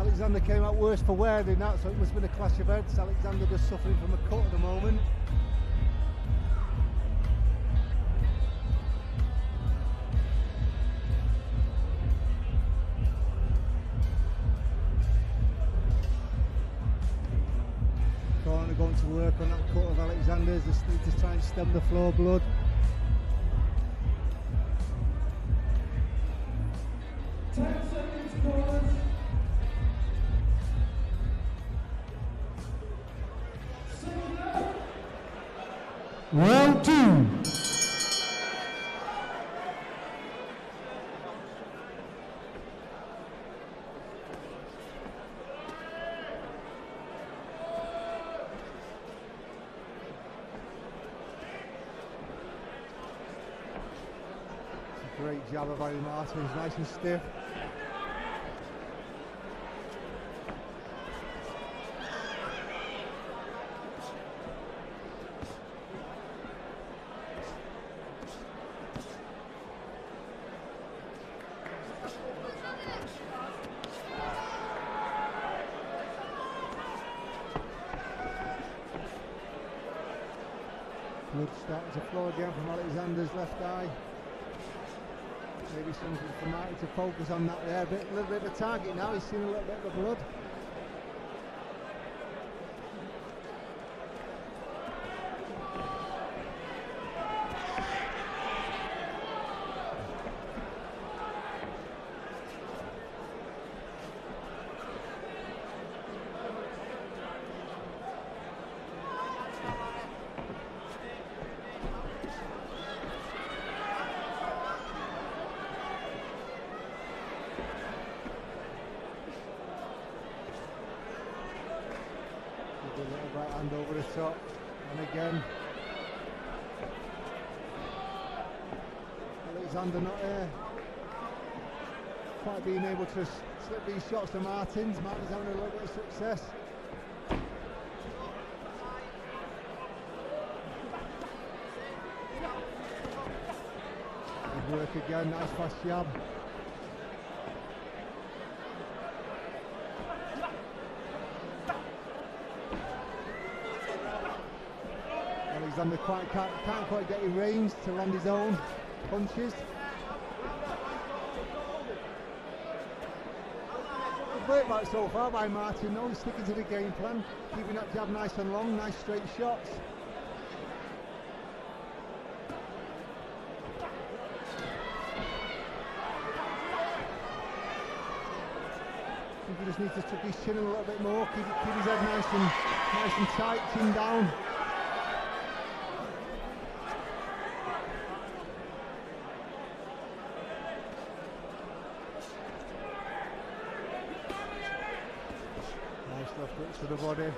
Alexander came out worse for wear in that, so it must have been a clash of heads. Alexander just suffering from a cut at the moment. Corner going to work on that cut of Alexander's, just need to try and stem the flow of blood. Round 2. Great jab of Harry Martin, he's nice and stiff. Blood starting to flow again from Alexander's left eye. Maybe something for Marty to focus on that there. A little bit of a target now, he's seen a little bit of the blood. Right hand over the top, and again Alexander not quite being able to slip these shots to Martin's. Martin's having a little bit of success. Good work again, nice fast jab. Alexander can't quite get in range to land his own punches. Good work back so far by Martin though, he's sticking to the game plan, keeping that jab nice and long, nice straight shots. I think he just needs to tuck his chin in a little bit more, keep his head nice and tight, chin down. Left hook to the body.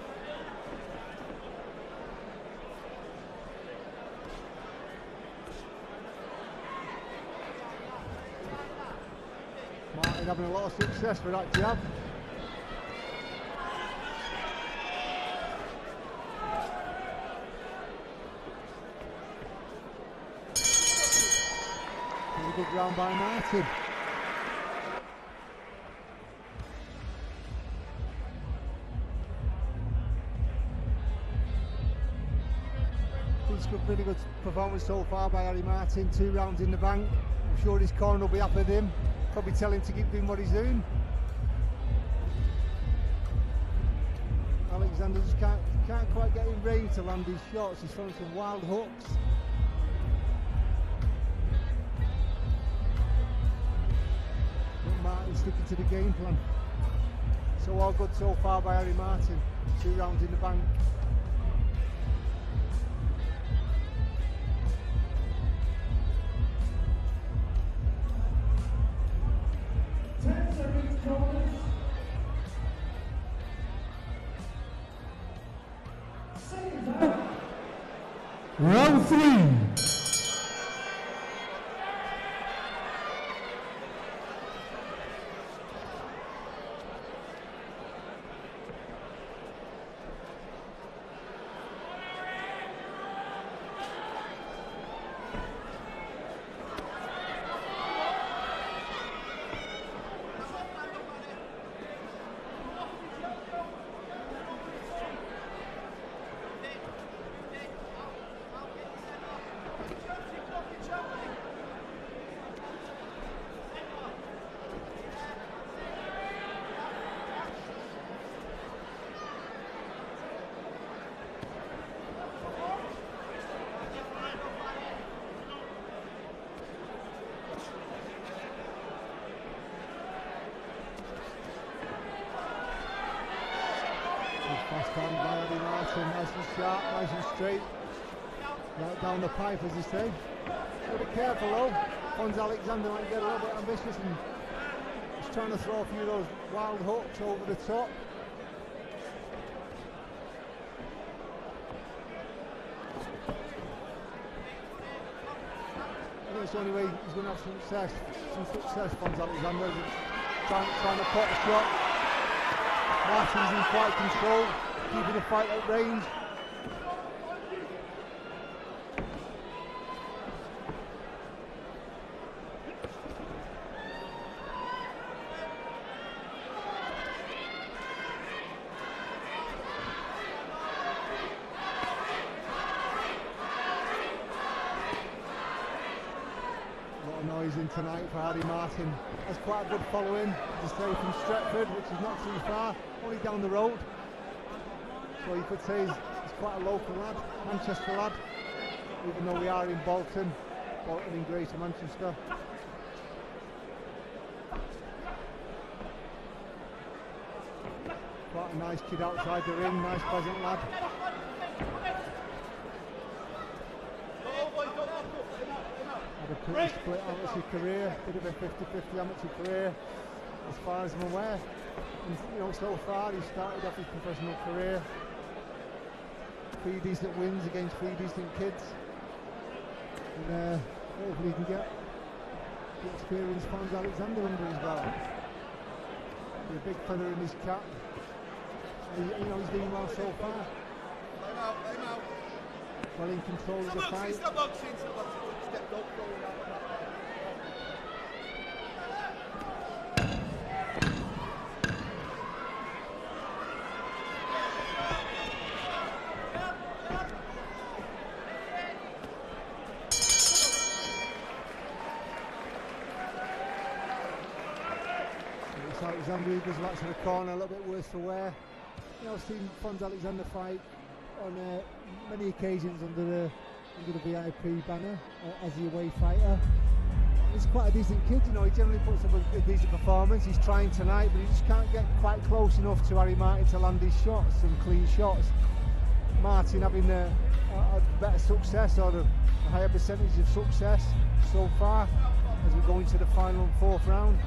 Martin having a lot of success with that jab. Really good round by Martin. Really good performance so far by Harry Martin, 2 rounds in the bank. I'm sure his corner will be happy with him, probably tell him to keep doing what he's doing. Alexander just can't quite get in range to land his shots, he's throwing some wild hooks. But Martin's sticking to the game plan. So all good so far by Harry Martin, 2 rounds in the bank. Round 3. Marron, nice and sharp, nice and straight. Right down the pipe, as you say. So be careful though. Fons Alexander might get a little bit ambitious and just trying to throw a few of those wild hooks over the top. I think it's the only way he's going to have some success, Fons Alexander, is trying to pot a shot. Martin's in quite control, keeping the fight at range. In tonight for Harvey Martin. Has quite a good following, as I say, from Stretford, which is not too far, only down the road. So you could say he's quite a local lad, Manchester lad, even though we are in Bolton in Greater Manchester. Quite a nice kid outside the ring, nice pleasant lad. Had a pretty split amateur career, bit of a 50-50 amateur career, as far as I'm aware. And you know, so far he started off his professional career, 3 decent wins against 3 decent kids, and hopefully he can get the experienced Fons Alexander under his belt. Be a big feather in his cap. And you know, he's doing well so far. Well in control of the fight. Alexander goes back to the corner, a little bit worse for wear. You know, I've seen Fons Alexander fight on many occasions under the VIP banner as the away fighter. He's quite a decent kid, you know, he generally puts up a decent performance. He's trying tonight, but he just can't get quite close enough to Harry Martin to land his shots, some clean shots. Martin having a better success, or a higher percentage of success so far as we go into the final and 4th round.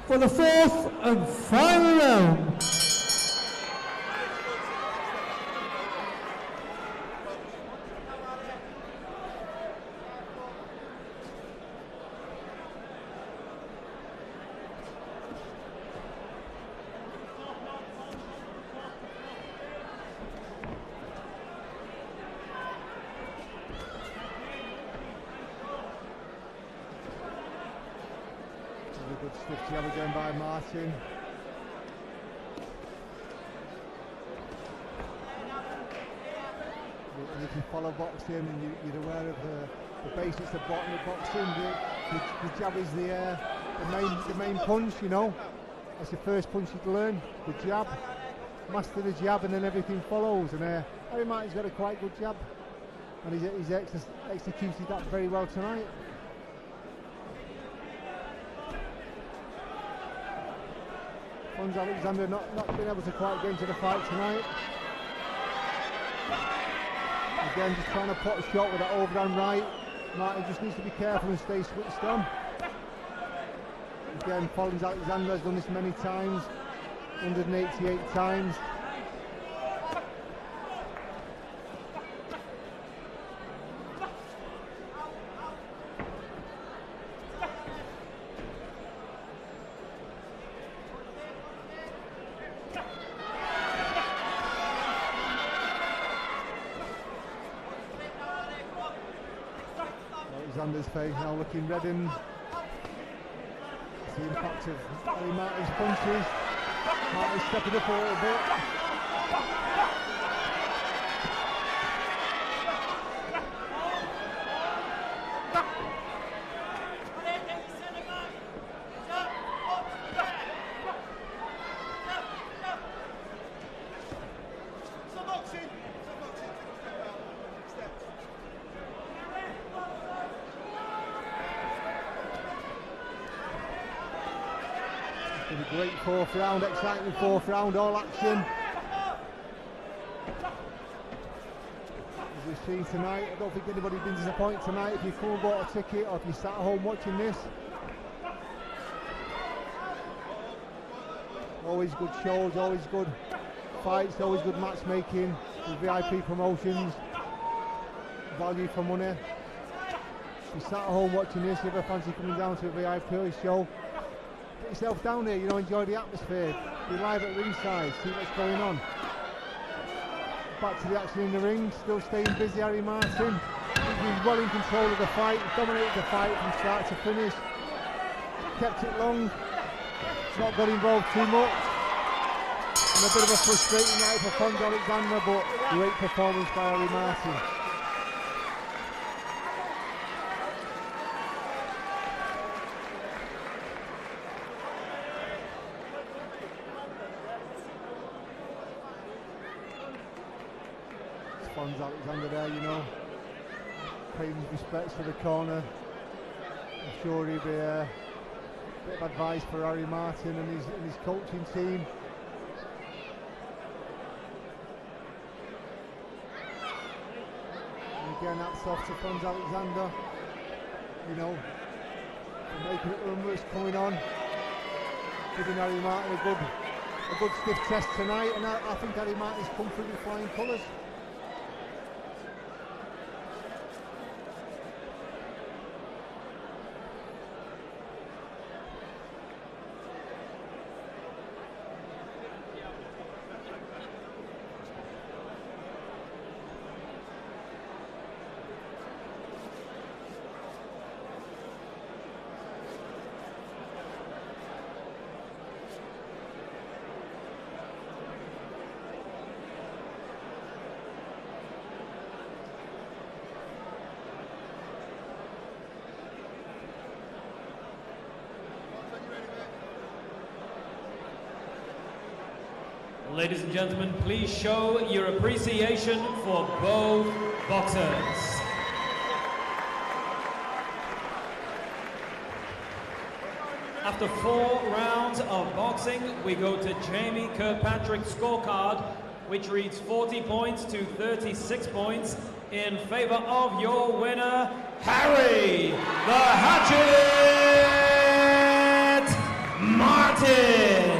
For the 4th and final round. Good stiff jab again by Martin. And if you follow boxing and you're aware of the basics of boxing, the jab is the main punch, you know. That's the first punch you learn, the jab. Master the jab and then everything follows. And Harry Martin's got a quite good jab, and he's executed that very well tonight. Fons Alexander not been able to quite get into the fight tonight. Again, just trying to put a shot with that overhand right. Martin just needs to be careful and stay switched on. Again, Fons Alexander has done this many times, 188 times. Alexander's face now looking reddened. See the impact of Harry Martin's punches. Martin stepping up a little bit. It's a great fourth round, exciting fourth round, all action. As we've seen tonight, I don't think anybody's been disappointed tonight. If you come and bought a ticket or if you sat at home watching this. Always good shows, always good fights, always good matchmaking with VIP promotions, value for money. If you sat at home watching this, if you ever fancy coming down to a VIP show, get yourself down here, you know, enjoy the atmosphere, be live at ringside, see what's going on. Back to the action in the ring, still staying busy, Harry Martin. He's been well in control of the fight, dominated the fight from start to finish, kept it long. Not got involved too much. And a bit of a frustrating night for Fons Alexander, but great performance by Harry Martin. It's Fons Alexander there, you know, paying his respects to the corner. I'm sure he'll be bit of advice for Harry Martin and his coaching team. And again, hats off to Fons Alexander, you know, for making it rumors coming on, giving Harry Martin a good stiff test tonight, and I think Harry Martin's come through with flying colours. Ladies and gentlemen, please show your appreciation for both boxers. After 4 rounds of boxing, we go to Jamie Kirkpatrick's scorecard, which reads 40 points to 36 points in favor of your winner, Harry the Hatchet Martin.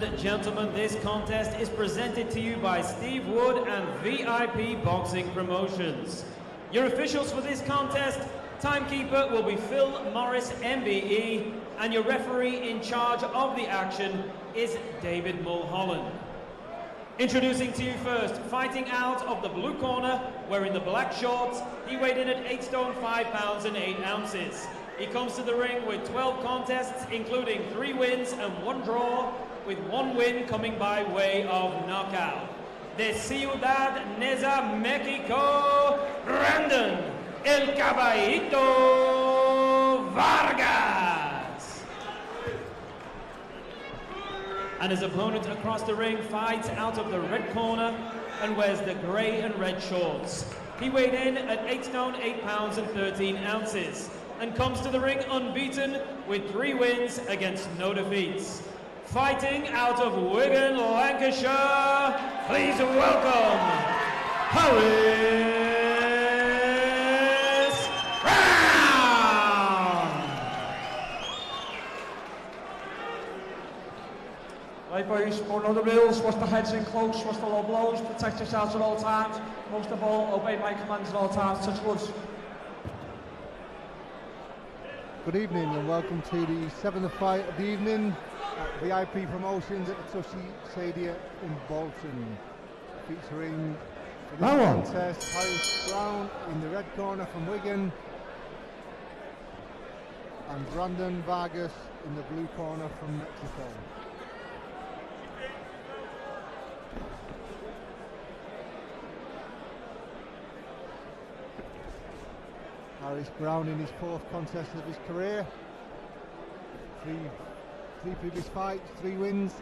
Gentlemen, this contest is presented to you by Steve Wood and VIP Boxing Promotions. Your officials for this contest, timekeeper will be Phil Morris, MBE, and your referee in charge of the action is David Mulholland. Introducing to you first, fighting out of the blue corner, wearing the black shorts, he weighed in at 8 stone 5 pounds and 8 ounces. He comes to the ring with 12 contests, including 3 wins and 1 draw, with 1 win coming by way of knockout. De Ciudad Neza, Mexico, Brandon El Caballito Vargas. And his opponent across the ring fights out of the red corner and wears the grey and red shorts. He weighed in at 8 stone 8 pounds and 13 ounces and comes to the ring unbeaten with 3 wins against no defeats. Fighting out of Wigan, Lancashire, please welcome Harris Brown! Right boys, go know the rules. Watch the heads in close, watch the low blows, protect yourselves at all times. Most of all, obey my commands at all times. Touch gloves. Good evening and welcome to the 7th fight of the evening at VIP Promotions at the Tushy Stadium in Bolton. Featuring for this contest Harris Brown in the red corner from Wigan and Brandon Vargas in the blue corner from Mexico. Harris Brown in his 4th contest of his career. Three previous fights, 3 wins.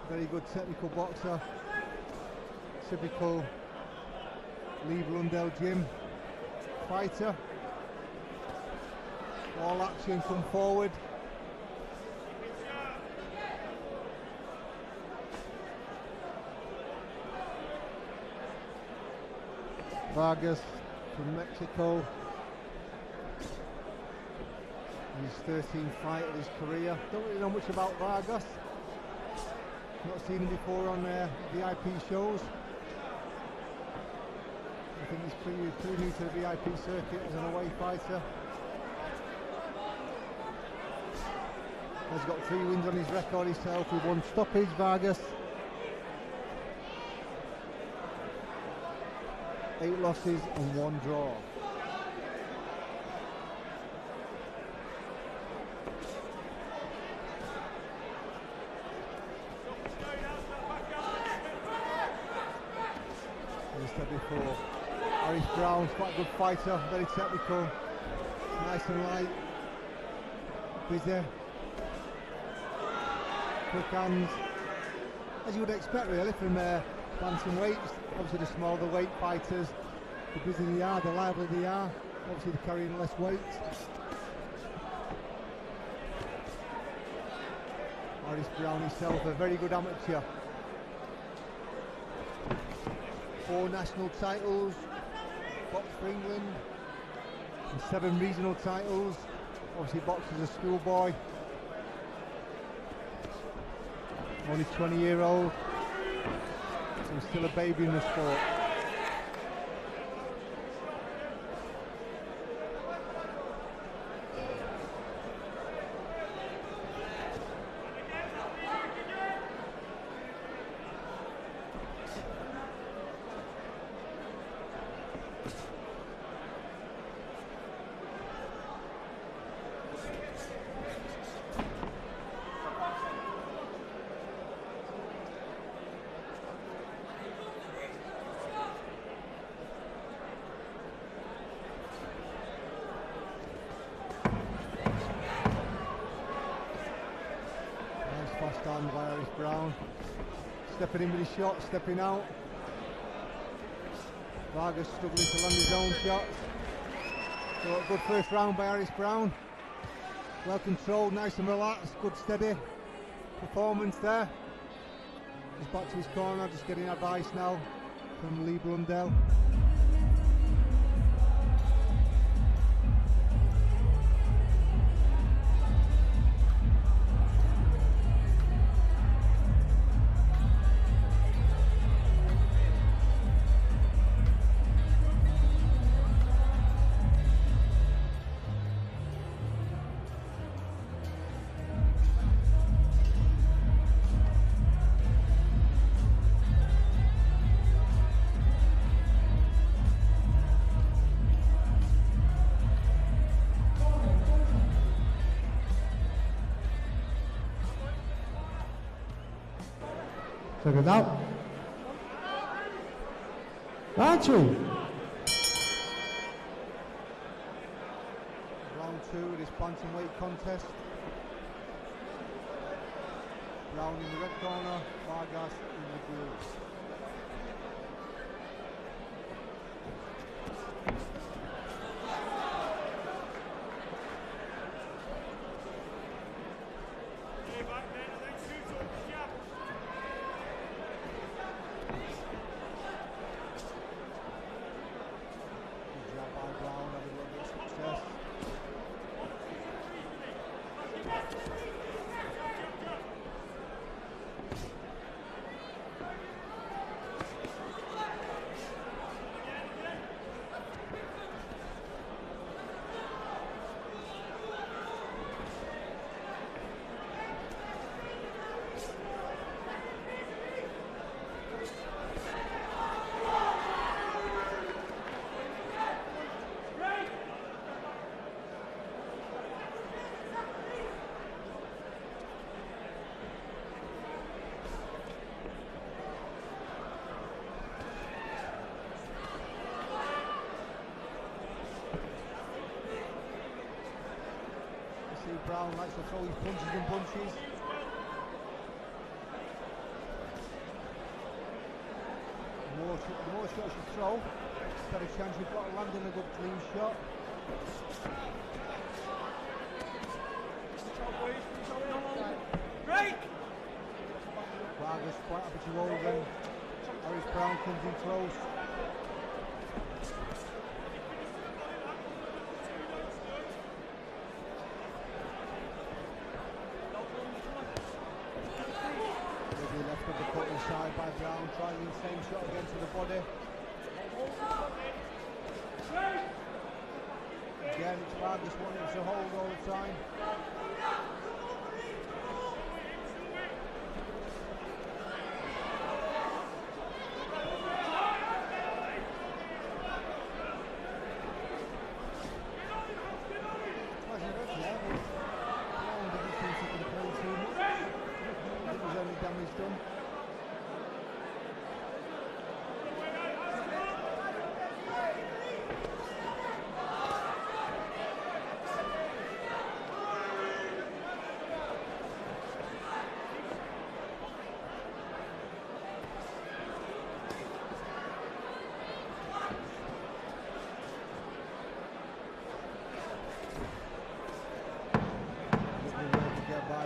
Very good technical boxer. Typical Lee Blundell gym fighter. All action, come forward. Vargas from Mexico. His 13th fight of his career. Don't really know much about Vargas. Not seen him before on VIP shows. I think he's pretty new to the VIP circuit as an away fighter. Has got 3 wins on his record himself with 1 stoppage, Vargas. 8 losses and 1 draw. As I said before, Harris Brown's quite a good fighter, very technical, nice and light, busy, quick hands, as you would expect really from bantamweights. Obviously the smaller the weight fighters, the busier they are, the livelier they are, obviously they're carrying less weight. Harris Brown himself, a very good amateur. 4 national titles, boxed for England, and 7 regional titles. Obviously boxed as a schoolboy. Only 20-year-old. So he's still a baby in the sport. Stand by Harris Brown, stepping in with his shot, stepping out. Vargas struggling to land his own shot. So a good first round by Harris Brown. Well controlled, nice and relaxed, good steady performance there. He's back to his corner, just getting advice now from Lee Blundell. Check it out. Round 2. Round 2 of this bantamweight contest. Brown in the red corner, Vargas in the blue. Brown likes to throw his punches and bunches. The more shots you throw, the better chance you've got of landing a good clean shot. Break! Vargas quite happy to roll then. Harris Brown comes in close. Side by Brown, trying the same shot again to the body. Again, it's Vargas wanting to hold all the time. Brown didn't seem to complain too much. I think there's only damage done.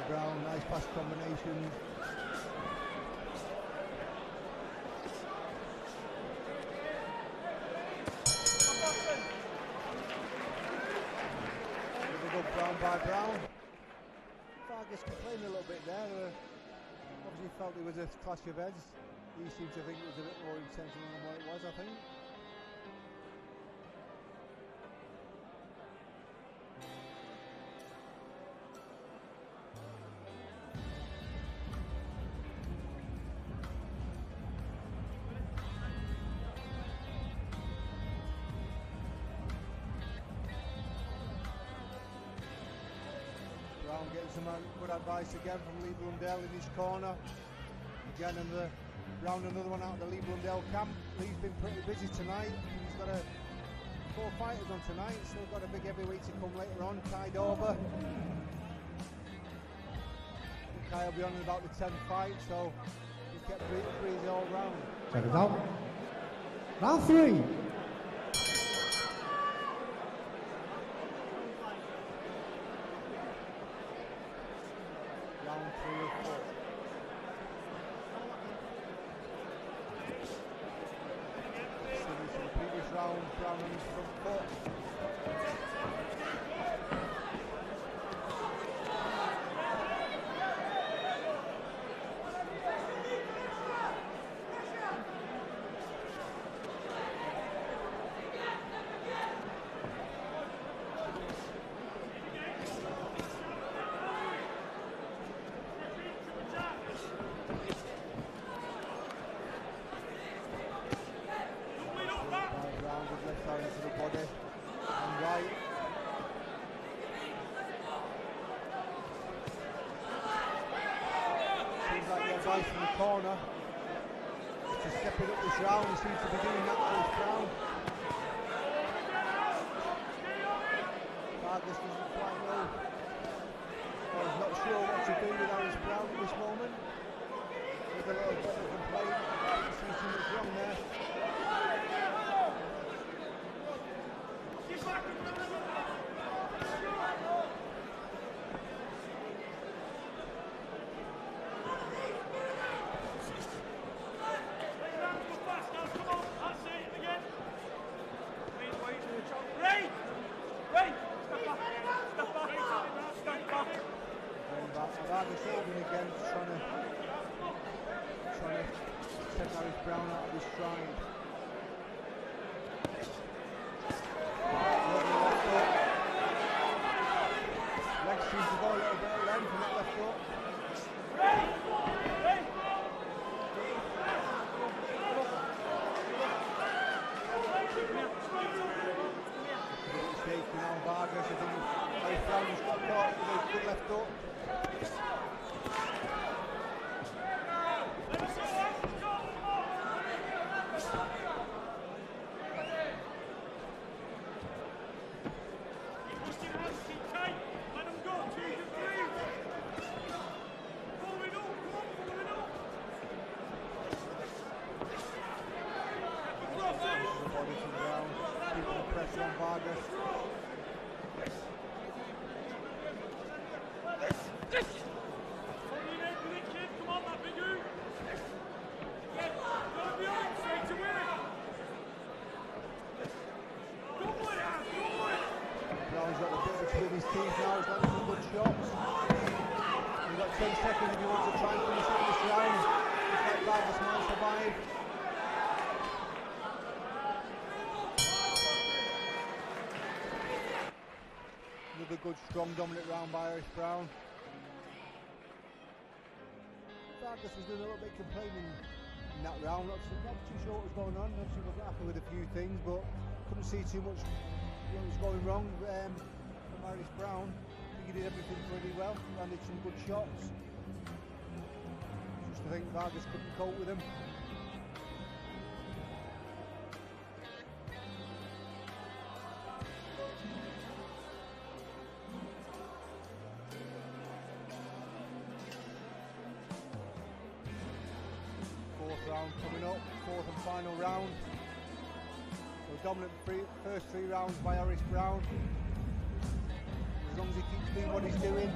Brown, nice pass combination. Really good Brown by Brown. Vargas complained a little bit there. Obviously felt it was a clash of heads. He seemed to think it was a bit more intentional than what it was, I think. Getting some good advice again from Lee Blundell in his corner. Again, round another one out of the Lee Blundell camp. Lee's been pretty busy tonight. He's got 4 fighters on tonight. Still got a big heavyweight to come later on, tied over. Kai will be on in about the 10th fight, so he's kept breezy all round. Check it out. Round 3. Brown on his front foot. Into the body and right. Seems like the advice from the corner to step it up this round. He seems to be doing that with his Brown. Vargas doesn't quite know. Or he's not sure what to do with Harris Brown at this moment. With a little bit of complaint. He sees too much wrong there. Vargas holding again, trying to take Harris Brown out of his stride. Legs seems to go a little bit of length in that left foot. Shaking on Vargas, I think Harris Brown just got caught with a good left hook. Pressure on Vargas. Brown's got a bit between his teeth now, he's got some good shots. He's got 10 seconds if he wants to try and finish up this round. Looks like Vargas might survive. Another good, strong, dominant round by Harris Brown. Vargas was doing a little bit complaining in that round. Not too sure what was going on. Obviously wasn't happy with a few things, but couldn't see too much what was going wrong from Harris Brown. I think he did everything pretty well. Landed some good shots. Just I think Vargas couldn't cope with him. Round coming up, fourth and final round. So dominant first three rounds by Harris Brown. As long as he keeps doing what he's doing.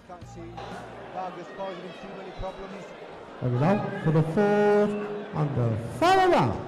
Can't see Vargas causing him too many problems. And now for the fourth and the final round.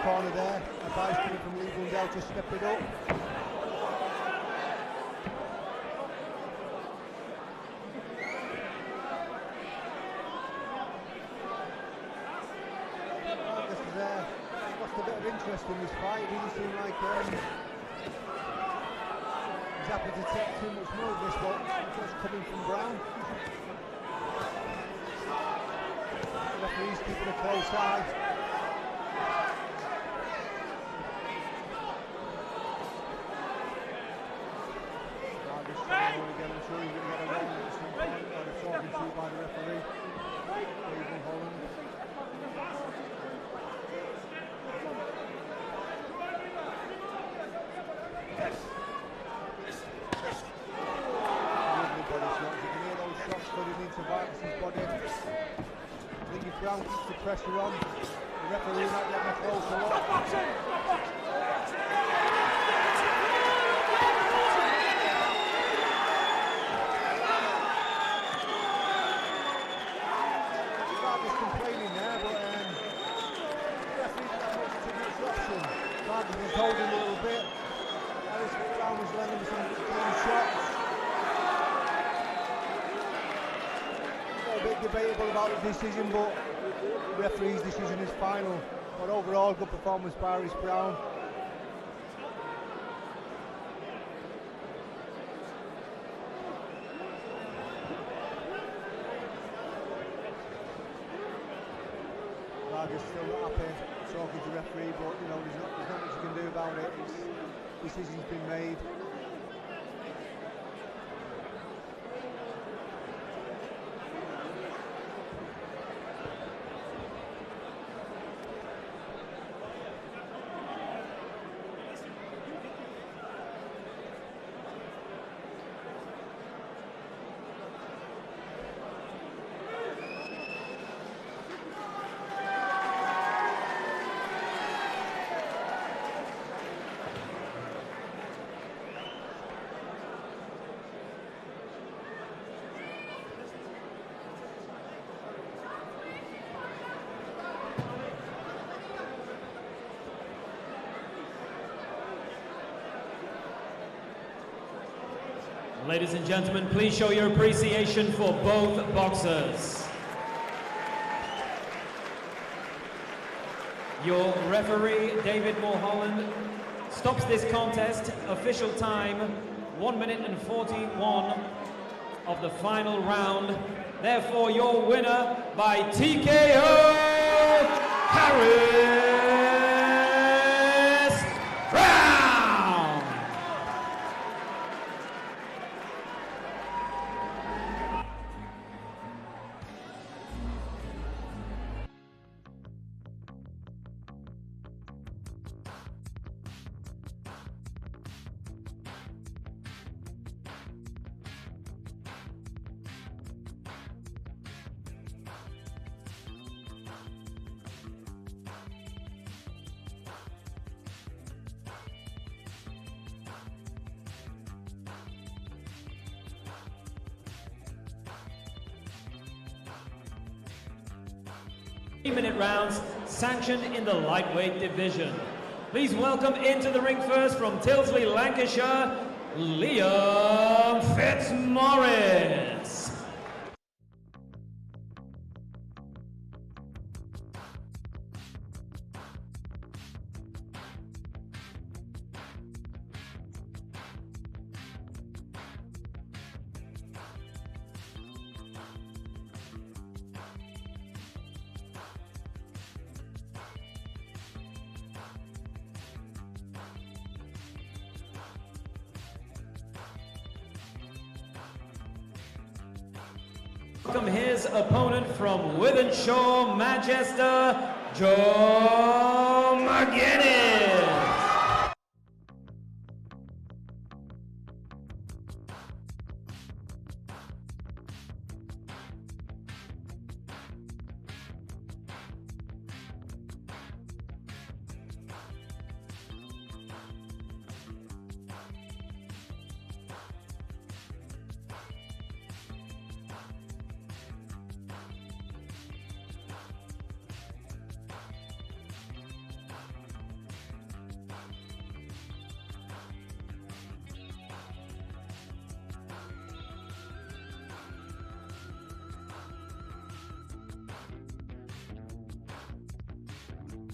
Corner there, advice coming from Iddon to step it up. Vargas is there, lost a bit of interest in this fight. It doesn't seem like he's happy to take too much more of this one, just coming from Brown. The referee's keeping a close eye. Again, I'm sure he's going to get a round at some point, or a talking to by the referee. David Holland. Lovely body shots. You can hear those shots flooding into Vargas' body. I think if Brown keeps the pressure on, the referee might get a closer look. Complaining there, but referee didn't have much to Vargas was holding a little bit. Brown was letting him some clean shots. A bit debatable about the decision, but the referee's decision is final. But overall, good performance by Irish Brown. Vargas still not happy talking to the referee, but you know there's not much you can do about it. Decision's been made. Ladies and gentlemen, please show your appreciation for both boxers. Your referee, David Mulholland, stops this contest. Official time, 1 minute and 41 of the final round. Therefore, your winner by TKO, Harvey. Minute rounds sanctioned in the lightweight division. Please welcome into the ring first from Tilsley, Lancashire, Liam Fitzmaurice. Welcome his opponent from Wythenshawe, Manchester, Joe McInness.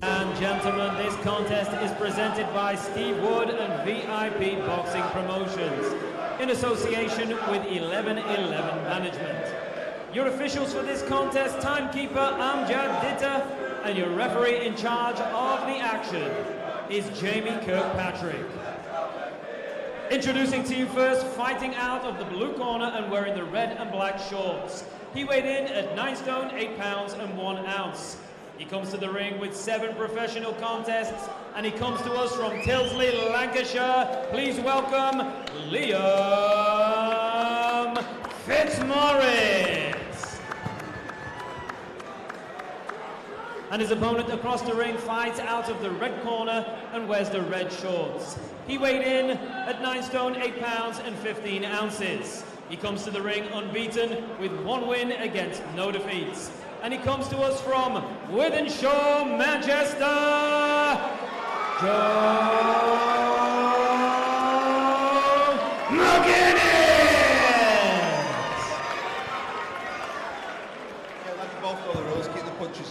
And gentlemen, this contest is presented by Steve Wood and VIP Boxing Promotions in association with 1111 Management. Your officials for this contest, timekeeper Amjad Ditta, and your referee in charge of the action is Jamie Kirkpatrick. Introducing to you first, fighting out of the blue corner and wearing the red and black shorts. He weighed in at 9 stone, 8 pounds and 1 ounce. He comes to the ring with 7 professional contests, and he comes to us from Tilsley, Lancashire. Please welcome Liam Fitzmaurice. And his opponent across the ring fights out of the red corner and wears the red shorts. He weighed in at 9 stone, 8 pounds and 15 ounces. He comes to the ring unbeaten with 1 win against no defeats. And he comes to us from Wythenshawe, Manchester, Punches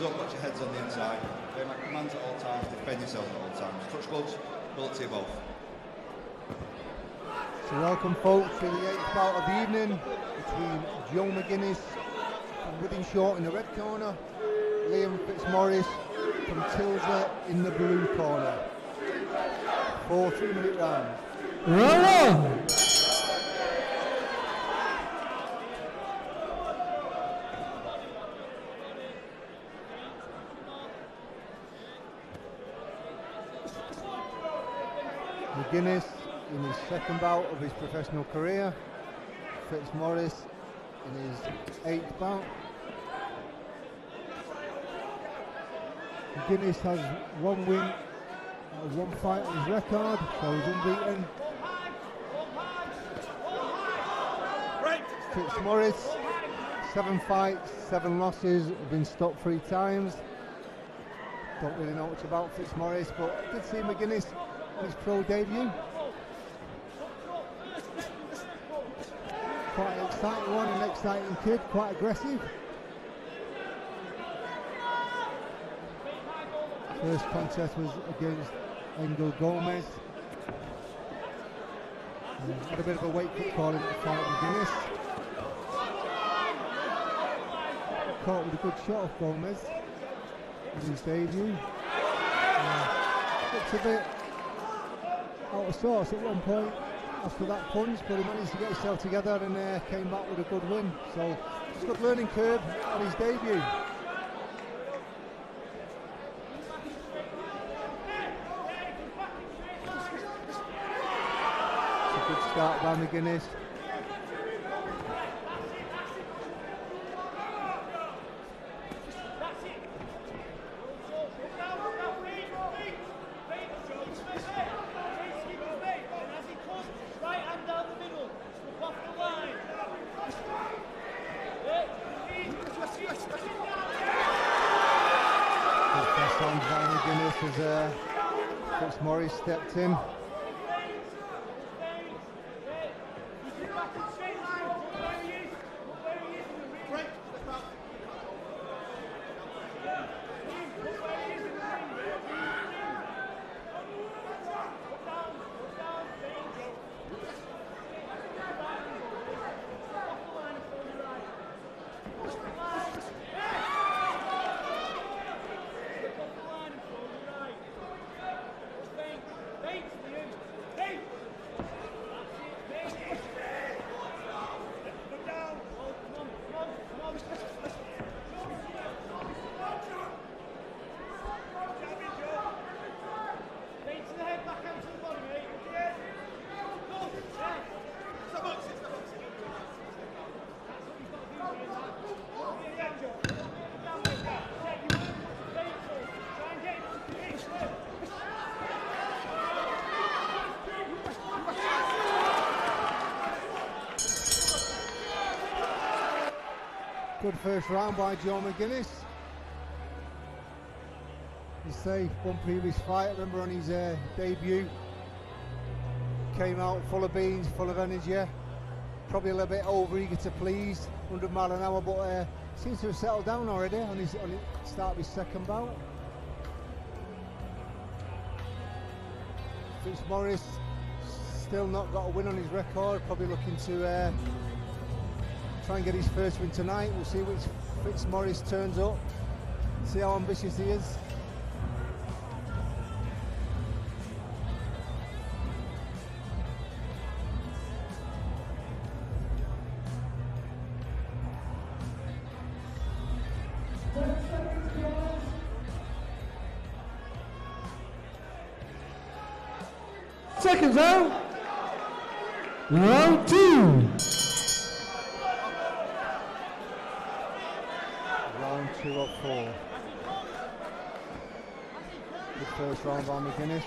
up, got your heads on the inside. Play my commands at all times, defend yourselves at all times. Touch gloves, bullet to you both. So welcome folks to the 8th bout of the evening between Joe McInness from Withing Short in the red corner, Liam Fitzmaurice from Tilsley in the blue corner. 4 3-minute rounds. Roll on! McInness in his second bout of his professional career, Fitzmaurice in his 8th bout. McInness has 1 win, 1 fight on his record, so he's unbeaten. Fitzmaurice, 7 fights, 7 losses, been stopped 3 times. Don't really know much about Fitzmaurice, but I did see McInness on his pro debut. Quite an exciting one, an exciting kid, quite aggressive. First contest was against Engel Gomez. Had a bit of a wake up call in the fight with McInness. Caught with a good shot of Gomez in his debut. Looked a bit out of sorts at one point after that punch, but he managed to get himself together and came back with a good win. So it's a good learning curve on his debut. It's a good start by McInness. As Fitzmaurice stepped in. Good first round by Joe McInness. You say one previous fight, I remember on his debut, came out full of beans, full of energy, probably a little bit over eager to please, 100 mile an hour, but seems to have settled down already on the start of his second bout. Fitzmaurice still not got a win on his record, probably looking to try and get his first win tonight. We'll see which Fitzmaurice turns up, see how ambitious he is. Seconds out. Round 2. Round 2 of 4. Good first round by McInness.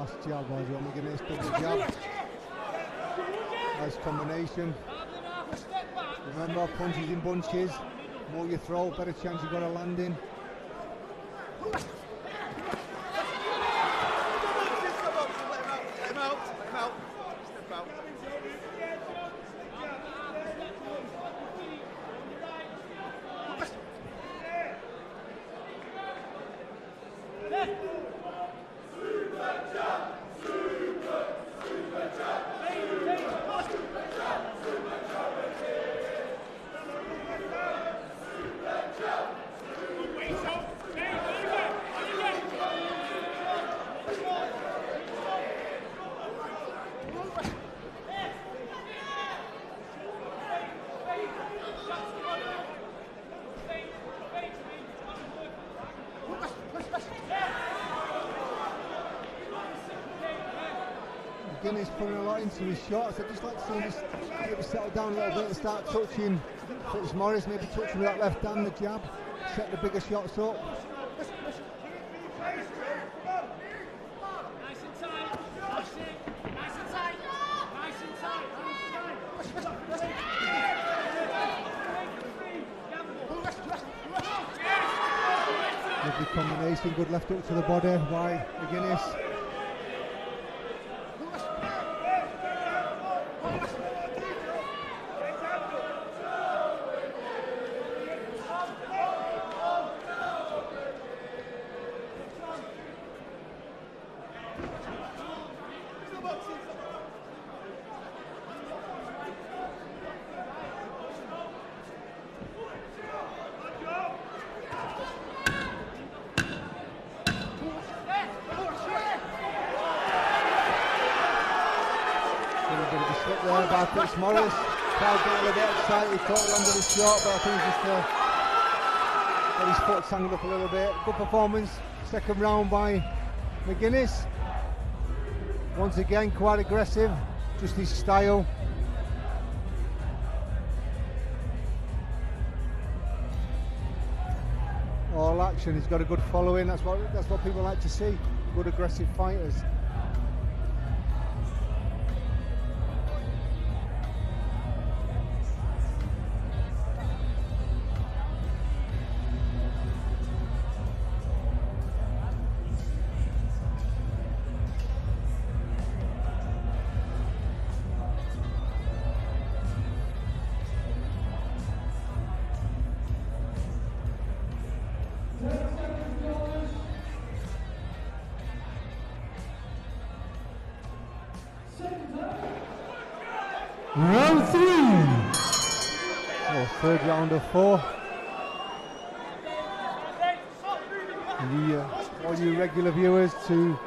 Fast jab, McInness, double jab. Nice combination. Remember, punches in bunches. More you throw, better chance you've got a landing. McInness putting a lot into his shots. I'd just like to see him just maybe settle down a little bit and start touching Fitz, maybe touching with that left hand, the jab, set the bigger shots up. Lovely combination, good left hook to the body by McInness. By Fitz Morris, crowd got a little bit excited, caught the end of the shot, but I think just got his foot tangled up a little bit. Good performance, second round by McInness. Once again, quite aggressive, just his style. All action, he's got a good following, that's what people like to see, good aggressive fighters. Round 3. Third round of 4. All you regular viewers to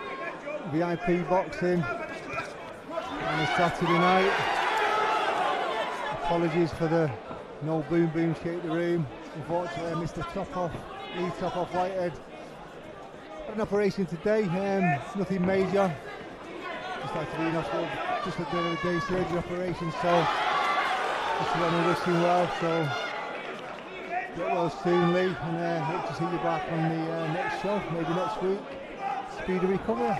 VIP boxing on a Saturday night. Apologies for the no boom boom shake the room. Unfortunately, I missed the top off, Lee top off Whitehead. Had an operation today, nothing major. Just like to be in hospital, just at the end of the day surgery operation, so just want to wish you well, so get well soon, Lee, and hope to see you back on the next show, maybe next week. Speedy recovery.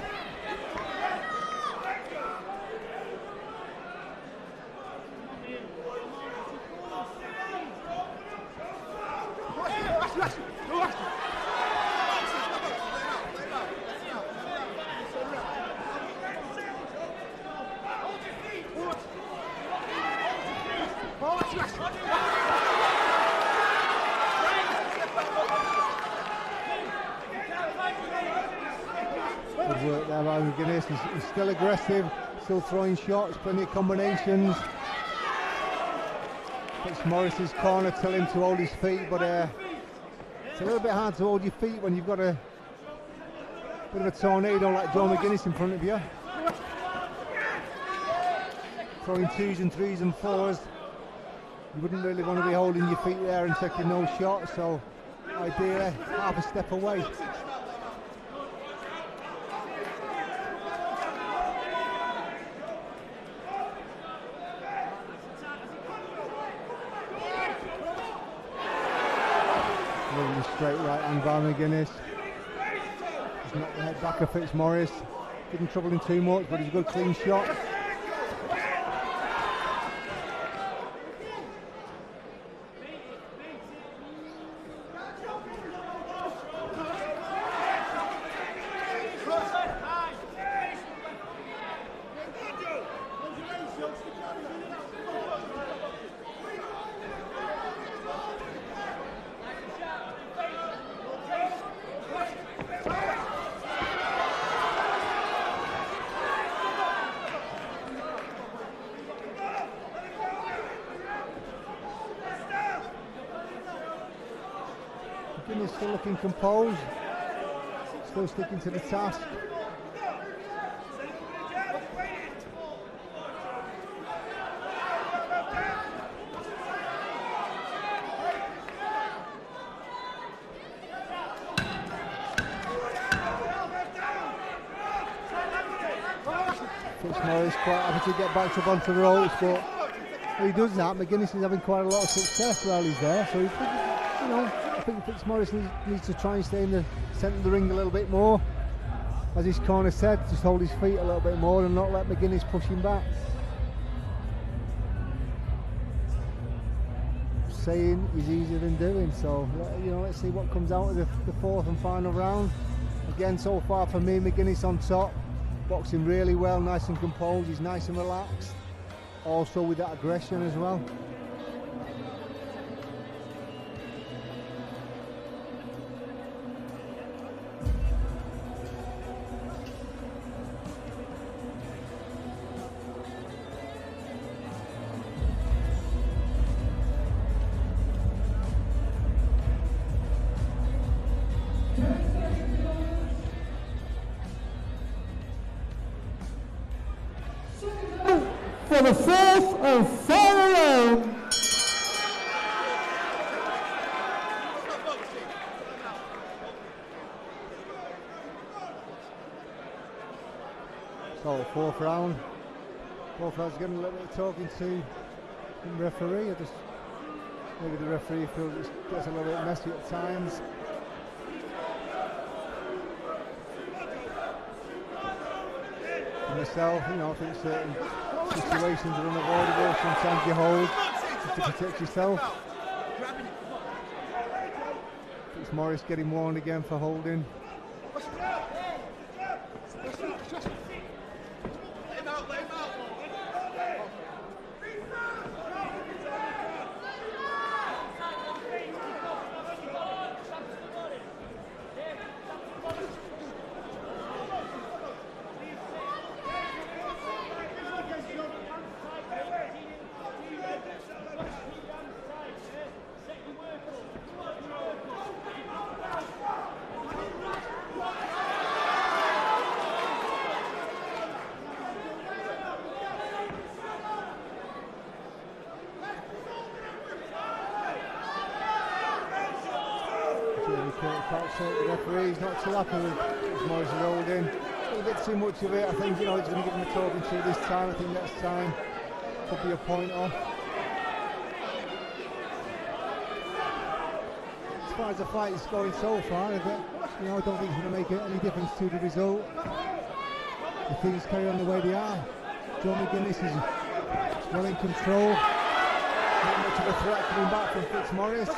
Good work there by McInness. He's still aggressive, still throwing shots, plenty of combinations. Fitz Morris's corner telling him to hold his feet, but it's a little bit hard to hold your feet when you've got a bit of a tornado like Joe McInness in front of you. Throwing 2s and 3s and 4s. You wouldn't really want to be holding your feet there and taking no shots, so ideally half a step away. Lovely straight right hand by McInness. Just knocked the head back of Fitz Morris. Didn't trouble him too much, but he's a good clean shot. McInness still looking composed, still sticking to the task. Fitzmaurice quite happy to get back up onto the ropes, but when he does that, McInness is having quite a lot of success while he's there, so I think Fitzmaurice needs to try and stay in the centre of the ring a little bit more. As his corner said, just hold his feet a little bit more and not let McInness push him back. Saying is easier than doing, so let's see what comes out of the fourth and final round. Again, so far for me, McInness on top, boxing really well, nice and composed, he's nice and relaxed, also with that aggression as well. For the fourth and final round. So fourth round. Fourth round's getting a little bit of talking to the referee. Maybe the referee feels it gets a little bit messy at times. For myself, I think certain situations are unavoidable. Sometimes you hold just to protect yourself. Fitzmaurice getting warned again for holding. The referee's not too happy with Fitzmaurice's holding. A bit too much of it. I think he's going to give him a talking to this time. I think next time could be a point off. As far as the fight is going so far, I don't think it's going to make any difference to the result. If things carry on the way they are, Joe McInness is well in control. Not much of a threat coming back from Fitzmaurice.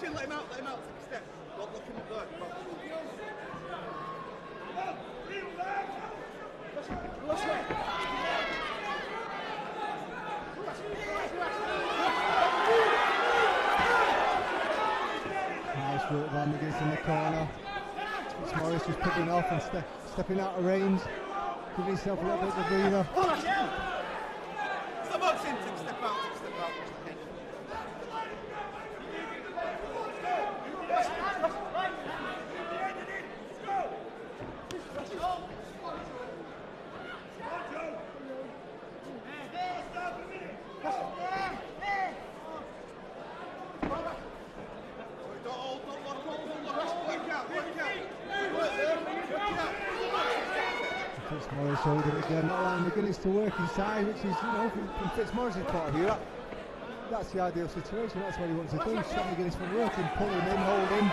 Let him out, take a step. Look him up there. Nice work by McInness in the corner. Fitzmaurice just picking off and stepping out of range, giving himself a little bit of a breather. Step out, step out. Fitzmaurice holding it again, not allowing McInness to work inside, which is, from Fitzmaurice's point of view, that's the ideal situation. That's what he wants to do. Stop McInness from working, pull him in, hold him.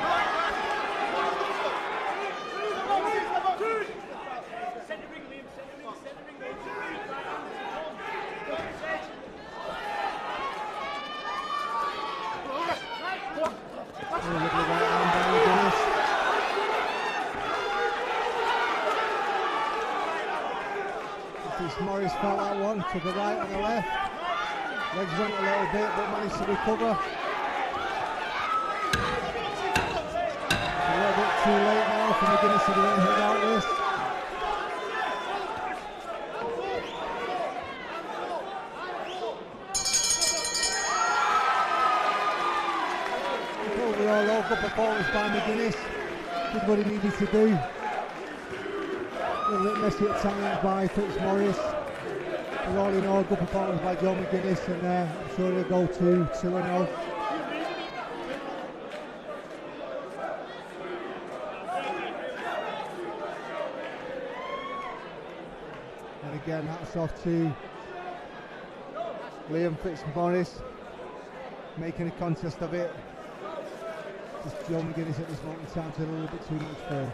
Morris felt that one to the right and the left. Legs went a little bit but managed to recover. A little bit too late now for McInness to get hit out this. Overall, low good performance by McInness. Did what he needed to do. A little bit messy at times by Fitz. But all in all, good performance by Joe McInness, and I'm sure he'll go to 2-0. And again, hats off to Liam Fitzmaurice, making a contest of it. Just Joe McInness at this moment in time did a little bit too much for him.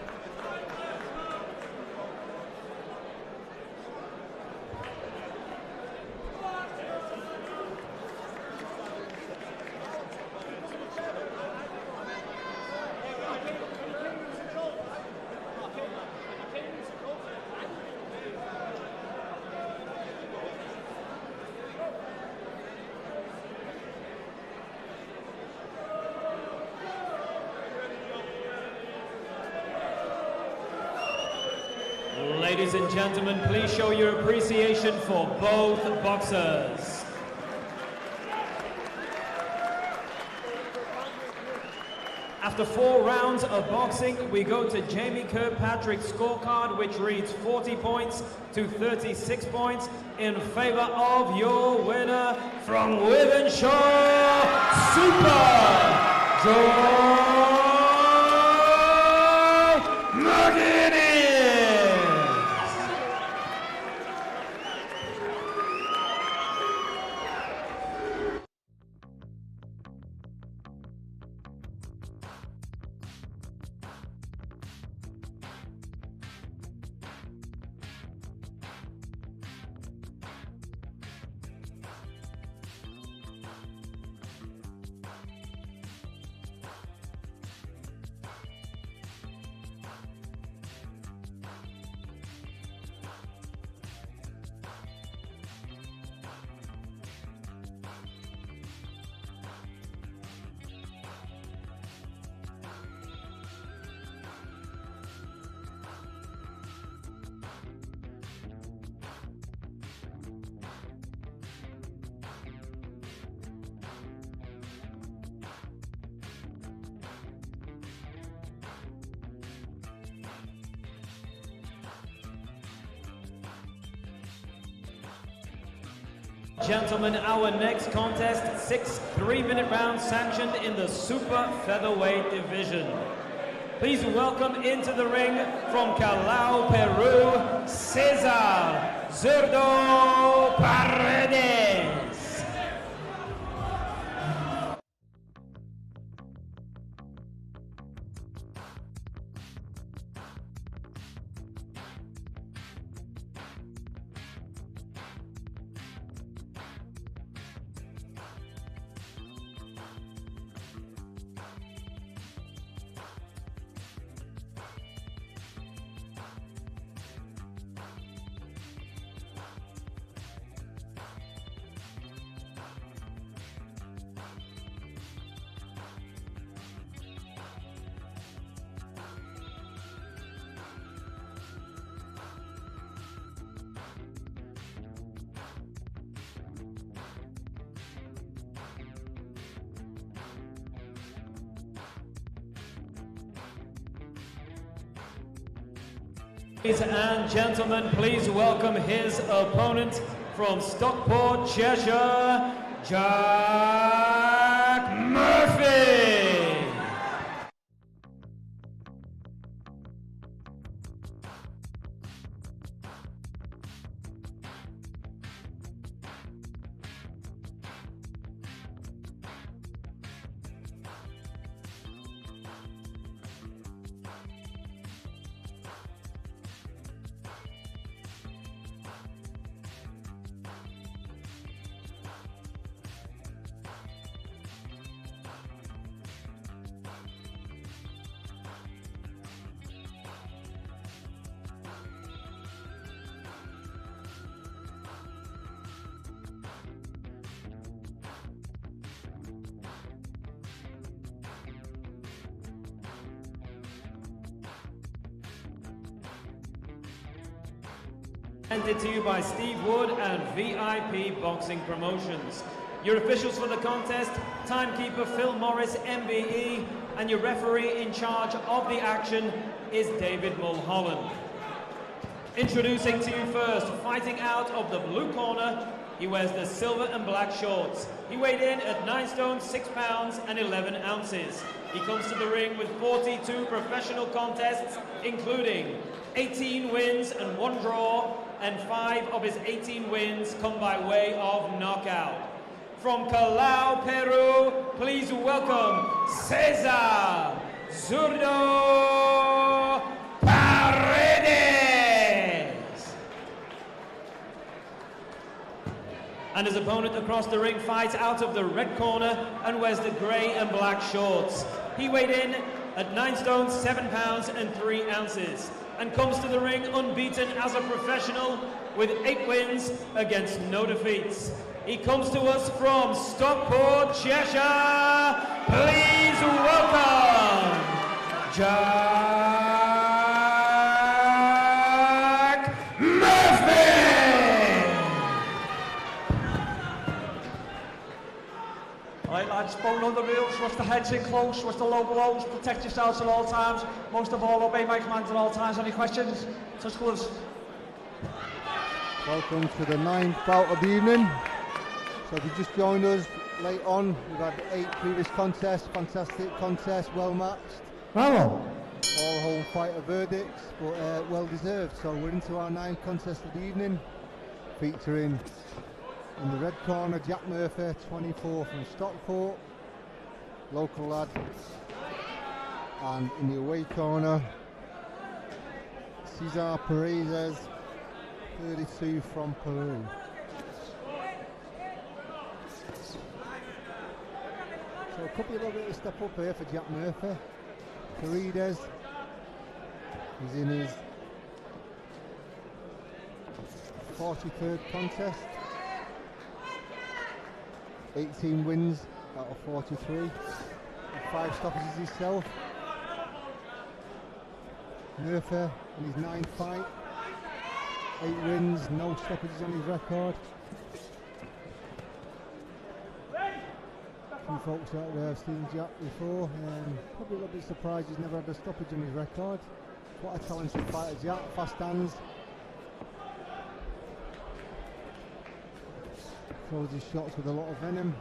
Ladies and gentlemen, please show your appreciation for both boxers. After 4 rounds of boxing, we go to Jamie Kirkpatrick's scorecard, which reads 40 points to 36 points in favor of your winner from Wythenshawe, Super Joe McInness. Gentlemen, our next contest, 6 3-minute rounds sanctioned in the super featherweight division. Please welcome into the ring from Callao, Peru, Cesar Zurdo Paredes. Ladies and gentlemen, please welcome his opponent from Stockport, Cheshire, Jack Murphy. Presented to you by Steve Wood and VIP Boxing Promotions. Your officials for the contest, timekeeper Phil Morris, MBE, and your referee in charge of the action is David Mulholland. Introducing to you first, fighting out of the blue corner, he wears the silver and black shorts. He weighed in at 9 stone, 6 pounds and 11 ounces. He comes to the ring with 42 professional contests, including 18 wins and 1 draw, and 5 of his 18 wins come by way of knockout. From Callao, Peru, please welcome Cesar Zurdo Paredes. And his opponent across the ring fights out of the red corner and wears the grey and black shorts. He weighed in at 9 stone, 7 pounds and 3 ounces. And comes to the ring unbeaten as a professional with 8 wins against no defeats. He comes to us from Stockport, Cheshire. Please welcome Jack Murphy! Alright lads, bone on the wheels, watch the heads in close, watch the low blows, protect yourselves at all times. Most of all, obey my commands at all times. Any questions? Touch gloves. Welcome to the 9th bout of the evening. So if you just joined us late on, we've had 8 previous contests, fantastic contests, well matched. Bravo. All home fighter verdicts, but well deserved. So we're into our 9th contest of the evening, featuring in the red corner Jack Murphy, 24 from Stockport, local lad, and in the away corner Cesar Paredes, 32 from Peru. So it could be a little bit of a step up here for Jack Murphy. Paredes, he's in his 43rd contest, 18 wins out of 43, and 5 stoppages himself. Murphy in his 9th fight, 8 wins, no stoppages on his record. Few folks out there have seen Jack before, probably a little bit surprised he's never had a stoppage on his record. What a talented fighter Jack, fast hands. Throws his shots with a lot of venom.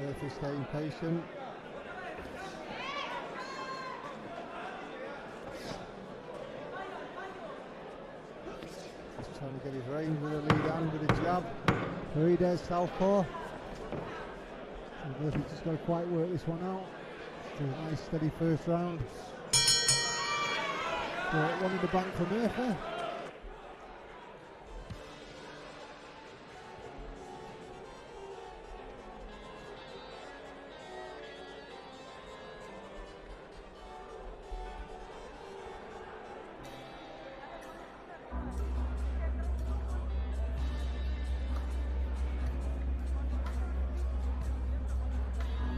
Murphy staying patient. Just trying to get his range with a lead hand with a jab. Paredes southpaw. Murphy's just got to quite work this one out. It's a nice steady first round. So one in the bank for Murphy.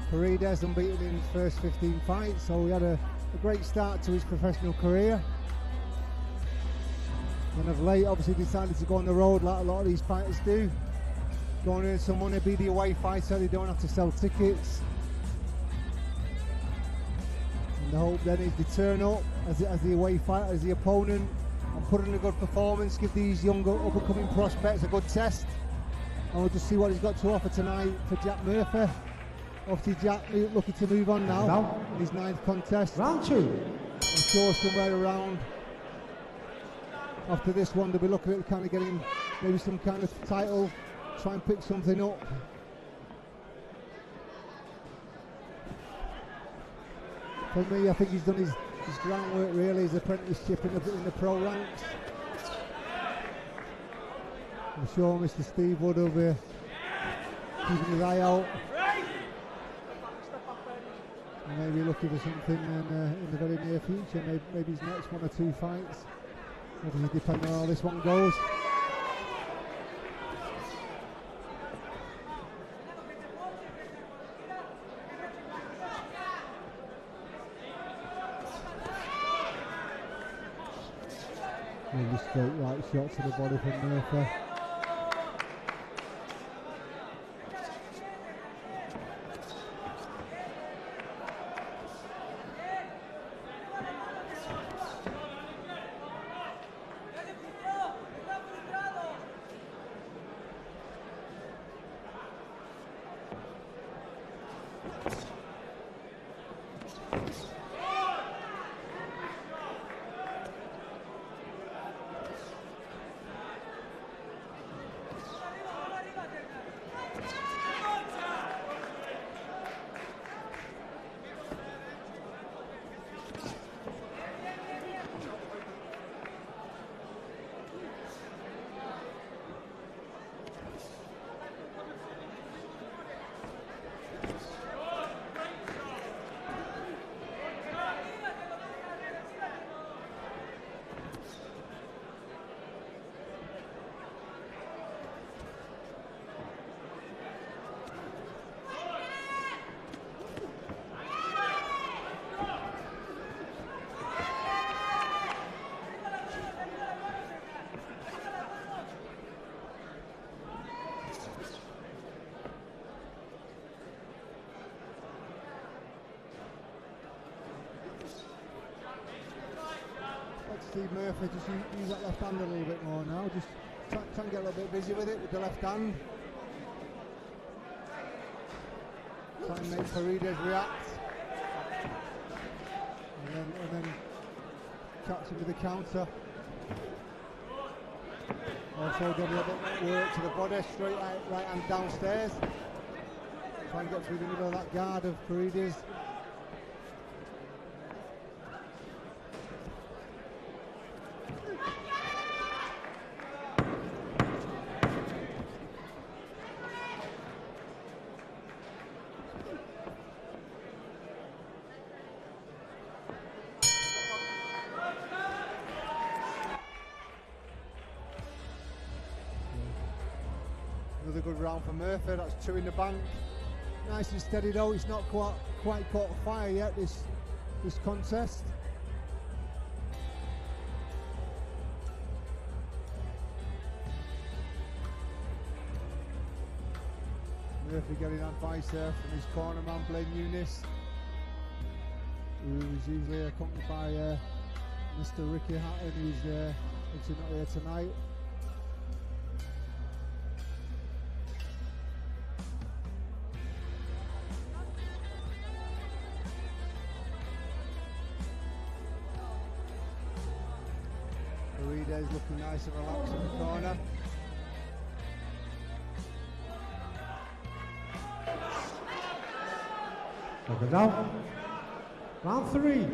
Paredes unbeaten in his first 15 fights, so he had a great start to his professional career. Then of late, obviously decided to go on the road like a lot of these fighters do. Go and earn some money, be the away fighter, they don't have to sell tickets. And the hope then is to turn up as the away fighter, as the opponent, and put in a good performance, give these younger up-and-coming prospects a good test. And we'll just see what he's got to offer tonight for Jack Murphy. Obviously Jack looking to move on now in his 9th contest. Round 2. I'm sure somewhere around after this one they'll be looking at kind of getting maybe some kind of title, try and pick something up. For me, I think he's done his groundwork really, his apprenticeship in the pro ranks. I'm sure Mr. Steve Wood will be keeping his eye out. And maybe looking for something in the very near future, maybe his next 1 or 2 fights. Obviously depending on how this one goes. Really straight right shot to the body from Murphy. Steve Murphy just use that left hand a little bit more now, just try and get a little bit busy with it with the left hand. Try and make Paredes react. And then catch him with the counter. Also get a little bit more work to the body, straight right hand downstairs. Try and get through the middle of that guard of Paredes. Another good round for Murphy, that's 2 in the bank. Nice and steady though, he's not quite caught fire yet this contest. Murphy getting advice there from his corner man, Blaine Eunice, who is usually accompanied by Mr. Ricky Hatton, who's obviously not here tonight. Paredes looking nice and relaxed in the corner. Look it down. Round 3.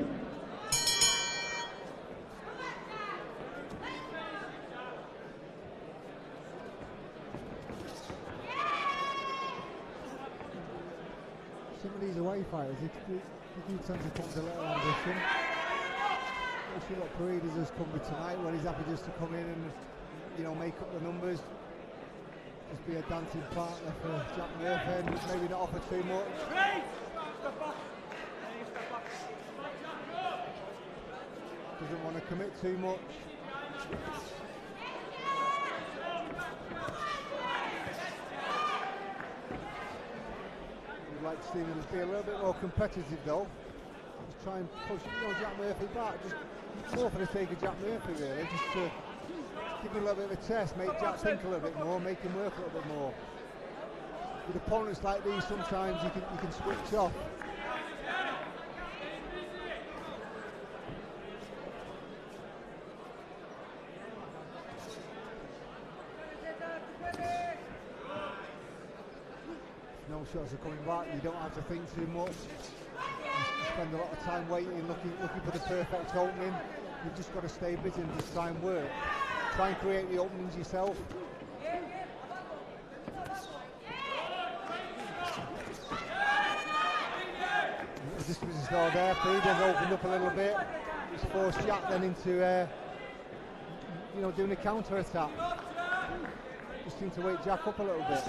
Some of these away fighters, they do tend to come with a little ambition. Let's see what Paredes has come with tonight, where he's happy just to come in and make up the numbers. Just be a dancing partner for Jack Murphy and maybe not offer too much. Doesn't want to commit too much. We'd like to see them be a little bit more competitive though. Just try and push, Jack Murphy back. Just more for the sake of Jack Murphy really, just to give him a little bit of a test, make Jack think a little bit more, make him work a little bit more. With opponents like these, sometimes you can switch off. No shots are coming back, you don't have to think too much. You spend a lot of time waiting, looking for the perfect opening. You've just got to stay busy and just try and work. Try and create the openings yourself. The distance is all there. Freedom's opened up a little bit. It's forced Jack then into, doing a counter attack. Just seem to wake Jack up a little bit.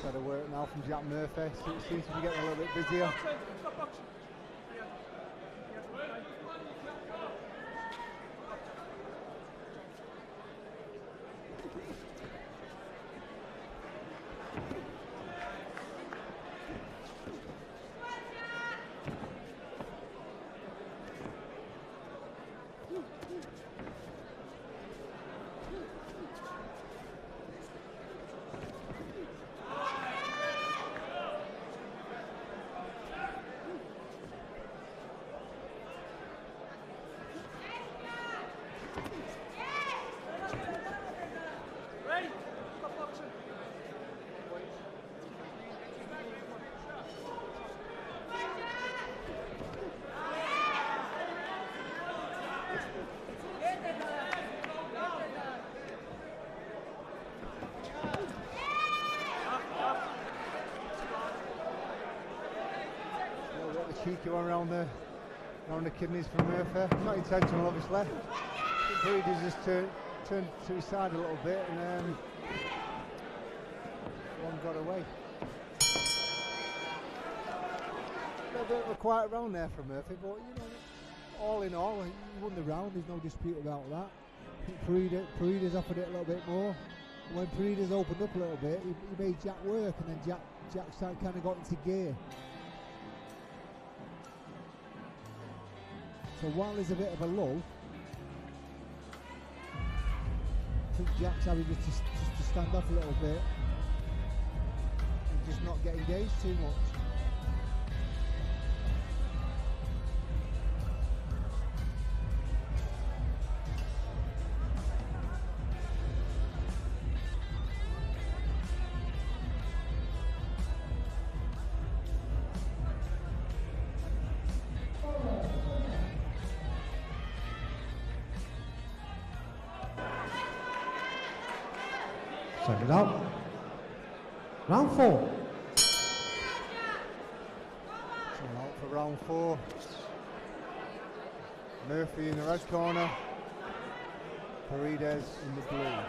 Better work now from Jack Murphy. Seems to be getting a little bit busier. Cheeky one around the kidneys from Murphy. Not intentional, obviously. Breeders just turned to his side a little bit, and one got away. A little bit of a quiet round there from Murphy, but all in all, he won the round. There's no dispute about that. I think Breeders offered it a little bit more. When Breeders opened up a little bit, he made Jack work, and then Jack kind of got into gear. So while there's a bit of a lull, I think Jack's having just to stand off a little bit and just not get engaged too much. Check it out. Round 4. So out for round 4. Murphy in the red corner. Paredes in the blue.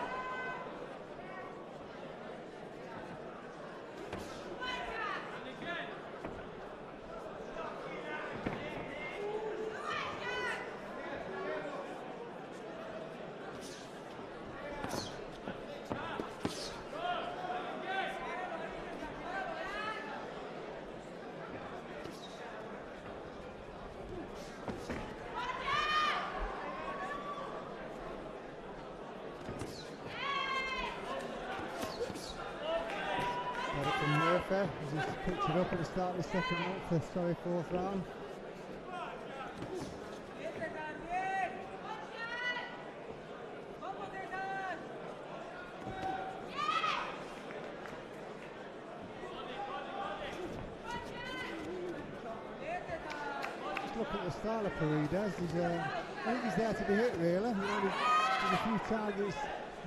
As he's picked it up at the start of the fourth round. Just look at the style of Paredes. I think he's there to be hit really. There's a few targets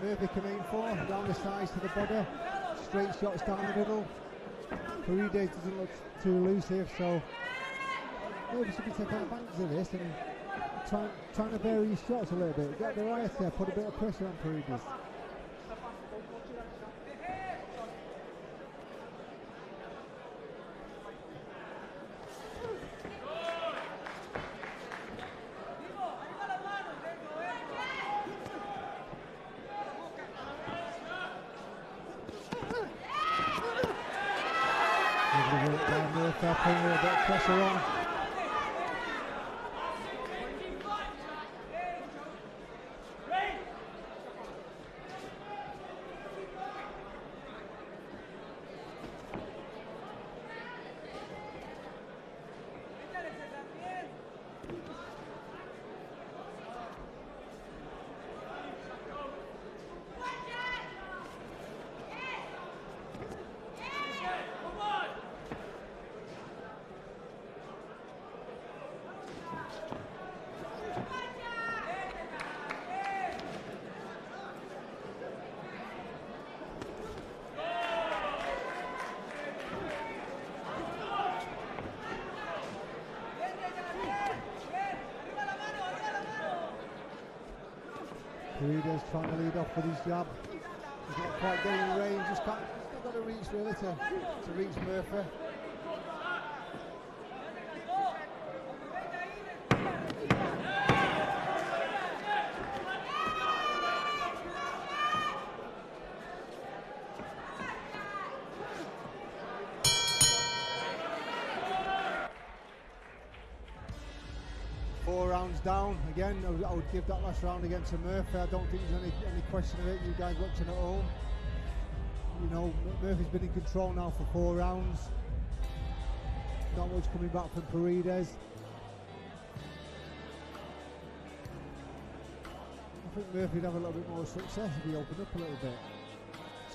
Murphy can aim for, down the sides to the body, straight shots down the middle. Paredes doesn't look too elusive, so maybe should be taking advantage of this and trying to vary his shots a little bit. Get the right there, put a bit of pressure on Paredes. Murphy putting a bit of pressure on. 's trying to lead off with his jab. He's not quite getting in range, just can't, still got to reach really to reach Murphy. 4 rounds down again. I would give that last round again to Murphy. I don't think there's any question of it. You guys watching at home, you know, Murphy's been in control now for 4 rounds. Not much coming back from Paredes. I think Murphy would have a little bit more success if he opened up a little bit.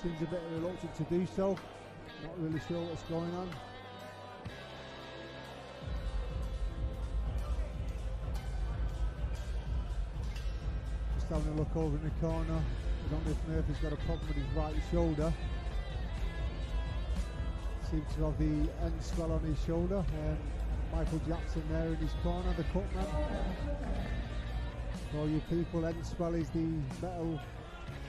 Seems a bit reluctant to do so. Not really sure what's going on. Having a look over in the corner. I don't know if Murphy's got a problem with his right shoulder. Seems to have the Entwistle on his shoulder. Michael Jackson there in his corner, the cutman. For you people, Entwistle is the metal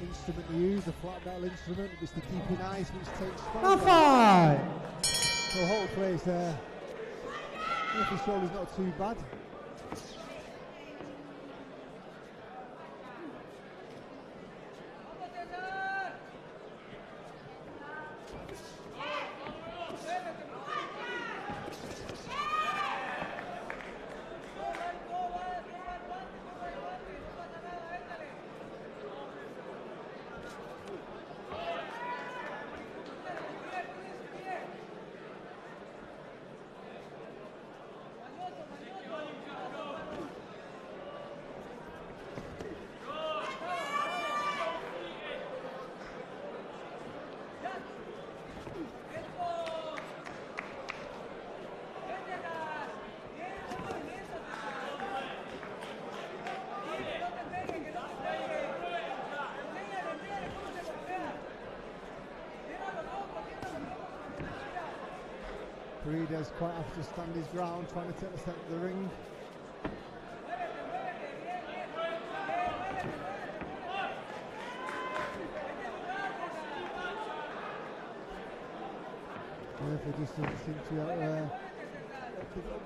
instrument you use, the flat metal instrument. It's to keep in ice, which takes fire. So hopefully it's Murphy's shoulder's not too bad. Paredes quite happy to stand his ground, trying to take the step to the ring. Murphy just doesn't seem to up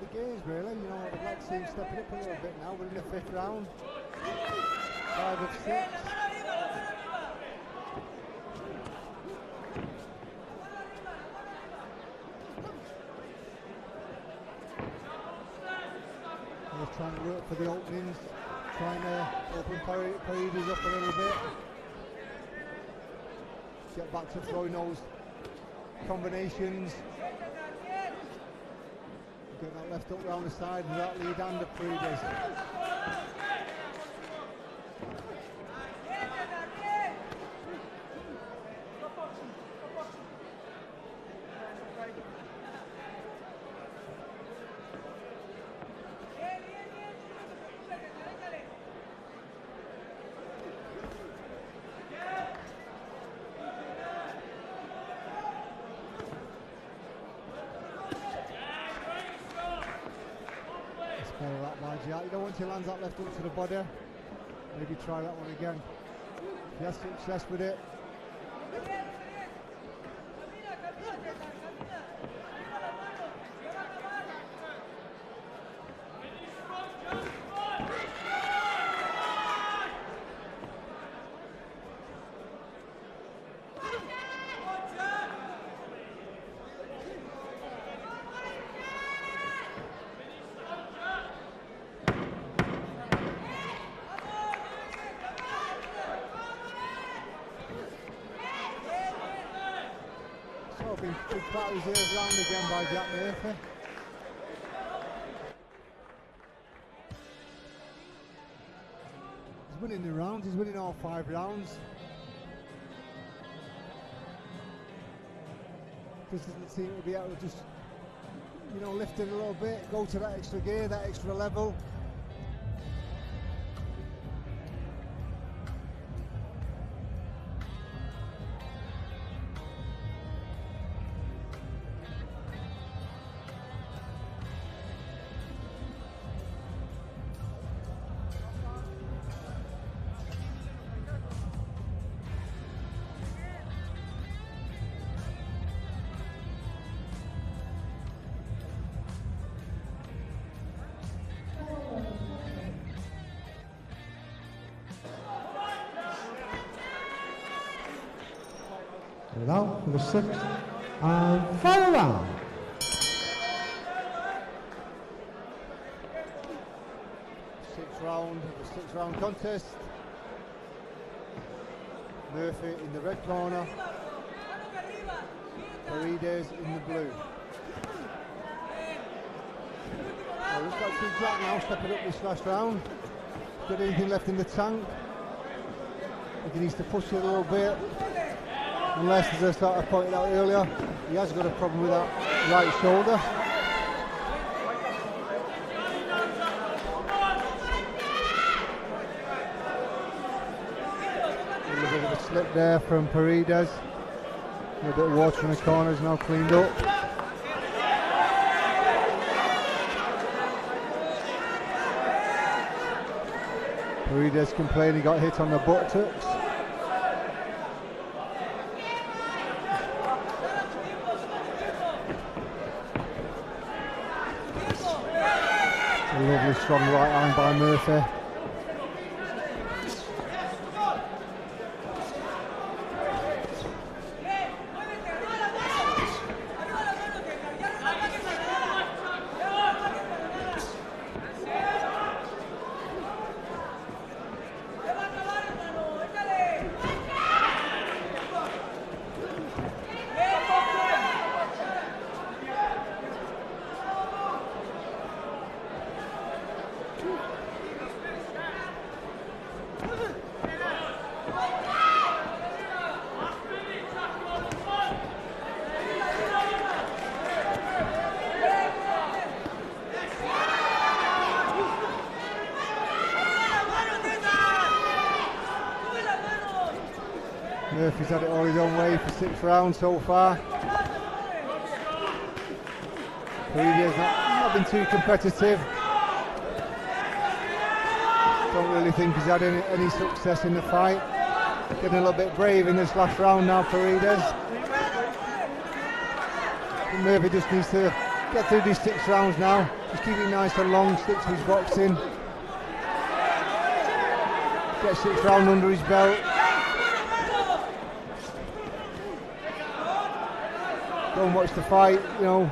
the games really. You know, I'd like to see him stepping up a little bit now. We're in the 5th round. 5 of 6. Trying to work for the openings, trying to open Paredes up a little bit. Get back to throwing those combinations. Get that left up round the side with that lead hand of Paredes. You know, once he lands that left hook to the body, maybe try that one again. If he has success with it. that reserve round again by Jack Murphy. He's winning the rounds, he's winning all 5 rounds. Just doesn't seem to be able to just, you know, lift it a little bit, go to that extra gear, that extra level. And now for the 6th and final round. Sixth round contest. Murphy in the red corner, Paredes in the blue. Well, looks like to Jack now stepping up this last round. Got anything left in the tank? I think he needs to push it a little bit. Unless, as I started pointing out earlier, he has got a problem with that right shoulder. A little bit of a slip there from Paredes. A little bit of water in the corners now cleaned up. Paredes complained he got hit on the buttocks. A lovely strong right hand by Murphy. Murphy's had it all his own way for 6 rounds so far. Paredes not been too competitive. Don't really think he's had any success in the fight. Getting a little bit brave in this last round now, Paredes. And Murphy just needs to get through these 6 rounds now. Just keep it nice and long, stick to his boxing. Get 6 rounds under his belt. Go and watch the fight, you know,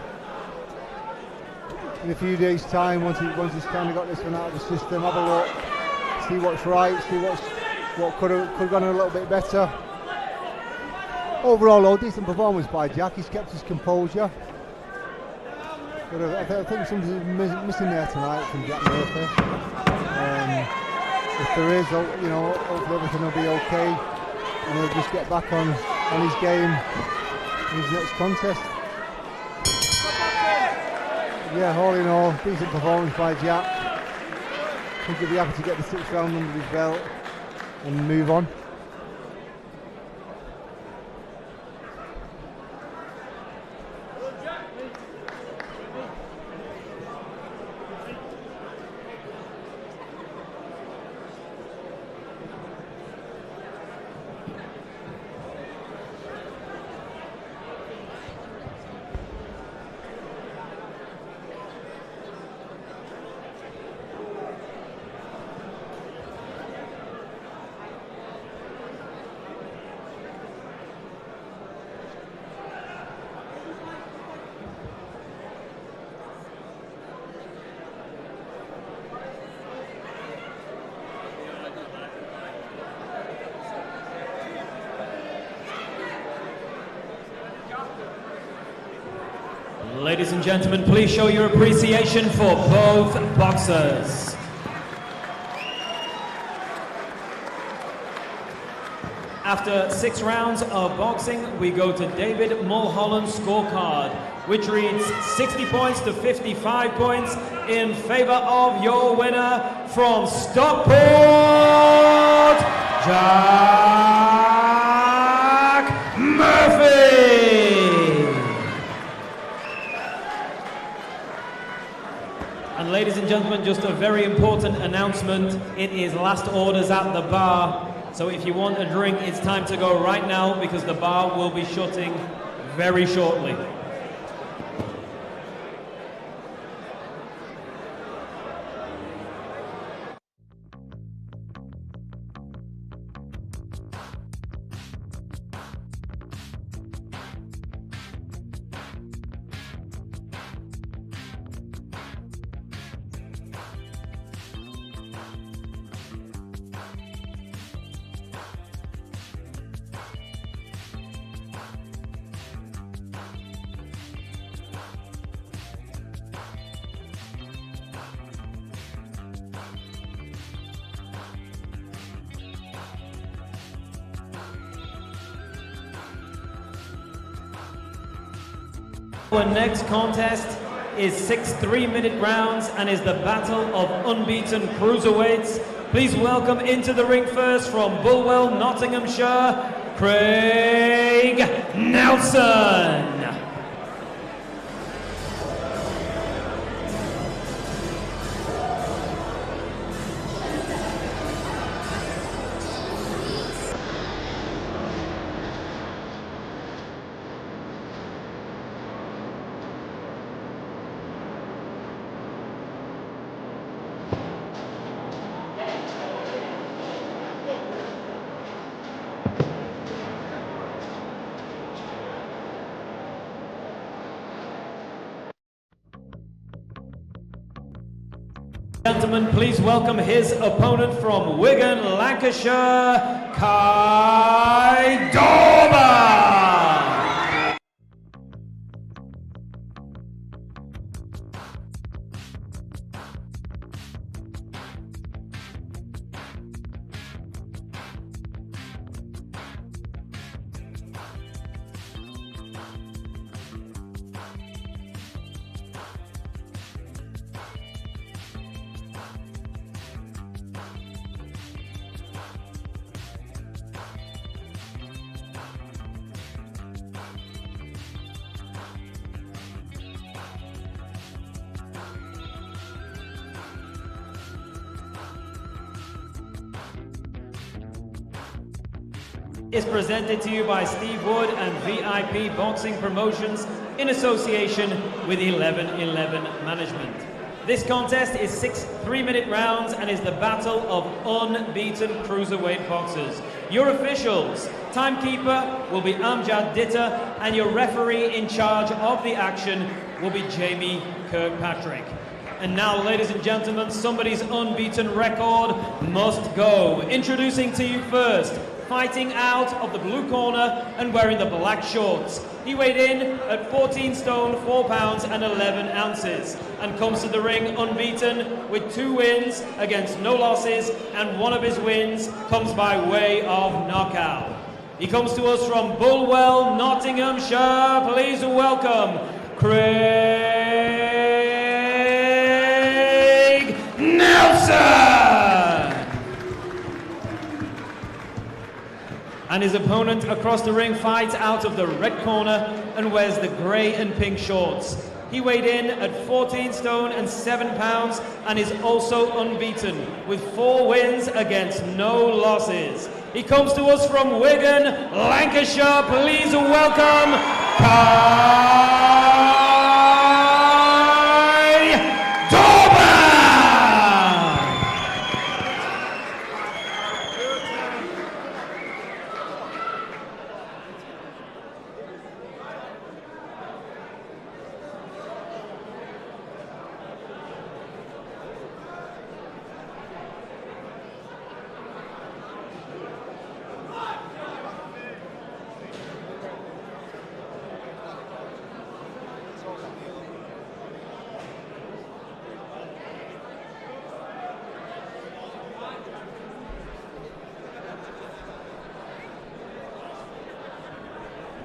in a few days' time, once he's kind of got this one out of the system, have a look, see what's right, see what could have gone a little bit better. Overall, though, decent performance by Jack. He's kept his composure. But I think something's missing there tonight from Jack Murphy. If there is, you know, hopefully everything will be okay, and he'll just get back on his game in his next contest. Yeah, all in all, decent performance by Jack. I think he'll be happy to get the 6th round under his belt and move on. Ladies and gentlemen, please show your appreciation for both boxers. After 6 rounds of boxing, we go to David Mulholland's scorecard, which reads 60 points to 55 points in favor of your winner from Stockport, Jack Murphy. And ladies and gentlemen, just a very important announcement. It is last orders at the bar. So if you want a drink, it's time to go right now because the bar will be shutting very shortly. Our next contest is 6 3-minute rounds and is the battle of unbeaten cruiserweights. Please welcome into the ring first from Bulwell, Nottinghamshire, Craig Nelson. Gentlemen, please welcome his opponent from Wigan, Lancashire, Kai Dorber. Is presented to you by Steve Wood and VIP Boxing Promotions in association with 1111 Management. This contest is 6 3-minute rounds and is the battle of unbeaten cruiserweight boxers. Your officials, timekeeper will be Amjad Ditta and your referee in charge of the action will be Jamie Kirkpatrick. And now, ladies and gentlemen, somebody's unbeaten record must go. Introducing to you first, fighting out of the blue corner and wearing the black shorts. He weighed in at 14 stone, 4 pounds and 11 ounces and comes to the ring unbeaten with 2 wins against no losses, and one of his wins comes by way of knockout. He comes to us from Bulwell, Nottinghamshire. Please welcome Craig Nelson! And his opponent across the ring fights out of the red corner and wears the grey and pink shorts. He weighed in at 14 stone and 7 pounds and is also unbeaten with 4 wins against no losses. He comes to us from Wigan, Lancashire. Please welcome Kai Dorber!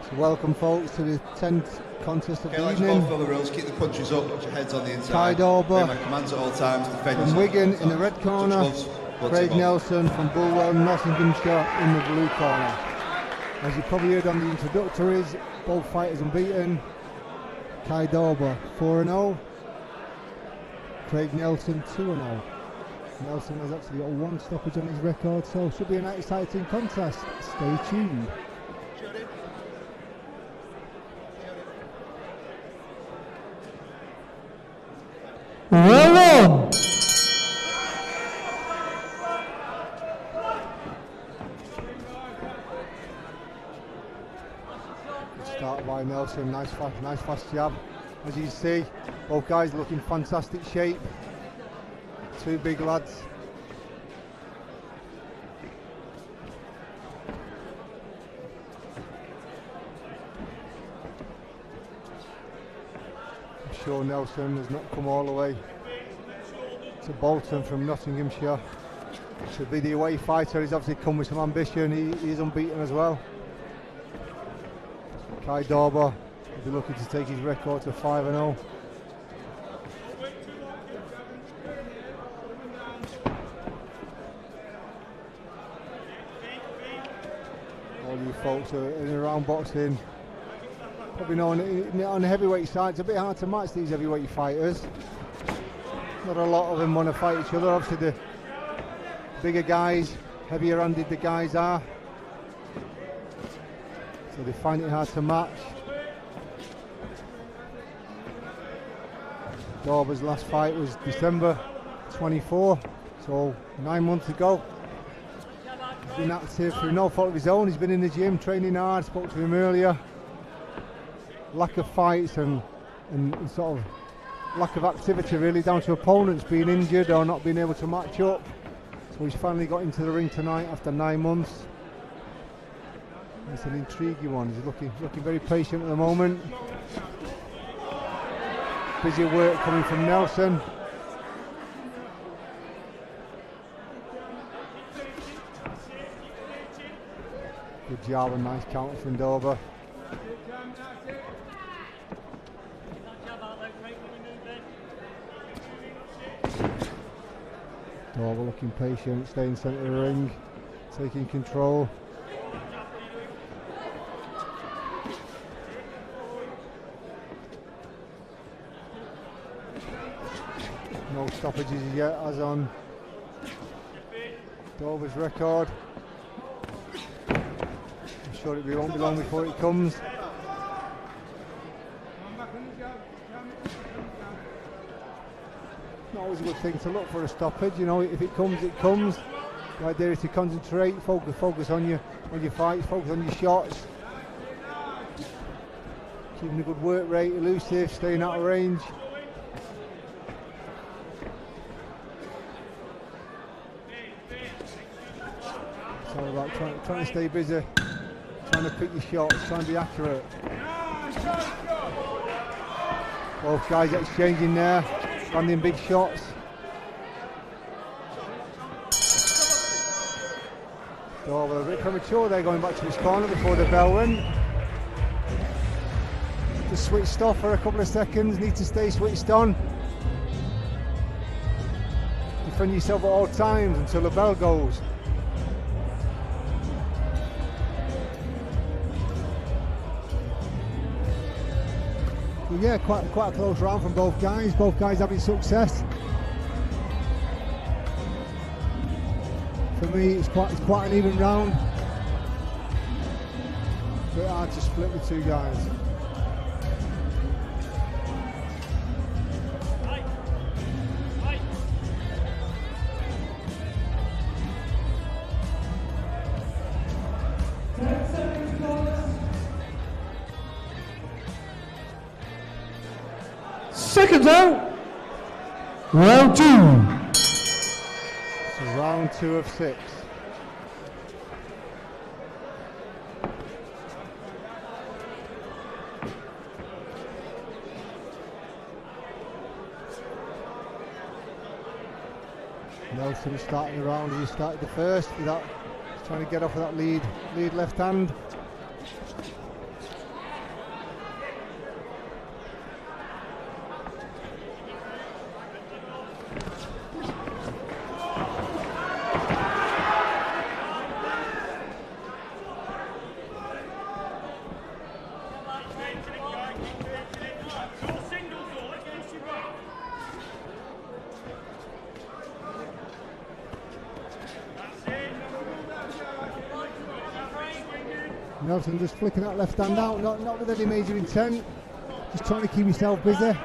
So welcome folks to the 10th contest of the Let's evening. both know the rules. Keep the punches up, put your heads on the inside. Tide over My commands at all times. Defend from yourself Wigan at all in the times. red corner. Touch gloves, Craig gloves. Nelson from Bulwer, Nottinghamshire in the blue corner. As you probably heard on the introductories, both fighters unbeaten. Tide over 4-0. Craig Nelson 2-0. Nelson has actually got 1 stoppage on his record, so should be an exciting contest. Stay tuned. Marron! Start by Nelson, nice fast jab. As you can see, both guys look in fantastic shape. 2 big lads. I'm sure Nelson has not come all the way to Bolton from Nottinghamshire to be the away fighter. He's obviously come with some ambition. He is unbeaten as well. Kai Dorber will be looking to take his record to 5-0. All you folks are in and around boxing probably know on the heavyweight side it's a bit hard to match these heavyweight fighters. Not a lot of them want to fight each other. Obviously the bigger guys, heavier handed the guys are, so they find it hard to match. Dorber's last fight was December 24, so 9 months ago. He's been active through no fault of his own. He's been in the gym training hard. Spoke to him earlier. Lack of fights and sort of lack of activity really, down to opponents being injured or not being able to match up. So he's finally got into the ring tonight after 9 months. It's an intriguing one. He's looking very patient at the moment. Busy work coming from Nelson. Good job and nice counter from Dorber. Dorber looking patient, staying centre of the ring, taking control. No stoppages yet, as on Dorber's record. I'm sure it won't be long before it comes. Not always a good thing to look for a stoppage, you know. If it comes, it comes. The idea is to concentrate, focus on your fights, focus on your shots, keeping a good work rate, elusive, staying out of range. It's all about trying to stay busy, trying to pick your shots, trying to be accurate. Both guys exchanging there, landing big shots. Dorber a bit premature there, going back to his corner before the bell went. Just switched off for a couple of seconds, need to stay switched on. Defend yourself at all times until the bell goes. Well, yeah, quite a close round from both guys. Both guys having success. For me, it's quite an even round. A bit hard to split the two guys. Seconds out. Round 2. So round 2 of 6. Nelson starting the round as he started the first, without trying to get off of that lead left hand. Nelson just flicking that left hand out, not with any major intent, just trying to keep himself busy.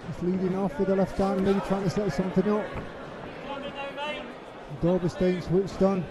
Just leading off with the left hand, maybe trying to set something up. Dover staying switched on.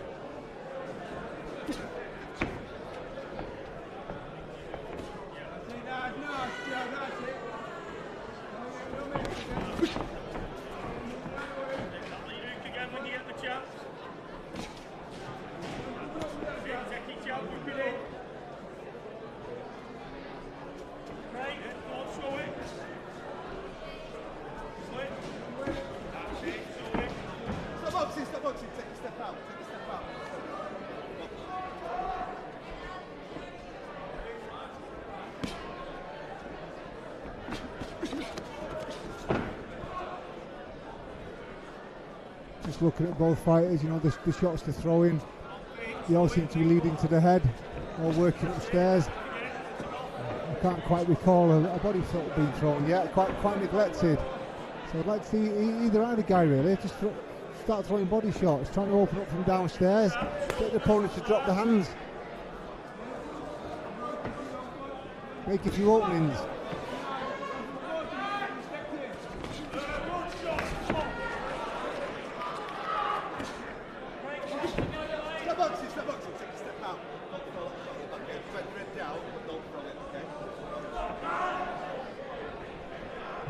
Just looking at both fighters, you know, the shots to throw in, they all seem to be leading to the head, all working upstairs. I can't quite recall a body shot being thrown yet, quite neglected. So I'd like to see either guy really, just start throwing body shots, trying to open up from downstairs, get the opponent to drop the hands. Make a few openings.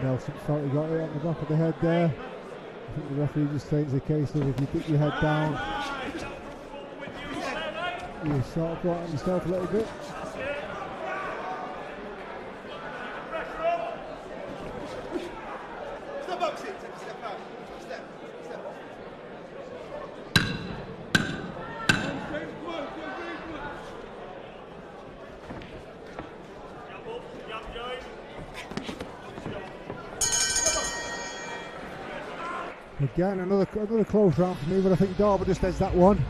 Nelson felt he got it on the back of the head there. I think the referee just saying it's a case of if you put your head down, you sort of go out on yourself a little bit. Again, another close round for me, but I think Dover just has that one.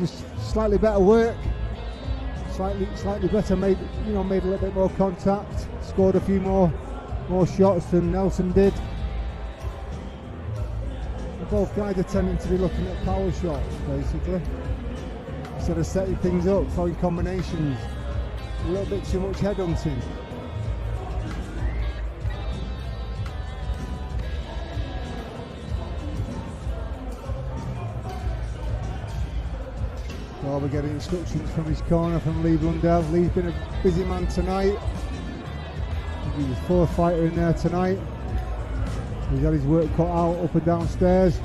Just slightly better work, slightly better, made a little bit more contact, scored a few more shots than Nelson did. Both guys are tending to be looking at power shots basically, instead of setting things up, throwing combinations. A little bit too much head hunting. We're getting instructions from his corner from Lee Blundell. Lee's been a busy man tonight. He's the fourth fighter in there tonight. He's had his work cut out up and downstairs.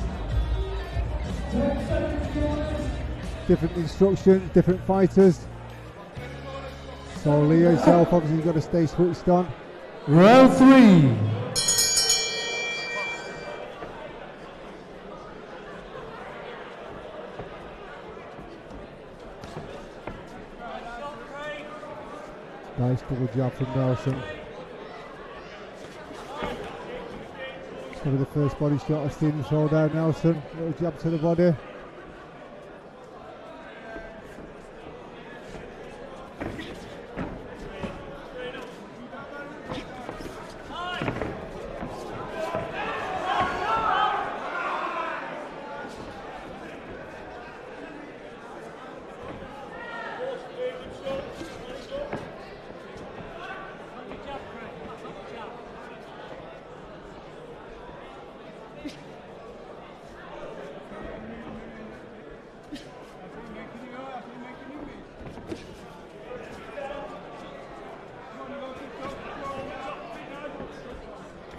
Different instructions, different fighters. So Lee himself obviously got to stay switched on. Round 3. Nice double jab from Nelson. It's probably the first body shot I've seen him throw down Nelson. Little jab to the body.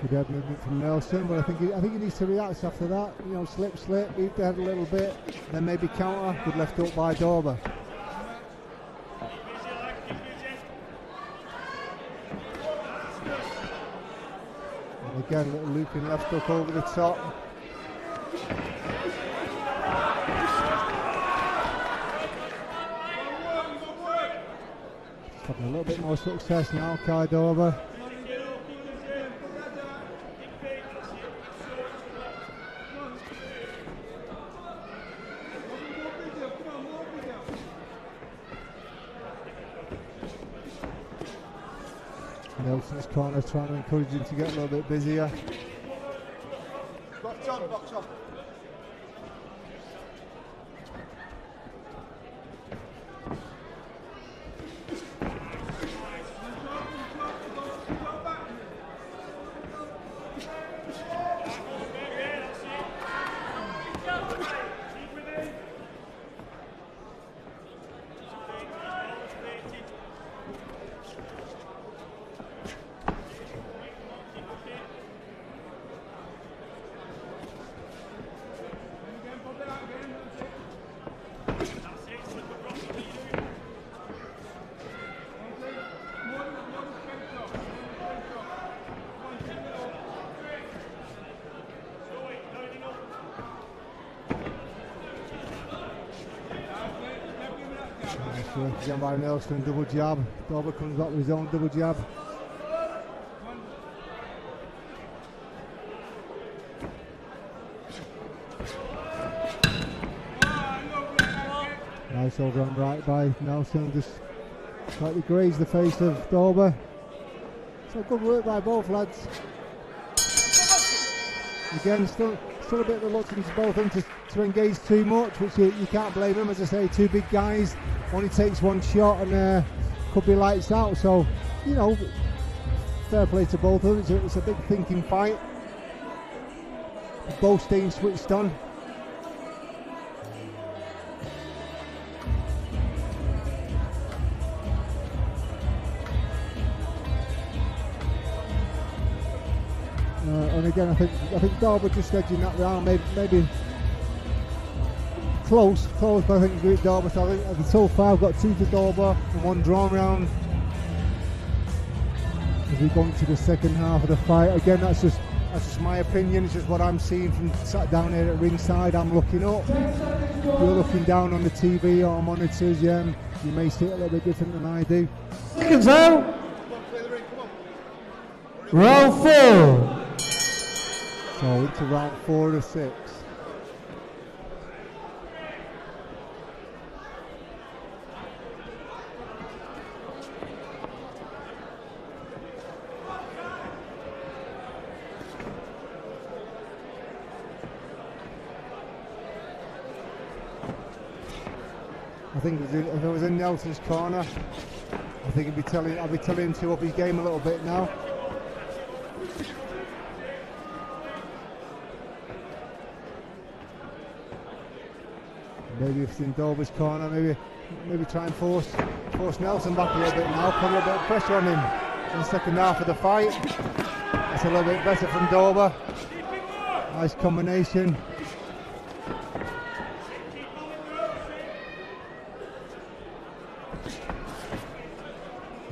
Good head movement from Nelson, but I think he needs to react after that. You know, slip, leave the head a little bit, then maybe counter. Good left up by Dover. And again, a little looping left hook over the top. Just having a little bit more success now, Kai Dover. Nelson's corner trying to encourage him to get a little bit busier. Box on, box on. Work again by Nelson, double jab. Dorber comes back with his own double jab. Nice over on right by Nelson, just slightly grazed the face of Dorber. So good work by both lads. Again, still a bit reluctant to both of them to engage too much, which you can't blame them. As I say, two big guys, only takes one shot and could be lights out. So, you know, fair play to both of them. It's a big thinking fight. Both staying switched on. And again, I think Dorber just edging that round, maybe close, but I think it's Dorber. So I think so far I've got 2 to Dorber and 1 drawn round. As we go into the second half of the fight, again, that's just my opinion. It's just what I'm seeing from sat down here at ringside. I'm looking up. You're looking down on the TV or monitors. Yeah, and you may see it a little bit different than I do. Seconds out. Round 4. So into round 4 of 6. I think if I was in Nelson's corner, I think I'd be telling him to up his game a little bit now. Maybe if it's in Dorber's corner, maybe try and force Nelson back a little bit now, put a little bit of pressure on him in the second half of the fight. That's a little bit better from Dorber. Nice combination.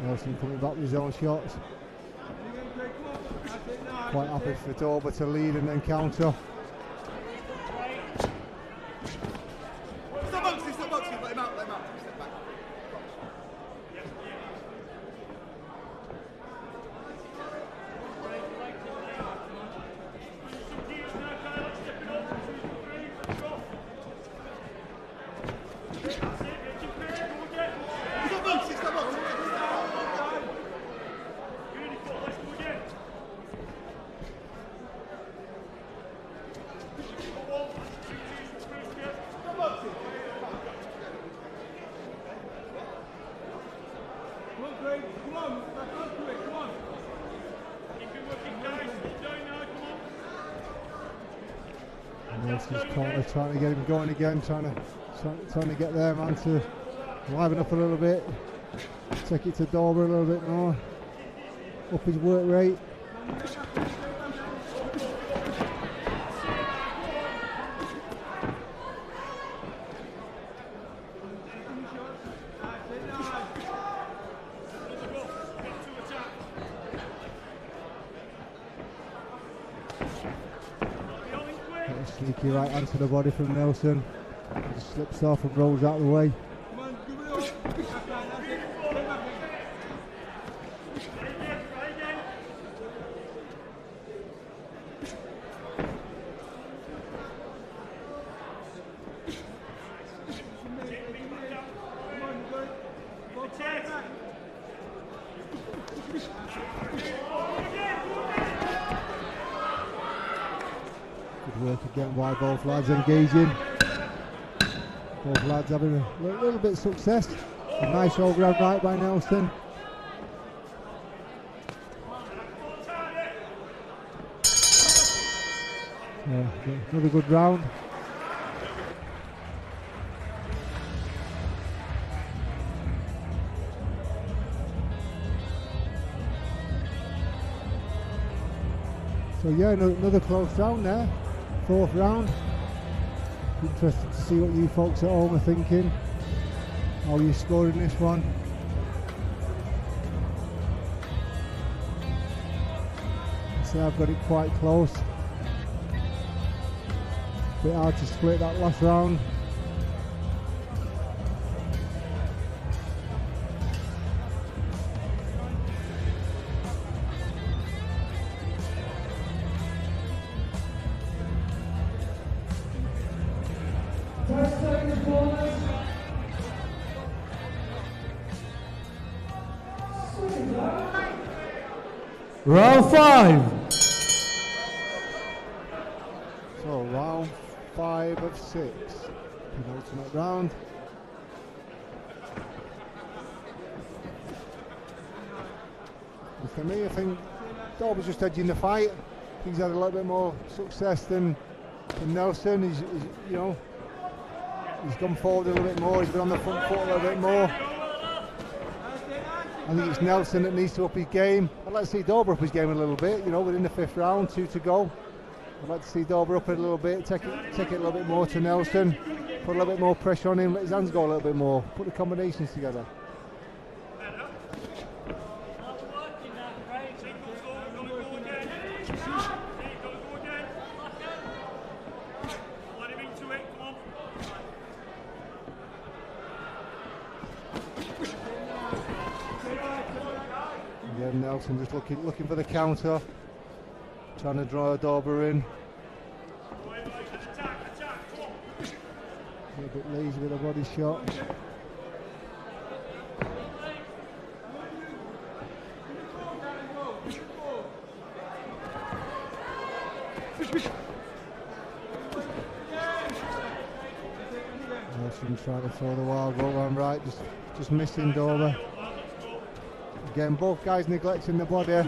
Nelson coming back with his own shots. Quite happy for Dorber to lead and then counter. Nelson's corner trying to get him going again, trying to get their man to liven up a little bit, take it to Dorber a little bit more, up his work rate. Sneaky right hand to the body from Nelson. Just slips off and rolls out of the way. Again by both lads engaging. Both lads having a little bit of success. A nice overhand right by Nelson. Yeah, another good round. So yeah, another close round there. 4th round. Interested to see what you folks at home are thinking. How you scoring this one? So I've got it quite close. Bit hard to split that last round. Round 5. So round 5 of 6. Penultimate round. And for me, I think Darby's just edging the fight. He's had a little bit more success than Nelson. He's you know, he's gone forward a little bit more. He's been on the front foot a little bit more. I think it's Nelson that needs to up his game. I'd like to see Darby up his game a little bit. You know, within the 5th round, 2 to go. I'd like to see Darby up it a little bit, take it a little bit more to Nelson, put a little bit more pressure on him, let his hands go a little bit more, put the combinations together. Yeah, Nelson just looking for the counter, trying to draw a Darby in. A bit lazy with a body shot. Nelson trying to throw the wild ball on right, just missing Darby. Again, both guys neglecting the body.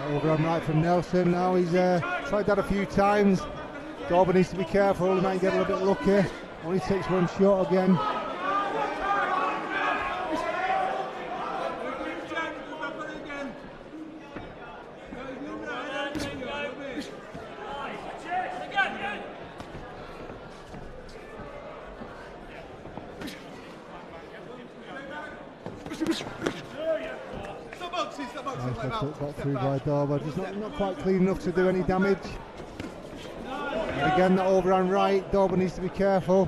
Overarm right from Nelson. Now he's tried that a few times. Darby needs to be careful. He might get a little bit lucky. Only takes one shot again. Got through by Darby, just not quite clean enough to do any damage. And again, that overhand right, Darby needs to be careful.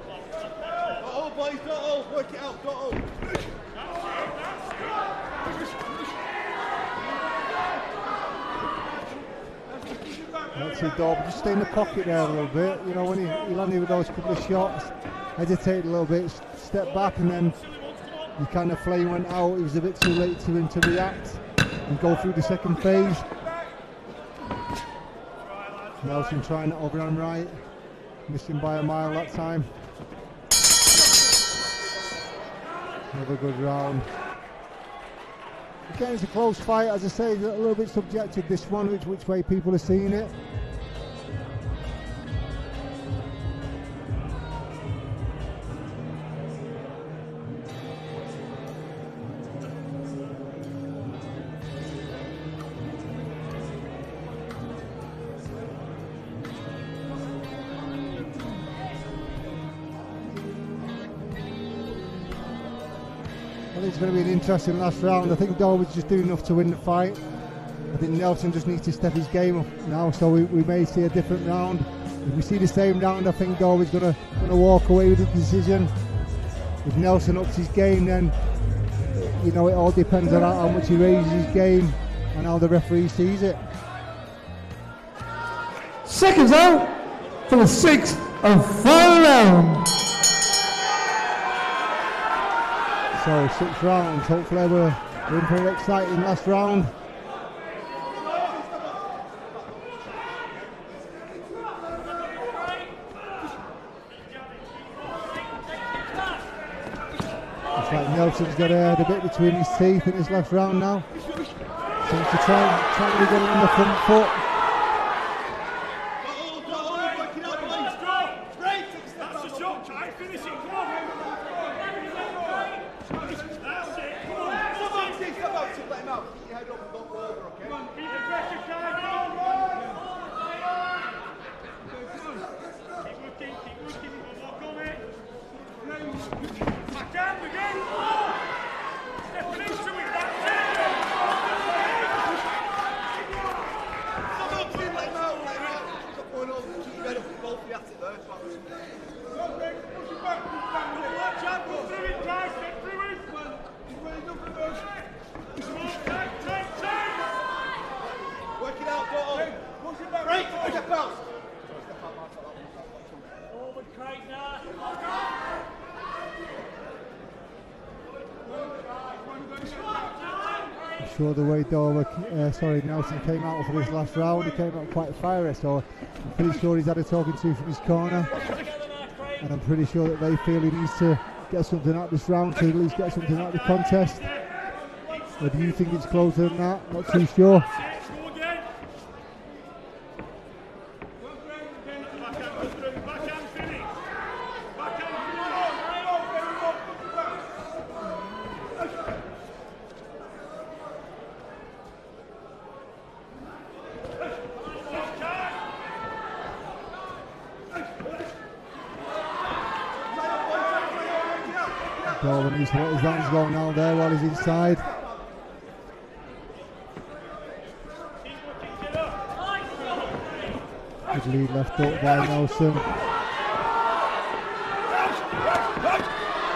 Oh, boys, don't work it out, don't. Let's see Darby just stay in the pocket there a little bit. You know, when he landed with those couple of shots, hesitated a little bit, step back, and then the kind of flame went out. It was a bit too late for him to react and go through the second phase. Nelson trying to overhand right, missing by a mile that time. Another good round. Again, it's a close fight, as I say, a little bit subjective this one, which way people are seeing it. It's going to be an interesting last round. I think Darby's just doing enough to win the fight. I think Nelson just needs to step his game up now, so we may see a different round. If we see the same round, I think Darby's going to walk away with the decision. If Nelson ups his game, then you know it all depends on how much he raises his game and how the referee sees it. Seconds out for the 6th and final round. So 6 rounds, hopefully we're in for an exciting last round. Looks like Nelson's got the bit between his teeth in this last round now. Seems to try to get it on the front foot. sure the way Nelson came out for this last round, he came out quite fiery, so I'm pretty sure he's had a talking to from his corner, and I'm pretty sure that they feel he needs to get something out of this round to at least get something out of the contest. Or do you think it's closer than that? Not too sure. Bolton needs to let his hands go now there while he's inside. Good lead left up by Nelson.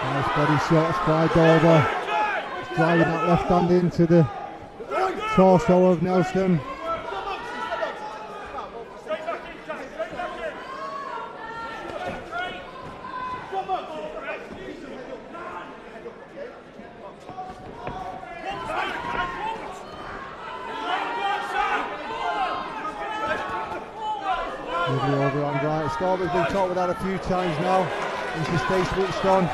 Nice body shots by Dover. Driving that left hand into the torso of Nelson. Scorby's been talked about a few times now. This is stay switched on.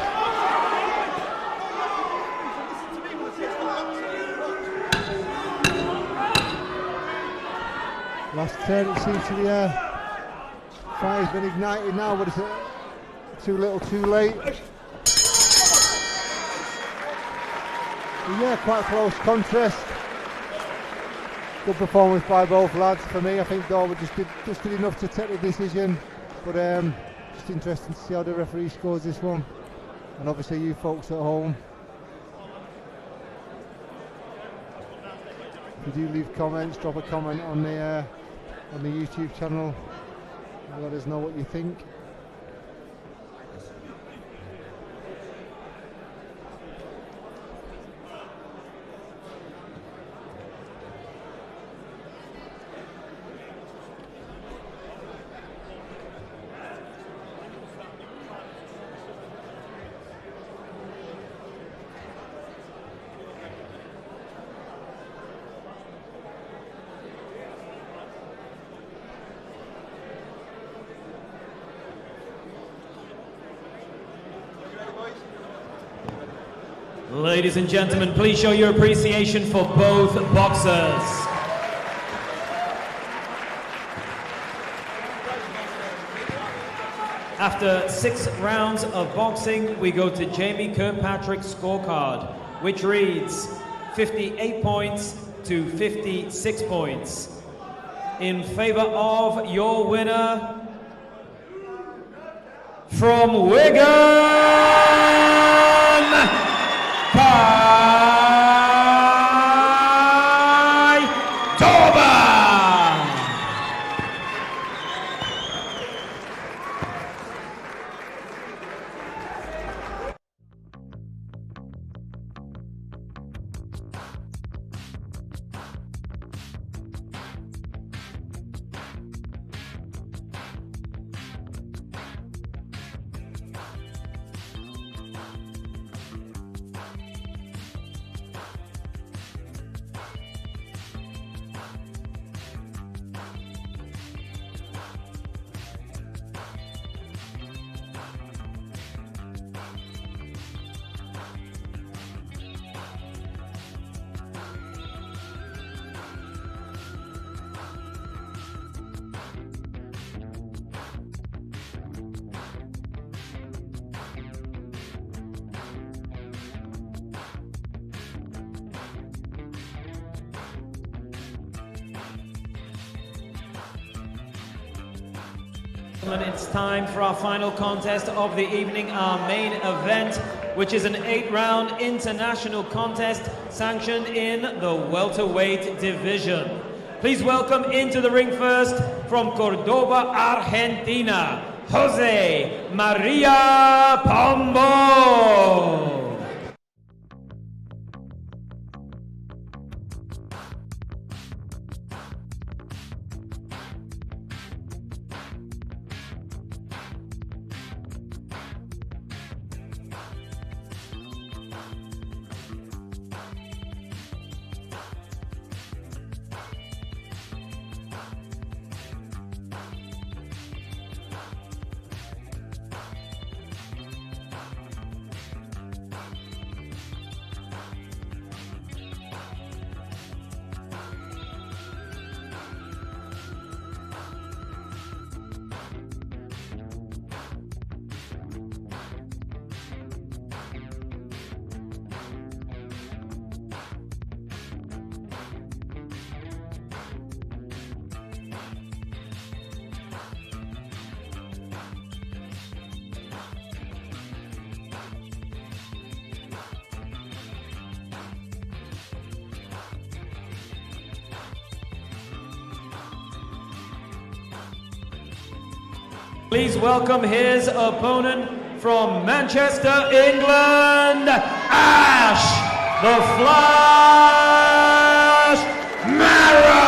Last turn, it seems to the fire's been ignited now, but it's too little too late. But yeah, quite a close contest. Good performance by both lads. For me, I think Dover just did enough to take the decision. But just interesting to see how the referee scores this one, and obviously you folks at home, if you do leave comments, drop a comment on the YouTube channel and let us know what you think. Ladies and gentlemen, please show your appreciation for both boxers. After 6 rounds of boxing, we go to Jamie Kirkpatrick's scorecard, which reads 58 points to 56 points. In favor of your winner, from Wigan, it's time for our final contest of the evening, our main event, which is an 8-round international contest sanctioned in the welterweight division. Please welcome into the ring first, from Cordoba, Argentina, Jose Maria Pombo. Please welcome his opponent from Manchester, England, Ash the Flash Marron!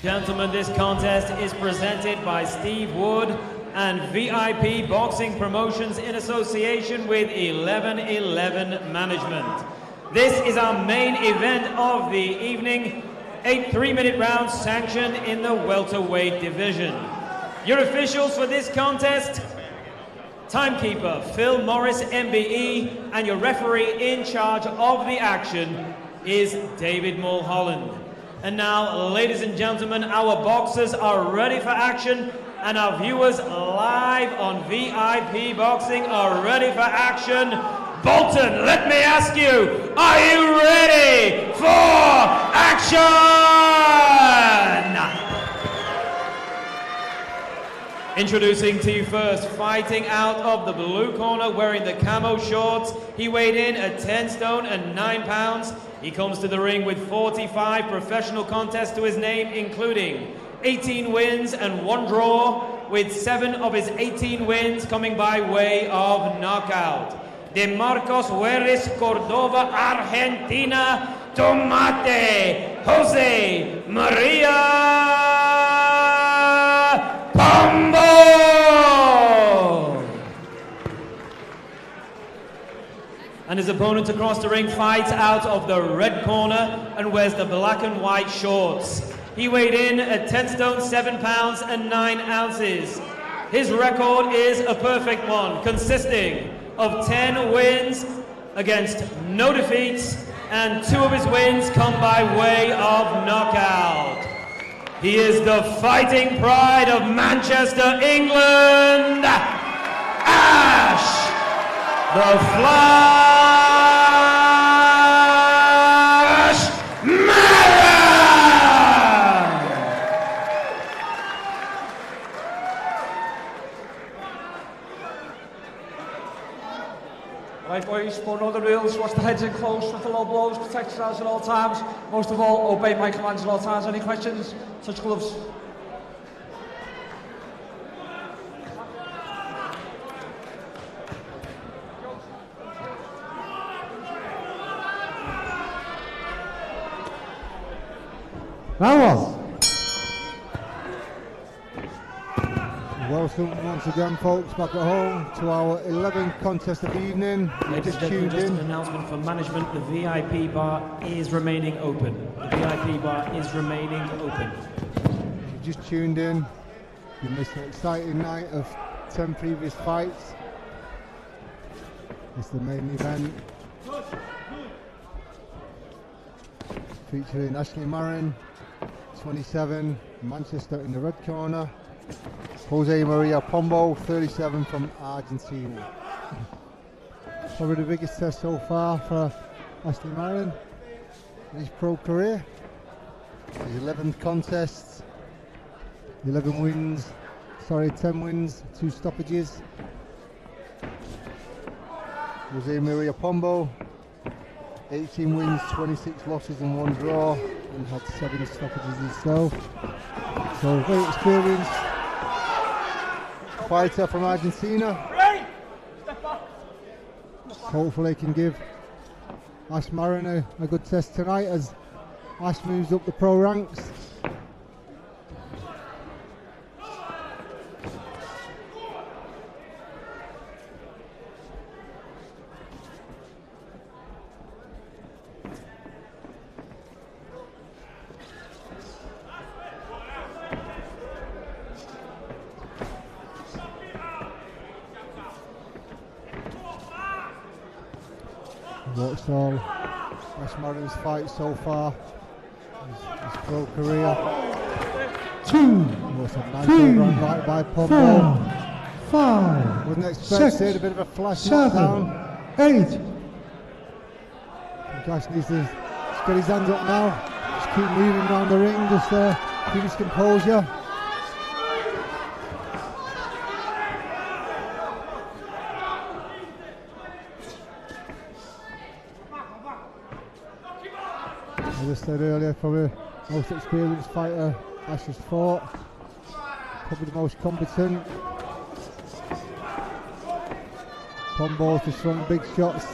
Gentlemen, this contest is presented by Steve Wood and VIP Boxing Promotions in association with 1111 Management. This is our main event of the evening, 8 3-minute rounds sanctioned in the welterweight division. Your officials for this contest, timekeeper Phil Morris MBE, and your referee in charge of the action is David Mulholland. And now, ladies and gentlemen, our boxers are ready for action, and our viewers live on VIP Boxing are ready for action. Bolton, let me ask you, are you ready for action? Introducing to you first, fighting out of the blue corner, wearing the camo shorts. He weighed in at 10 stone and 9 pounds. He comes to the ring with 45 professional contests to his name, including 18 wins and 1 draw, with 7 of his 18 wins coming by way of knockout. De Marcos Juarez, Cordova, Argentina, Tomate, Jose Maria Pombo! And his opponent across the ring fights out of the red corner and wears the black and white shorts. He weighed in at 10 stone, 7 pounds and 9 ounces. His record is a perfect one, consisting of 10 wins against no defeats, and 2 of his wins come by way of knockout. He is the fighting pride of Manchester, England, Ash the Flash Marron! Right boys, for all the rules, watch the heads in close, with the low blows, protect yourselves at all times. Most of all, obey my commands at all times. Any questions? Touch gloves. Vamos! Welcome once again, folks, back at home to our 11th contest of the evening. Ladies and gentlemen, just an announcement for management. The VIP bar is remaining open. The VIP bar is remaining open. You just tuned in. You missed an exciting night of 10 previous fights. It's the main event. Featuring Ashley Marron, 27, Manchester in the red corner. Jose Maria Pombo, 37 from Argentina. Probably the biggest test so far for Ashley Marron in his pro career. His 11th contests, 10 wins, 2 stoppages. Jose Maria Pombo, 18 wins, 26 losses and 1 draw, and had 7 stoppages himself. So very experienced fighter from Argentina. Hopefully he can give Ash Marron a good test tonight as Ash moves up the pro ranks. Watched all Ash Marron's fights so far, his pro career. 2, Was a nice overhand right by Pombo. 5, Wasn't expected, 6, a bit of a flash 7, knockdown. 8. Gash needs to just get his hands up now. Just keep moving around the ring, just keep his composure. As I said earlier, probably the most experienced fighter Ash has fought. Probably the most competent. Pombo's just throwing big shots.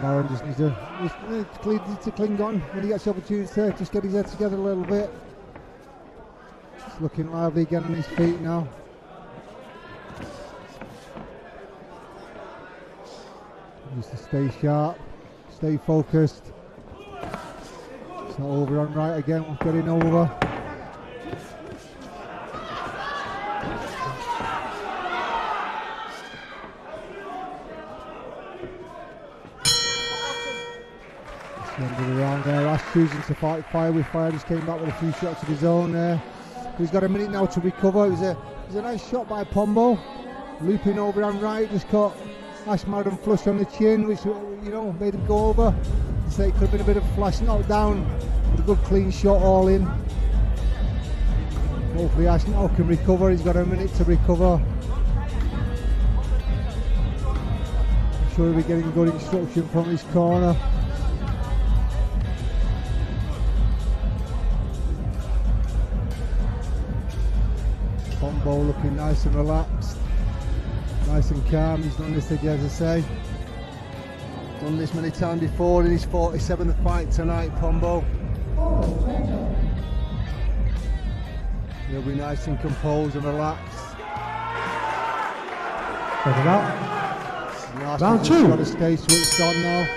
Marron just needs to cling on when he gets the opportunity to just get his head together a little bit. He's looking lively again on his feet now. Needs to stay sharp, stay focused. It's not over on right again, getting over. The end of the round there. Ash choosing to fight fire with fire. Just came back with a few shots of his own there. He's got a minute now to recover. It was a nice shot by Pombo. Looping over on right, just caught Ash Marron flush on the chin, which made him go over. So it could have been a bit of a flash knockdown, but a good clean shot all in. Hopefully Ash now can recover. He's got a minute to recover. I'm sure he'll be getting good instruction from his corner. Pombo looking nice and relaxed, nice and calm. He's done this again, as I say. Done this many times before in his 47th fight tonight, Pombo. He'll be nice and composed and relaxed. Check it out. Round 2. Got to stay switched on now.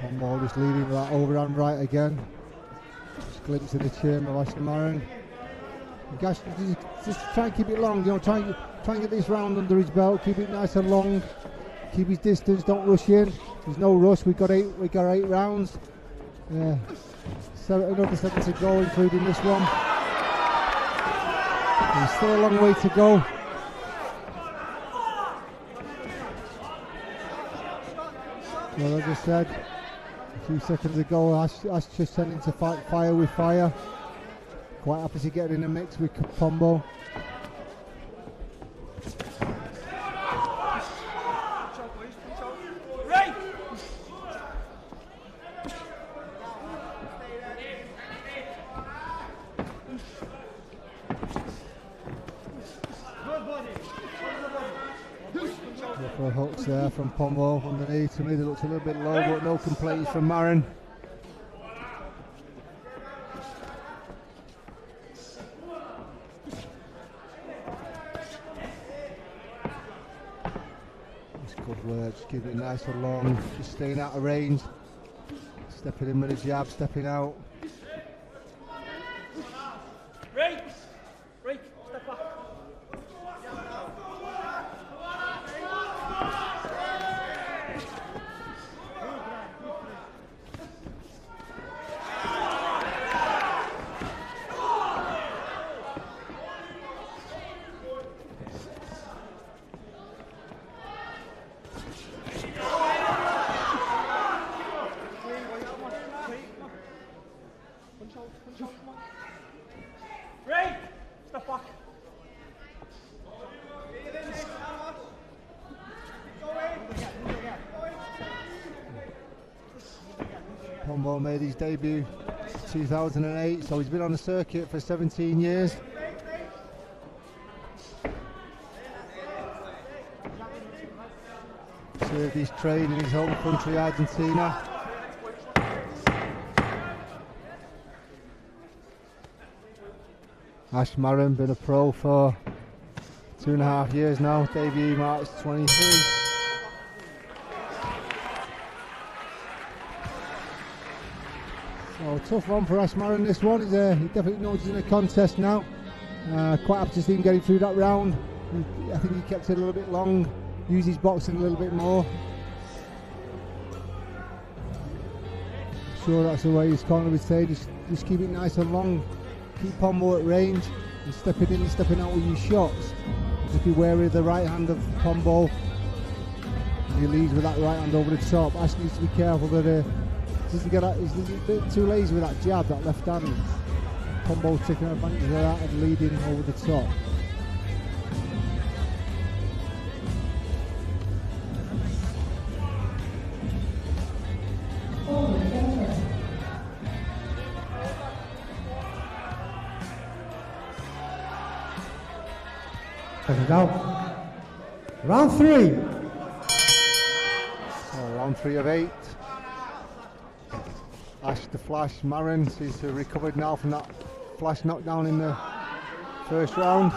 Pombo just leading that overhand right again. Just glimpse in the chin of Ash Marron. Gash, just try and keep it long, try and get this round under his belt, keep it nice and long, keep his distance, don't rush in. There's no rush, we got eight rounds. Yeah. Another 7 to go, including this one. There's still a long way to go. Well, as I said a few seconds ago, Ash just tending to fight fire with fire. Quite happy to get in the mix with Pombo. Couple of hooks there from Pombo underneath. To me, they looked a little bit low, but no complaints from Marron. Good work, just keep it nice and long, just staying out of range, stepping in with a jab, stepping out. Break, step back. Pombo made his debut 2008, so he's been on the circuit for 17 years. served his trade in his home country, Argentina. Marron, been a pro for 2.5 years now, debut March 23. So tough one for Marron this one. He definitely knows he's in a contest now. Quite happy to see him getting through that round. I think he kept it a little bit long, used his boxing a little bit more. Sure, that's the way his corner would say, just keep it nice and long. Keep Pombo at range and stepping in and stepping out with your shots. Just be wary of the right hand of Pombo. He leads with that right hand over the top. Ash needs to be careful that he's a bit too lazy with that jab, that left hand. Pombo taking advantage of that and leading over the top. Now, round 3. So round 3 of 8. Ash the Flash Marron seems to have recovered now from that flash knockdown in the first round.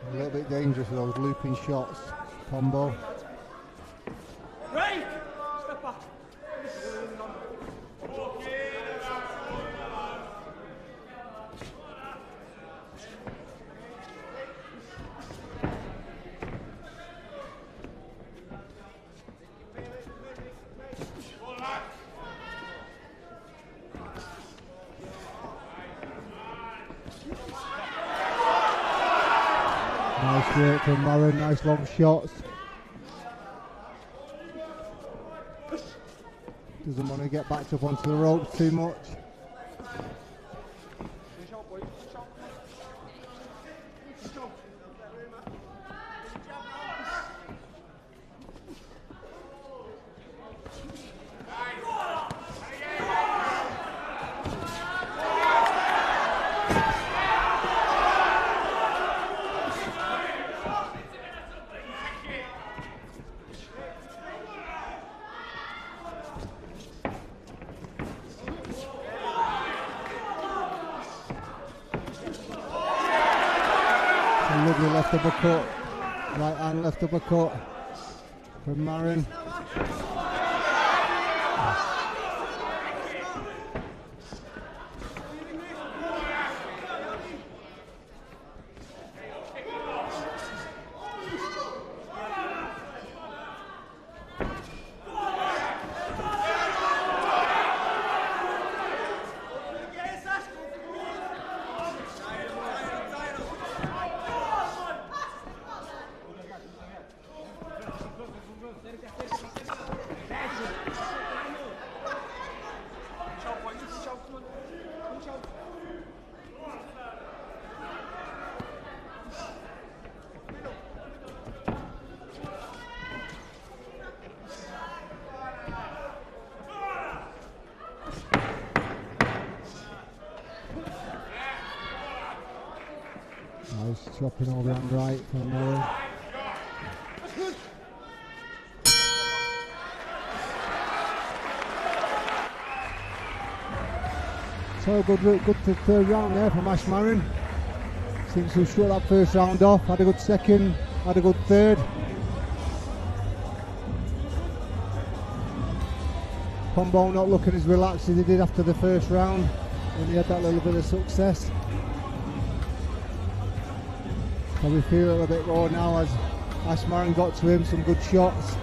A little bit dangerous with those looping shots, Pombo. Nice work from Marron, nice long shots. Doesn't want to get backed up onto the ropes too much. Lovely left uppercut, right hand left uppercut from Marron. Nice chopping over and right from Marron. So good third round there from Marron. Seems to have shut that first round off, had a good second, had a good third. Pombo not looking as relaxed as he did after the first round when he had that little bit of success. Probably feel a little bit more now as Marron got to him, some good shots.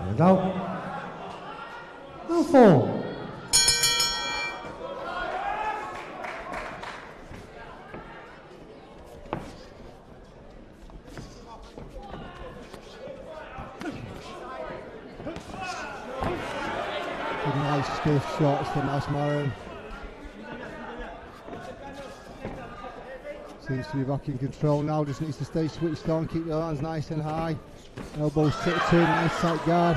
And out. And 4. Nice stiff shots from Marron. Seems to be back in control now, just needs to stay switched on, keep your hands nice and high. Elbows tucked in, nice tight guard.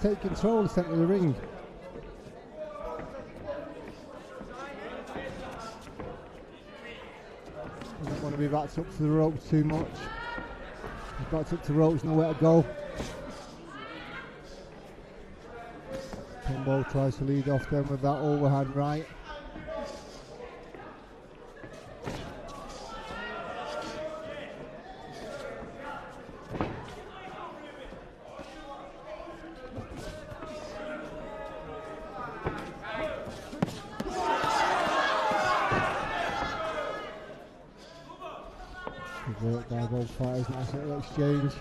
Take control in the centre of the ring. You don't want to be backed up to the ropes too much. If backed up to the ropes, nowhere to go. Pombo tries to lead off them with that overhand right. Good work by both fighters, nice little exchange.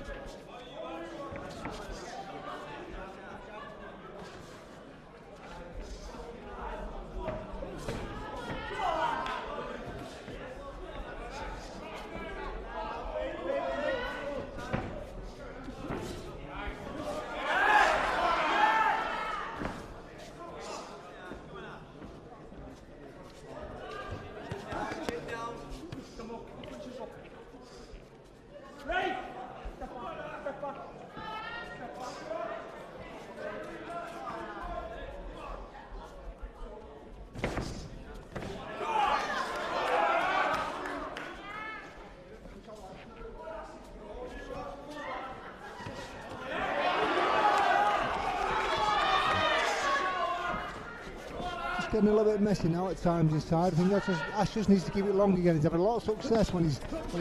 Getting a little bit messy now at times inside. I think Ash just needs to keep it long again. He's having a lot of success when he's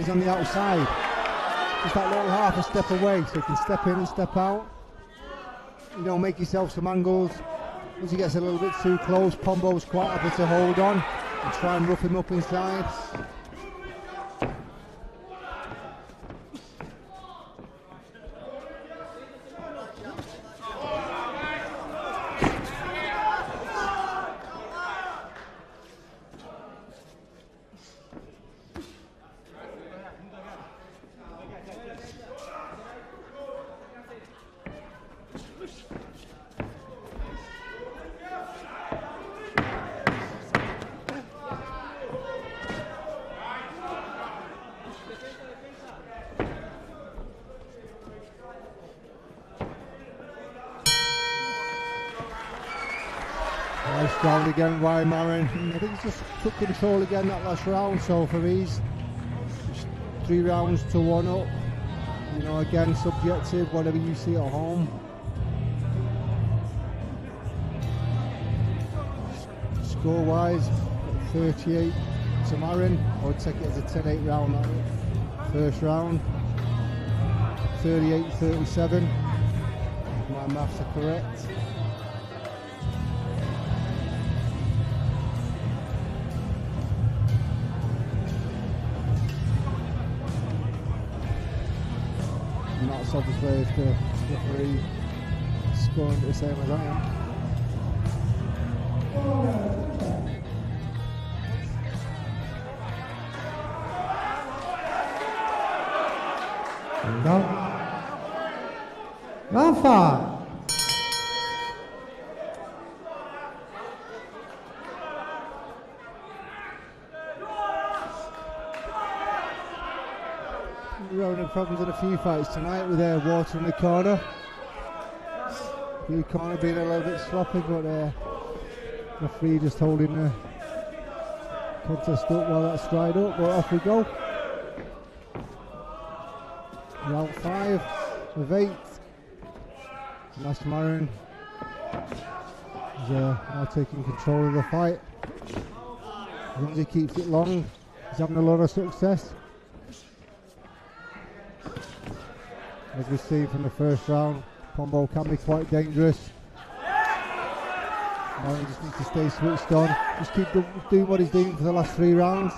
on the outside. Just that little half a step away, so he can step in and step out. You know, make yourself some angles. Once he gets a little bit too close, Pombo's quite happy to hold on and try and rough him up inside. Nice round again by Marron. I think he just took control again that last round, so for these 3 rounds to 1 up. You know, again, subjective, whatever you see at home. Score wise, 38 to Marron. I would take it as a 10-8 round, first round. 38-37, if my maths are correct. And that's obviously if the referee scoring the same as I am. Go. Round 5. We're having problems in a few fights tonight with water in the corner. Blue corner being a little bit sloppy, but referee just holding the contest up while that's dried up. But off we go. Round 5 of 8. Nassie Marron is now taking control of the fight. As long as he keeps it long, he's having a lot of success. As we've seen from the first round, Pombo can be quite dangerous. Marron just needs to stay switched on. Just keep doing what he's doing for the last 3 rounds.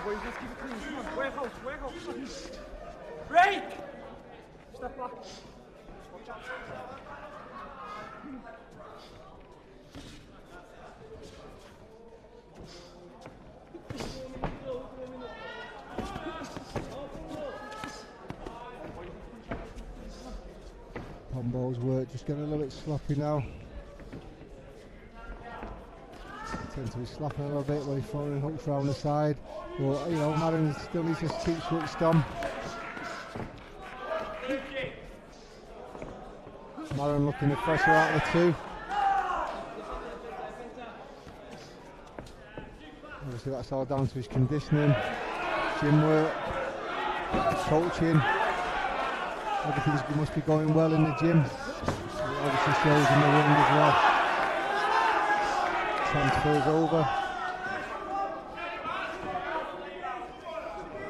Boys, let's keep it clean. Come on, work out. Break! Step back. Watch out. Pombo's work just getting a little bit sloppy now. Tends to be slapping a little bit when he's throwing hooks around the side. But, you know, Marron still needs to keep switched on. Marron looking to pressure out of the two. Obviously that's all down to his conditioning, gym work, coaching. Everything must be going well in the gym. It obviously shows in the ring as well. Transfers over.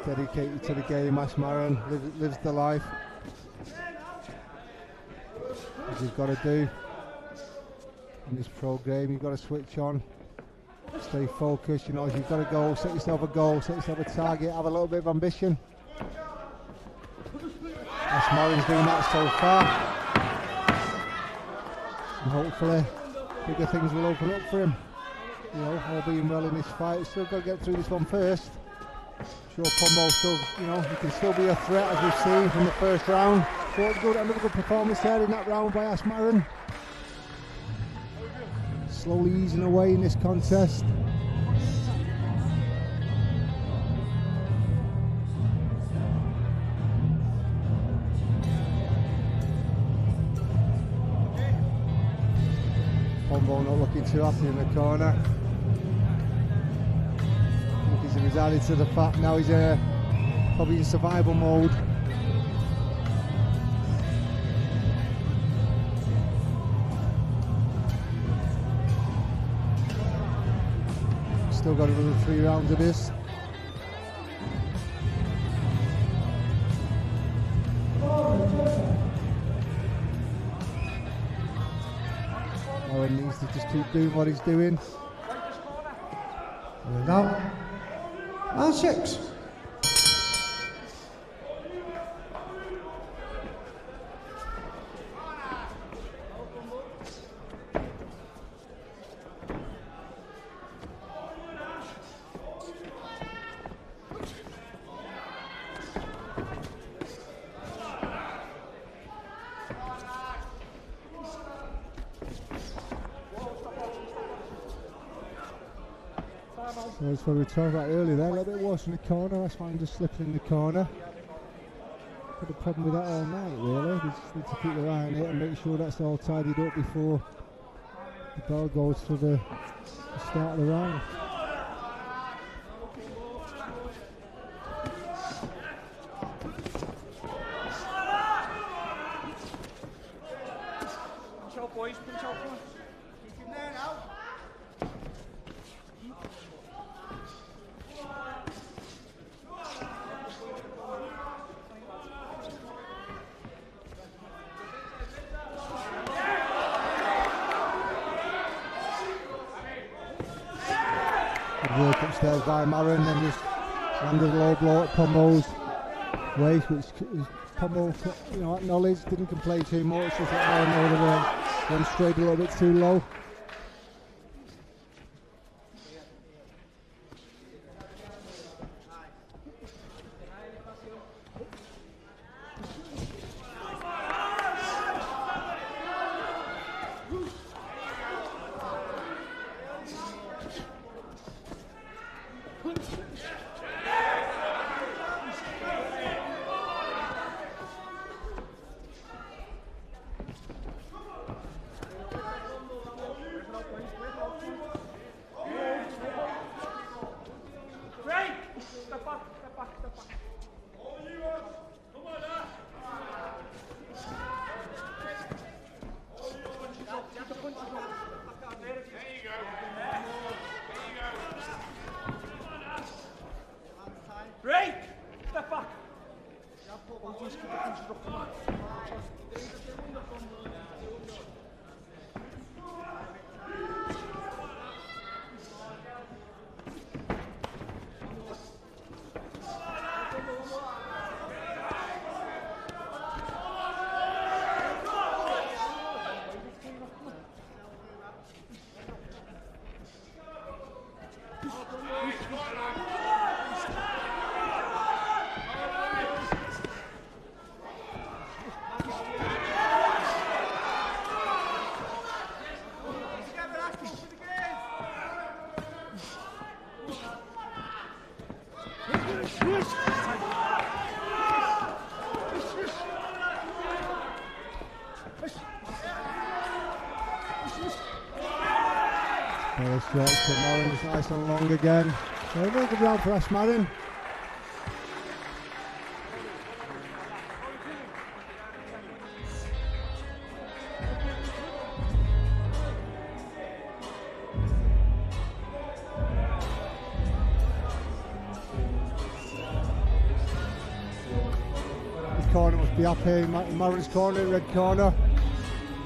Dedicated to the game, as Marron lives the life. As you've got to do in this pro game, you've got to switch on, stay focused. You know, if you've got a goal, set yourself a goal, set yourself a target, have a little bit of ambition. As Marron's doing that so far, and hopefully bigger things will open up for him. You know, all being well in this fight, still got to get through this one first. Sure, Pombo still, you know, he can still be a threat as we've seen from the first round. So another good performance there in that round by Marron. Slowly easing away in this contest. Pombo not looking too happy in the corner. He's added to the fact now he's probably in survival mode. Still got another 3 rounds of this. Marron needs to just keep doing what he's doing. And now, and 6. So that's what we were talking about earlier there, a little bit worse in the corner. That's why I'm just slipping in the corner. Got a problem with that all night really. They just need to keep their eye on it and make sure that's all tidied up before the bell goes for the start of the round. Punch out, boys, punch out, come on. Keep him there now. Good work upstairs by Marron, then just landed a low blow at Pombo's waist, which Pombo, you know, acknowledged, didn't complain too much, just let Marron know that went straight a little bit too low. Well, short to Marron, it's nice and long again. So a very good round for Ash Marron. Corner must be happy. Marron's corner, red corner.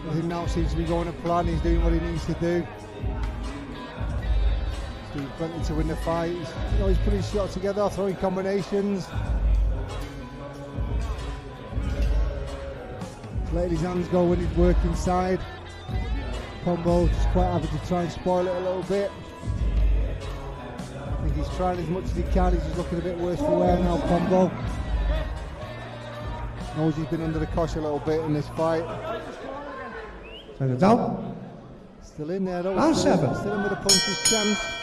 Everything now seems to be going to plan. He's doing what he needs to do. He's doing plenty to win the fight. He's putting his shots together, throwing combinations. He's letting his hands go when he's working inside. Pombo just quite happy to try and spoil it a little bit. I think he's trying as much as he can. He's just looking a bit worse for wear now, Pombo. Knows he's been under the cosh a little bit in this fight. Send it down. Still in there though. And 7. Still in with a puncher's chance.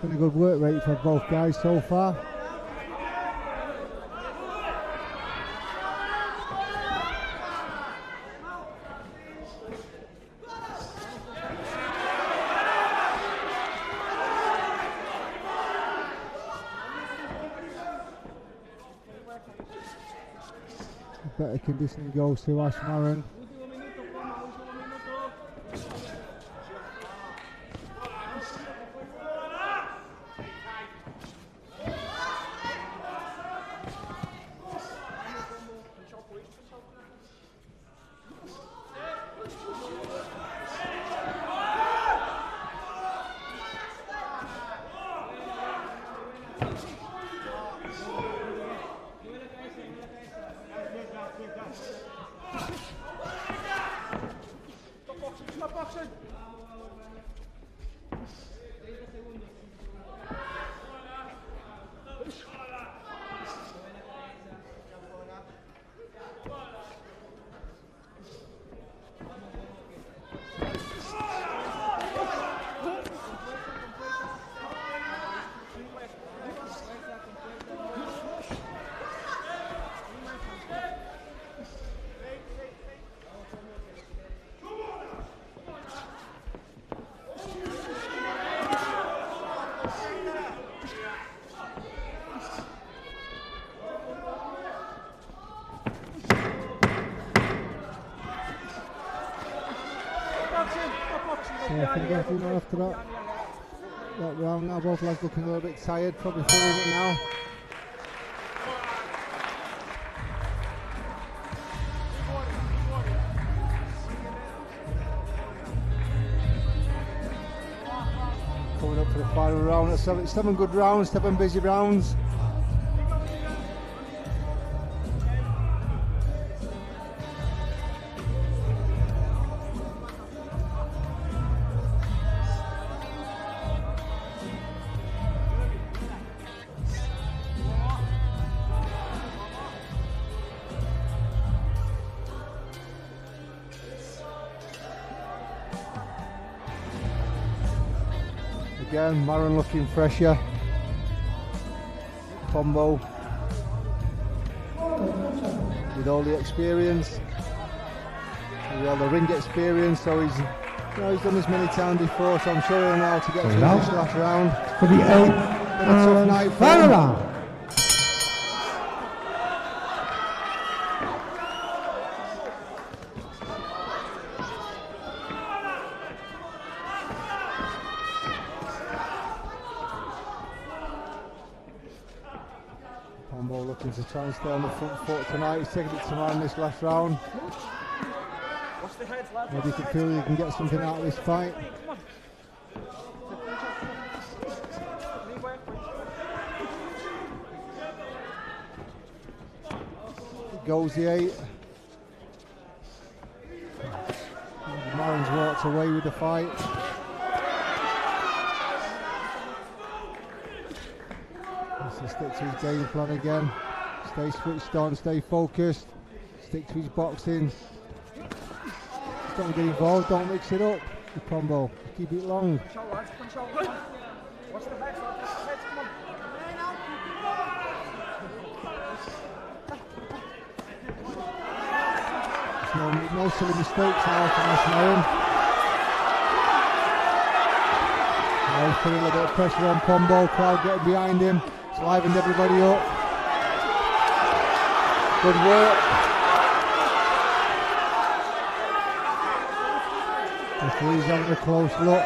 Been a good work rate for both guys so far. Better conditioning goes to Ash Marron. After that round now, both lads looking a little bit tired, probably feeling it now. Coming up to the final round, seven good rounds, 7 busy rounds. Again, Marron looking fresher. Pombo with all the experience, with all the ring experience, so he's done this many times before, so I'm sure he'll know how to get through this last round. For the 8th been a tough night for Final him. round. Pombo looking to try and stay on the front foot tonight. He's taking it to Marron this last round. Maybe he can feel he can get something out of this fight. Goes the 8. Marron's walked away with the fight. Has to stick to his game plan again. Stay switched on, stay focused. Stick to his boxing. Just don't get involved, don't mix it up. The Pombo, keep it long. No silly mistakes now from Marron. He's putting a little bit of pressure on Pombo, crowd getting behind him, it's livened everybody up. Good work. Referee's having a close look.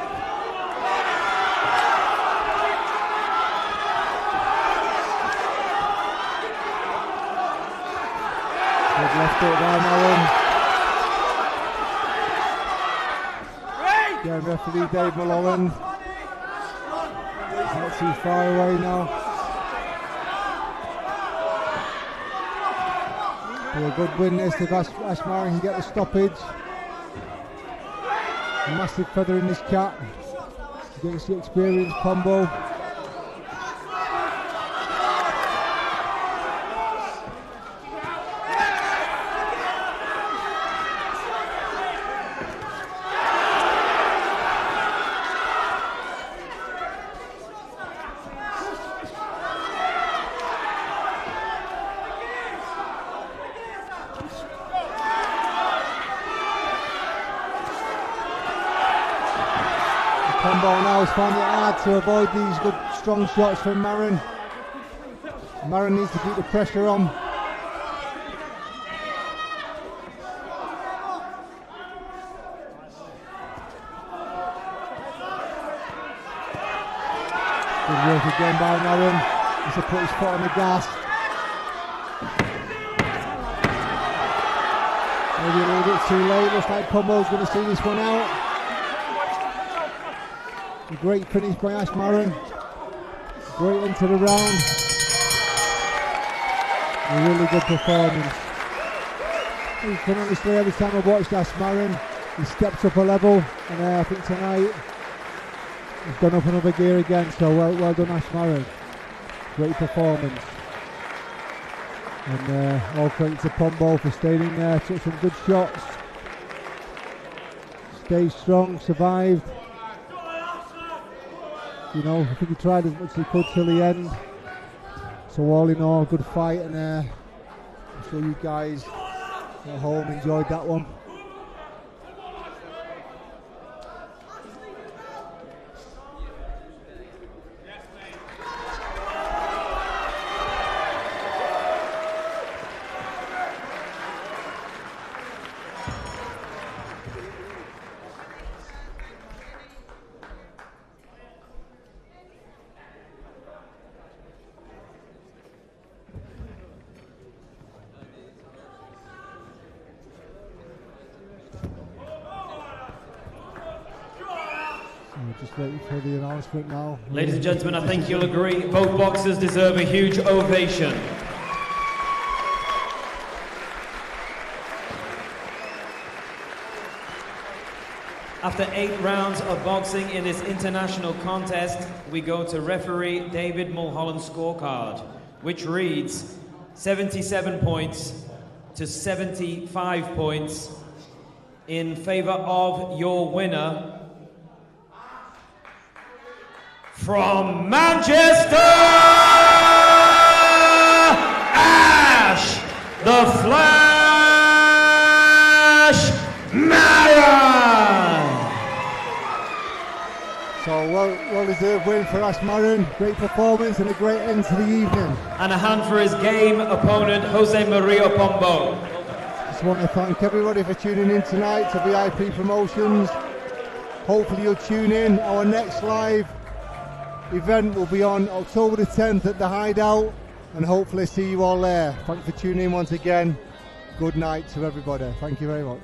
Good left hook by Marron. Again, referee Dave Mulholland. Not too far away now. Be a good win this if Ash Marron can get the stoppage. A massive feather in his cap against the experienced Pombo. Pombo now is finding it hard to avoid these good strong shots from Marron. Marron needs to keep the pressure on. Good work again by Marron. He's to put his foot on the gas. Maybe a little bit too late. Looks like Pombo's going to see this one out. A great finish by Ash Marron. Great into the round. A really good performance. I can honestly, every time I've watched Ash Marron, he steps up a level, and I think tonight he's gone up another gear again. So well done, Ash Marron. Great performance. And all credit to Pombo for staying in there, took some good shots. Stayed strong, survived. You know, I think he tried as much as he could till the end. So all in all, good fight, and I'm sure you guys at home enjoyed that one. Just waiting for the announcement now. Ladies and gentlemen, I think you'll agree both boxers deserve a huge ovation. After 8 rounds of boxing in this international contest, we go to referee David Mulholland's scorecard, which reads 77 points to 75 points in favor of your winner, from Manchester, Ash the Flash Marron. So well well-deserved win for Ash Marron. Great performance and a great end to the evening. And a hand for his game opponent, Jose Maria Pombo. Just want to thank everybody for tuning in tonight to VIP Promotions. Hopefully you'll tune in. Our next live event will be on October the 10th at the Hideout, and hopefully see you all there. Thanks for tuning in once again. Good night to everybody. Thank you very much.